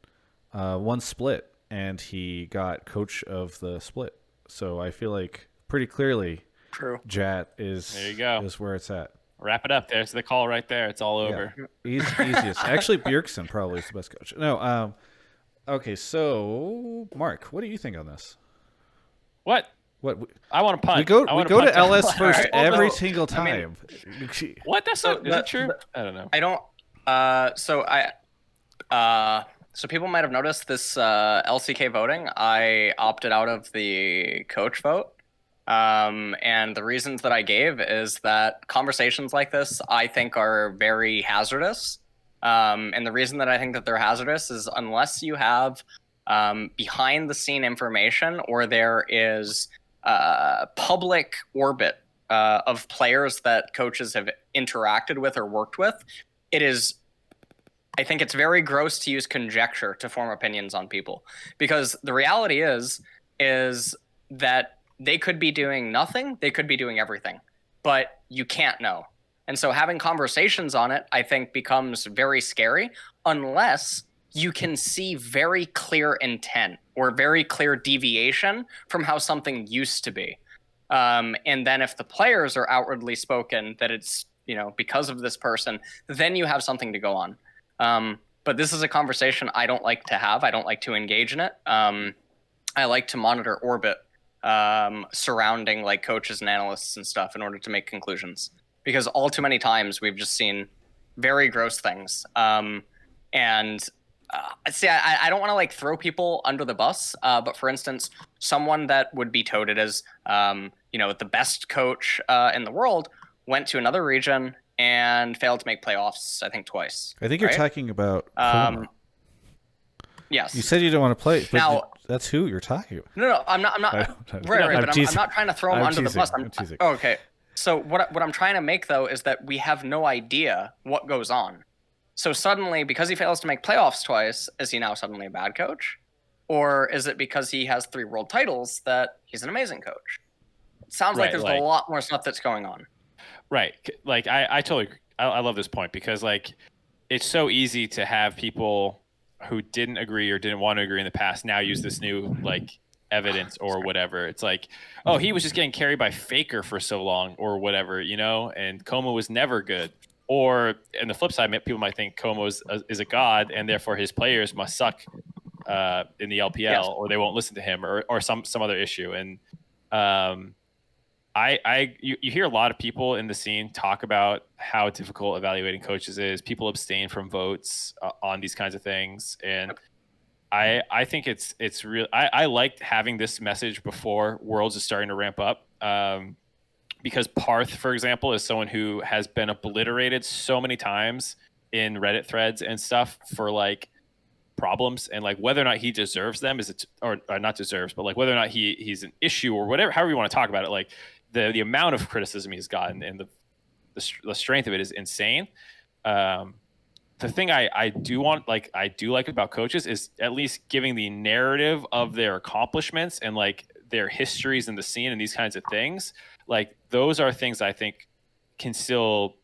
one split, and he got coach of the split. So I feel like pretty clearly, Jet is there. You go. Is where it's at. Wrap it up. There's the call right there. It's all over. Yeah. Easiest. Actually, Bjergsen probably is the best coach. No. Okay, so Mark, what do you think on this? What? I want to punt. We go to LS first every single time. What? That's not. Is it true? I don't know. I don't. So people might have noticed this LCK voting. I opted out of the coach vote. And the reasons that I gave is that conversations like this, I think, are very hazardous. And the reason that I think that they're hazardous is unless you have behind the scene information or there is public orbit of players that coaches have interacted with or worked with, I think it's very gross to use conjecture to form opinions on people, because the reality is that they could be doing nothing, they could be doing everything, but you can't know. And so having conversations on it, I think, becomes very scary unless you can see very clear intent or very clear deviation from how something used to be. And then if the players are outwardly spoken that it's, because of this person, then you have something to go on. But this is a conversation I don't like to have. I don't like to engage in it. I like to monitor orbit surrounding like coaches and analysts and stuff in order to make conclusions, because all too many times we've just seen very gross things. See, I don't want to like throw people under the bus, but for instance, someone that would be touted as the best coach in the world went to another region and failed to make playoffs, I think, twice. I think you're talking about Coma. Yes. You said you don't want to play, but now, that's who you're talking about. No, I'm not. I'm not trying to throw him under the bus. I'm teasing. Okay. So what I'm trying to make, though, is that we have no idea what goes on. So suddenly, because he fails to make playoffs twice, is he now suddenly a bad coach? Or is it because he has 3 world titles that he's an amazing coach? It sounds like there's a lot more stuff that's going on. Right. Like, I totally I love this point, because, like, it's so easy to have people who didn't agree or didn't want to agree in the past now use this new, like, evidence or whatever. It's like, oh, he was just getting carried by Faker for so long or whatever, and Coma was never good. Or, on the flip side, people might think Como is a god, and therefore his players must suck in the LPL, or they won't listen to him, or some other issue. And you hear a lot of people in the scene talk about how difficult evaluating coaches is. People abstain from votes on these kinds of things, and I think it's real. I liked having this message before Worlds is starting to ramp up. Because Parth, for example, is someone who has been obliterated so many times in Reddit threads and stuff for like problems, and like whether or not he deserves them or not deserves, but like whether or not he's an issue or whatever, however you want to talk about it. Like the amount of criticism he's gotten and the strength of it is insane. The thing I do like about coaches is at least giving the narrative of their accomplishments and like their histories in the scene and these kinds of things. Like those are things I think can still,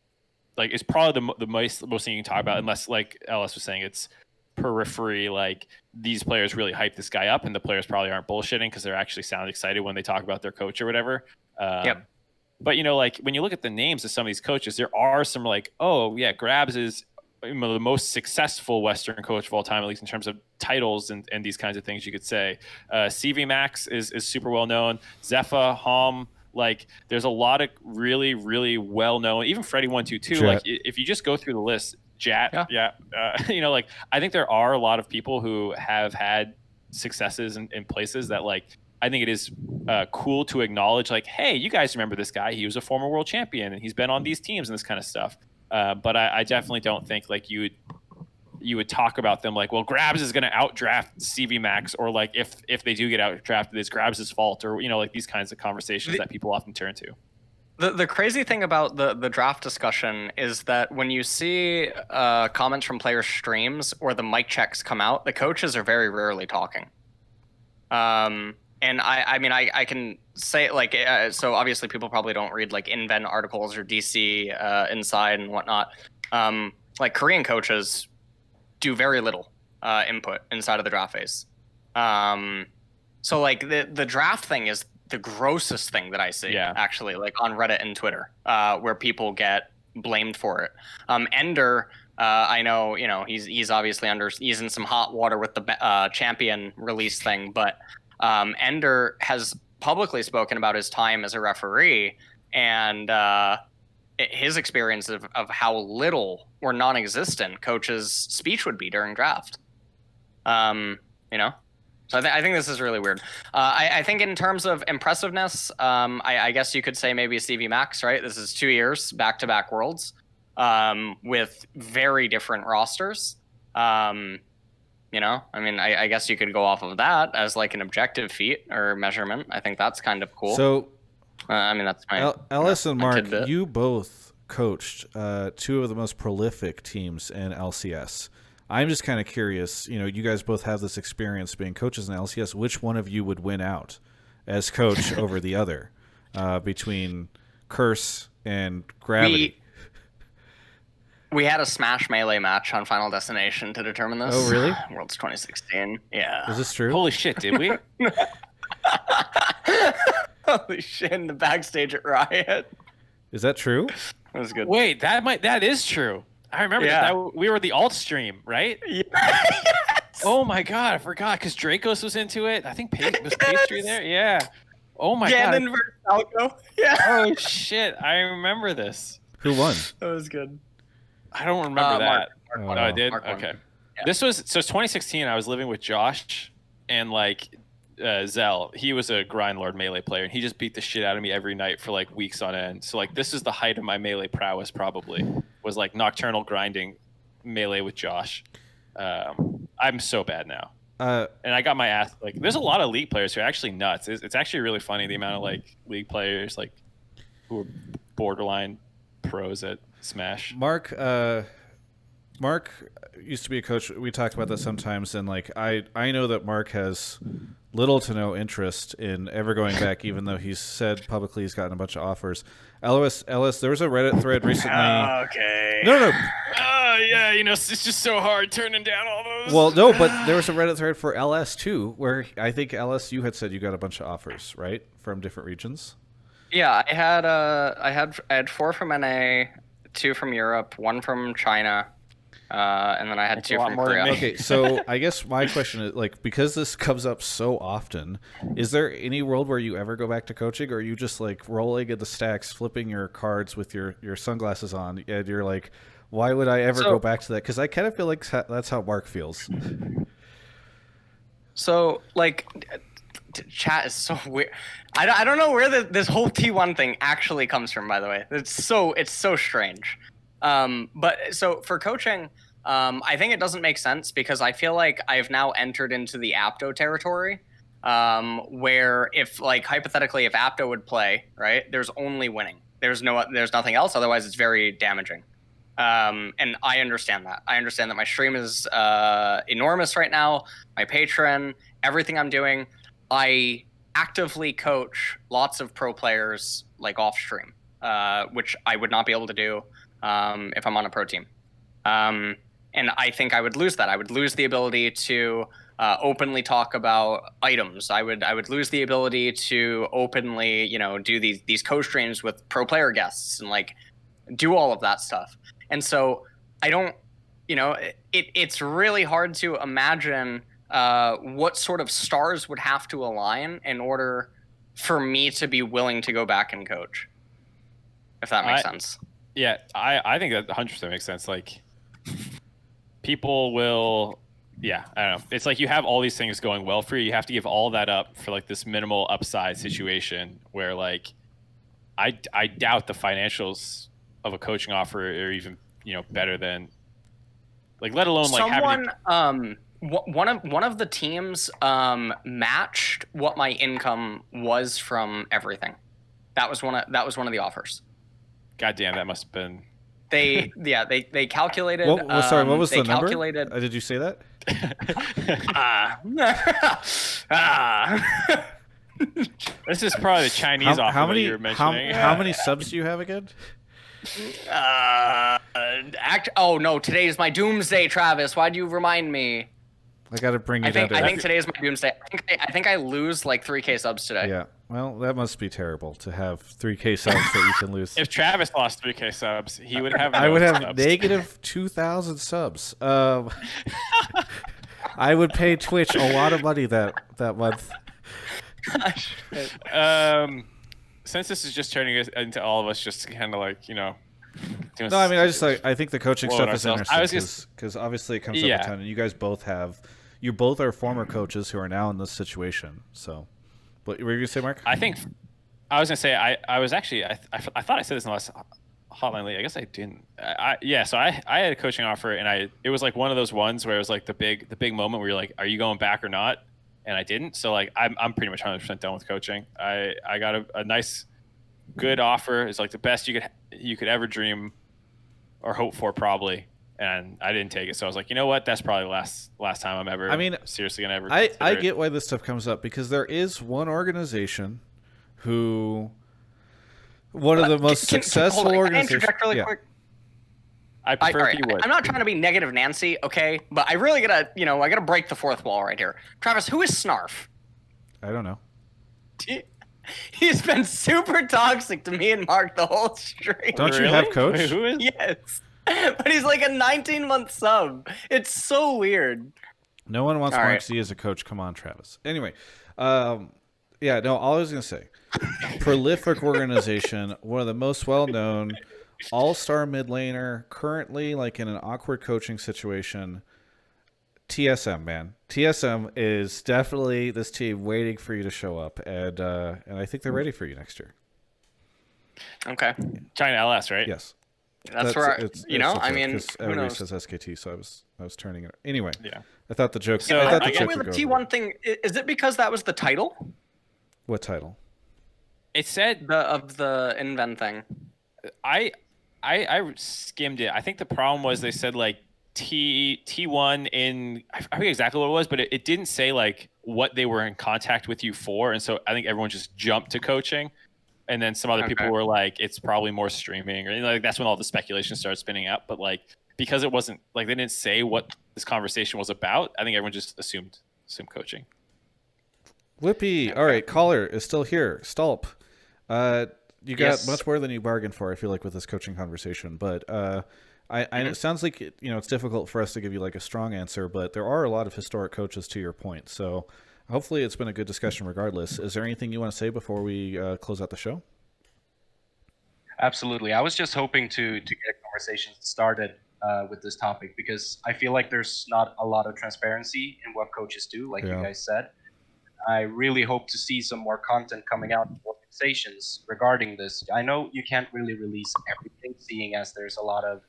like, it's probably the most thing you can talk about, unless, like Ellis was saying, it's periphery, like these players really hype this guy up and the players probably aren't bullshitting because they're actually sound excited when they talk about their coach or whatever. But like when you look at the names of some of these coaches, there are some like, oh yeah, Grabs is the most successful Western coach of all time, at least in terms of titles and these kinds of things you could say. CV Max is super well known. Zepha, Hom, like there's a lot of really, really well known, even Freddy 122. Like if you just go through the list, Jat, like I think there are a lot of people who have had successes in places that like I think it is cool to acknowledge, like, hey, you guys remember this guy? He was a former world champion and he's been on these teams and this kind of stuff. But I definitely don't think like you would talk about them like, well, Grabs is going to outdraft CV Max, or like if they do get outdrafted, it's Grabs' fault, or like these kinds of conversations that people often turn to. The crazy thing about the draft discussion is that when you see comments from player streams or the mic checks come out, the coaches are very rarely talking. And I mean, I can say like, so obviously people probably don't read like Invent articles or DC Inside and whatnot. Like Korean coaches do very little input inside of the draft phase. So like the draft thing is the grossest thing that I see actually, like on Reddit and Twitter, where people get blamed for it. Ender, I know, he's obviously he's in some hot water with the champion release thing, but Ender has publicly spoken about his time as a referee and his experience of how little or non-existent coaches' speech would be during draft. So I think this is really weird. I think in terms of impressiveness, I guess you could say maybe CV Max, right? This is 2 years back-to-back Worlds with very different rosters. You know, I mean, I guess you could go off of that as like an objective feat or measurement. I think that's kind of cool. So, I mean, that's my Ellis and Mark, tidbit. you both coached 2 of the most prolific teams in LCS. I'm just kind of curious, you know, you guys both have this experience being coaches in LCS. Which one of you would win out as coach over the other between Curse and Gravity? We had a Smash Melee match on Final Destination to determine this. Oh, really? Worlds 2016. Yeah. Is this true? Holy shit, did we? Holy shit, in the backstage at Riot. Is that true? That was good. Wait, that is true. I remember that we were the alt stream, right? Yes. Oh my god, I forgot because Dracos was into it. I think was Pastry there. Yeah. Oh my god. Ganon versus Falco. Yeah. Oh shit, I remember this. Who won? That was good. I don't remember that. Mark Oh, I did. Mark Okay. won. Yeah. This was 2016. I was living with Josh and like Zell. He was a grind lord melee player, and he just beat the shit out of me every night for like weeks on end. So like this is the height of my melee prowess. Probably was like nocturnal grinding melee with Josh. I'm so bad now. And I got my ass like. There's a lot of league players who are actually nuts. It's actually really funny the amount of like league players like who are borderline pros at Smash. Mark used to be a coach. We talk about that sometimes, and like I know that Mark has little to no interest in ever going back, even though he's said publicly he's gotten a bunch of offers. Ellis, there was a Reddit thread recently. Okay. No. Yeah, you know, it's just so hard turning down all those. Well, no, but there was a Reddit thread for LS too, where I think LS, you had said you got a bunch of offers, right, from different regions. Yeah, I had 4 from NA, 2 from Europe, 1 from China, and then I had 2 from Korea. Okay, so I guess my question is, like, because this comes up so often, is there any world where you ever go back to coaching, or are you just like rolling in the stacks, flipping your cards with your sunglasses on, and you're like, why would I ever go back to that? Because I kind of feel like that's how Mark feels. So, like, chat is so weird. I don't know where this whole T1 thing actually comes from, by the way. It's so strange. But so for coaching, I think it doesn't make sense because I feel like I've now entered into the Apto territory, where if, like, hypothetically, if Apto would play, right, there's only winning. There's nothing else. Otherwise, it's very damaging. And I understand that. I understand that my stream is enormous right now. My Patreon, everything I'm doing, I actively coach lots of pro players like off stream, which I would not be able to do if I'm on a pro team. And I think I would lose that. I would lose the ability to openly talk about items. I would lose the ability to openly, you know, do these co-streams with pro player guests and like do all of that stuff. And so I don't, you know, it's really hard to imagine what sort of stars would have to align in order for me to be willing to go back and coach, if that makes sense. Yeah, I think that 100% makes sense. Like, people will, I don't know. It's like you have all these things going well for you. You have to give all that up for like this minimal upside situation where like I doubt the financials of a coaching offer are even, you know, better than, like, let alone like someone one of the teams matched what my income was from everything. That was one of the offers. God damn, that must have been. They calculated. Sorry, what was the number? Calculated. Did you say that? This is probably the Chinese offer that you were mentioning. How many subs do you have again? Oh no, today is my doomsday, Travis. Why do you remind me? I got to bring you down to I think today is my doomsday. I think I lose like 3K subs today. Yeah. Well, that must be terrible to have 3K subs that you can lose. If Travis lost 3K subs, he would have. I would have subs. negative 2,000 subs. I would pay Twitch a lot of money that month. Since this is just turning into all of us just kind of like, you know. No, I mean, I think the coaching stuff is interesting because obviously it comes up a ton, and you guys both have you both are former coaches who are now in this situation. So, what were you gonna say, Mark? I was gonna say I was actually I thought I said this in the last Hotline League. I guess I didn't. So I had a coaching offer, and it was like one of those ones where it was like the big moment where you're like, are you going back or not? And I didn't. So like I'm pretty much 100% done with coaching. I got a nice, good offer. It's like the best you could ever dream or hope for, probably. And I didn't take it. So I was like, you know what? That's probably the last time I'm ever. Seriously gonna ever. I get why this stuff comes up, because there is one organization who. One of the most successful organizations. Can I interject really quick? I prefer if you would. I'm not trying to be negative Nancy, okay? But I really gotta break the fourth wall right here. Travis, who is Snarf? I don't know. He's been super toxic to me and Mark the whole stream. Don't you have coach? Wait, who is? Yes. But he's like a 19-month sub. It's so weird. No one wants Mark Z as a coach. Come on, Travis. Anyway, all I was going to say, prolific organization, one of the most well-known, all-star mid laner, currently like in an awkward coaching situation. TSM, man. TSM is definitely this team waiting for you to show up, and I think they're ready for you next year. Okay. China LS, right? Yes. That's where because everybody says SKT, so I was turning it. Anyway, yeah. I thought the joke. So I thought the T1 thing. Is it because that was the title? What title? It said of the Invent thing. I skimmed it. I think the problem was they said like T1 in, I forget exactly what it was, but it didn't say like what they were in contact with you for, and so I think everyone just jumped to coaching. And then some other people were like, it's probably more streaming, or like that's when all the speculation started spinning out. But like, because it wasn't like they didn't say what this conversation was about, I think everyone just assumed coaching. Whippy, all right, caller is still here. Stulp, you got much more than you bargained for, I feel like, with this coaching conversation. But it sounds like it's difficult for us to give you like a strong answer, but there are a lot of historic coaches, to your point. So hopefully it's been a good discussion regardless. Is there anything you want to say before we close out the show? Absolutely. I was just hoping to get a conversation started with this topic, because I feel like there's not a lot of transparency in what coaches do, like you guys said. I really hope to see some more content coming out of organizations regarding this. I know you can't really release everything, seeing as there's a lot of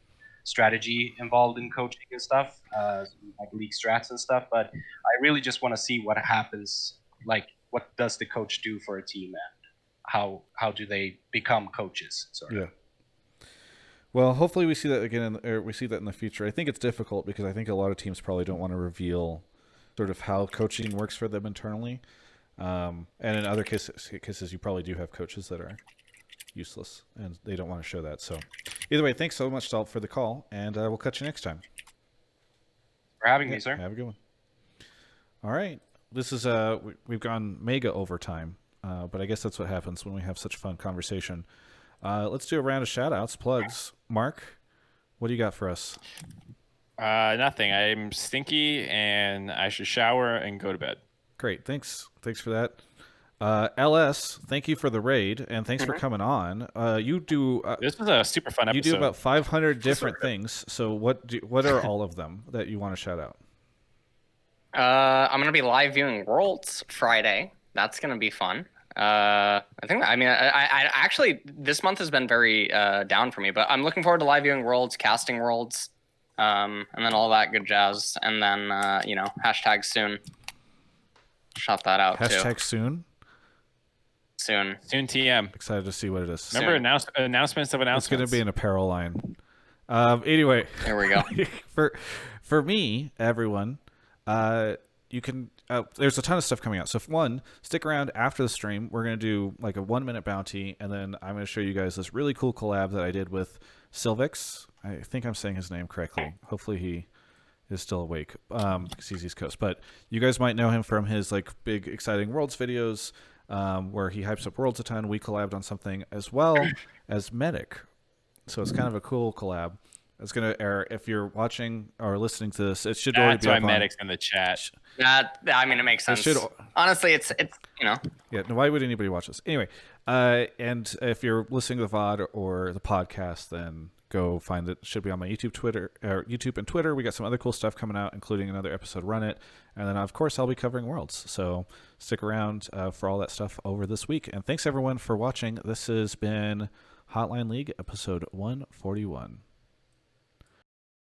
strategy involved in coaching and stuff, like league strats and stuff, but I really just want to see what happens, like what does the coach do for a team, and how do they become coaches, sort of. Well, hopefully we see that again, or we see that in the future. I think it's difficult because I think a lot of teams probably don't want to reveal sort of how coaching works for them internally, and in other cases you probably do have coaches that are useless and they don't want to show that. So either way, thanks so much, Salt, for the call, and we'll catch you next time. For having me, sir. Have a good one. All right, this is we've gone mega overtime, but I guess that's what happens when we have such fun conversation. Let's do a round of shout outs, plugs. Mark, what do you got for us? Nothing. I'm stinky and I should shower and go to bed. Great. Thanks for that. LS, thank you for the raid, and thanks for coming on. You do. This was a super fun episode. You do about 500 different things. So what are all of them that you want to shout out? I'm gonna be live viewing Worlds Friday. That's gonna be fun. I actually, this month has been very down for me, but I'm looking forward to live viewing Worlds, casting Worlds, and then all that good jazz, and then hashtag soon. Shout that out too. Hashtag soon. Soon TM. Excited to see what it is. Remember announcements of announcements. It's going to be an apparel line. Anyway, there we go. for me, everyone, you can. There's a ton of stuff coming out. So one, stick around after the stream. We're going to do like a 1-minute bounty, and then I'm going to show you guys this really cool collab that I did with Silvix. I think I'm saying his name correctly. Hopefully he is still awake because he's East Coast. But you guys might know him from his like big exciting Worlds videos, where he hypes up Worlds a ton. We collabed on something as well as Medic, so it's kind of a cool collab. It's gonna air if you're watching or listening to this. It should already be up on. Medic's in the chat. It makes sense. Honestly, it's Yeah. No, why would anybody watch this anyway? And if you're listening to the VOD or the podcast, then go find it. Should be on my YouTube and Twitter. We got some other cool stuff coming out, including another episode Run It, and then of course I'll be covering Worlds. So stick around for all that stuff over this week. And thanks everyone for watching. This has been Hotline League episode 141.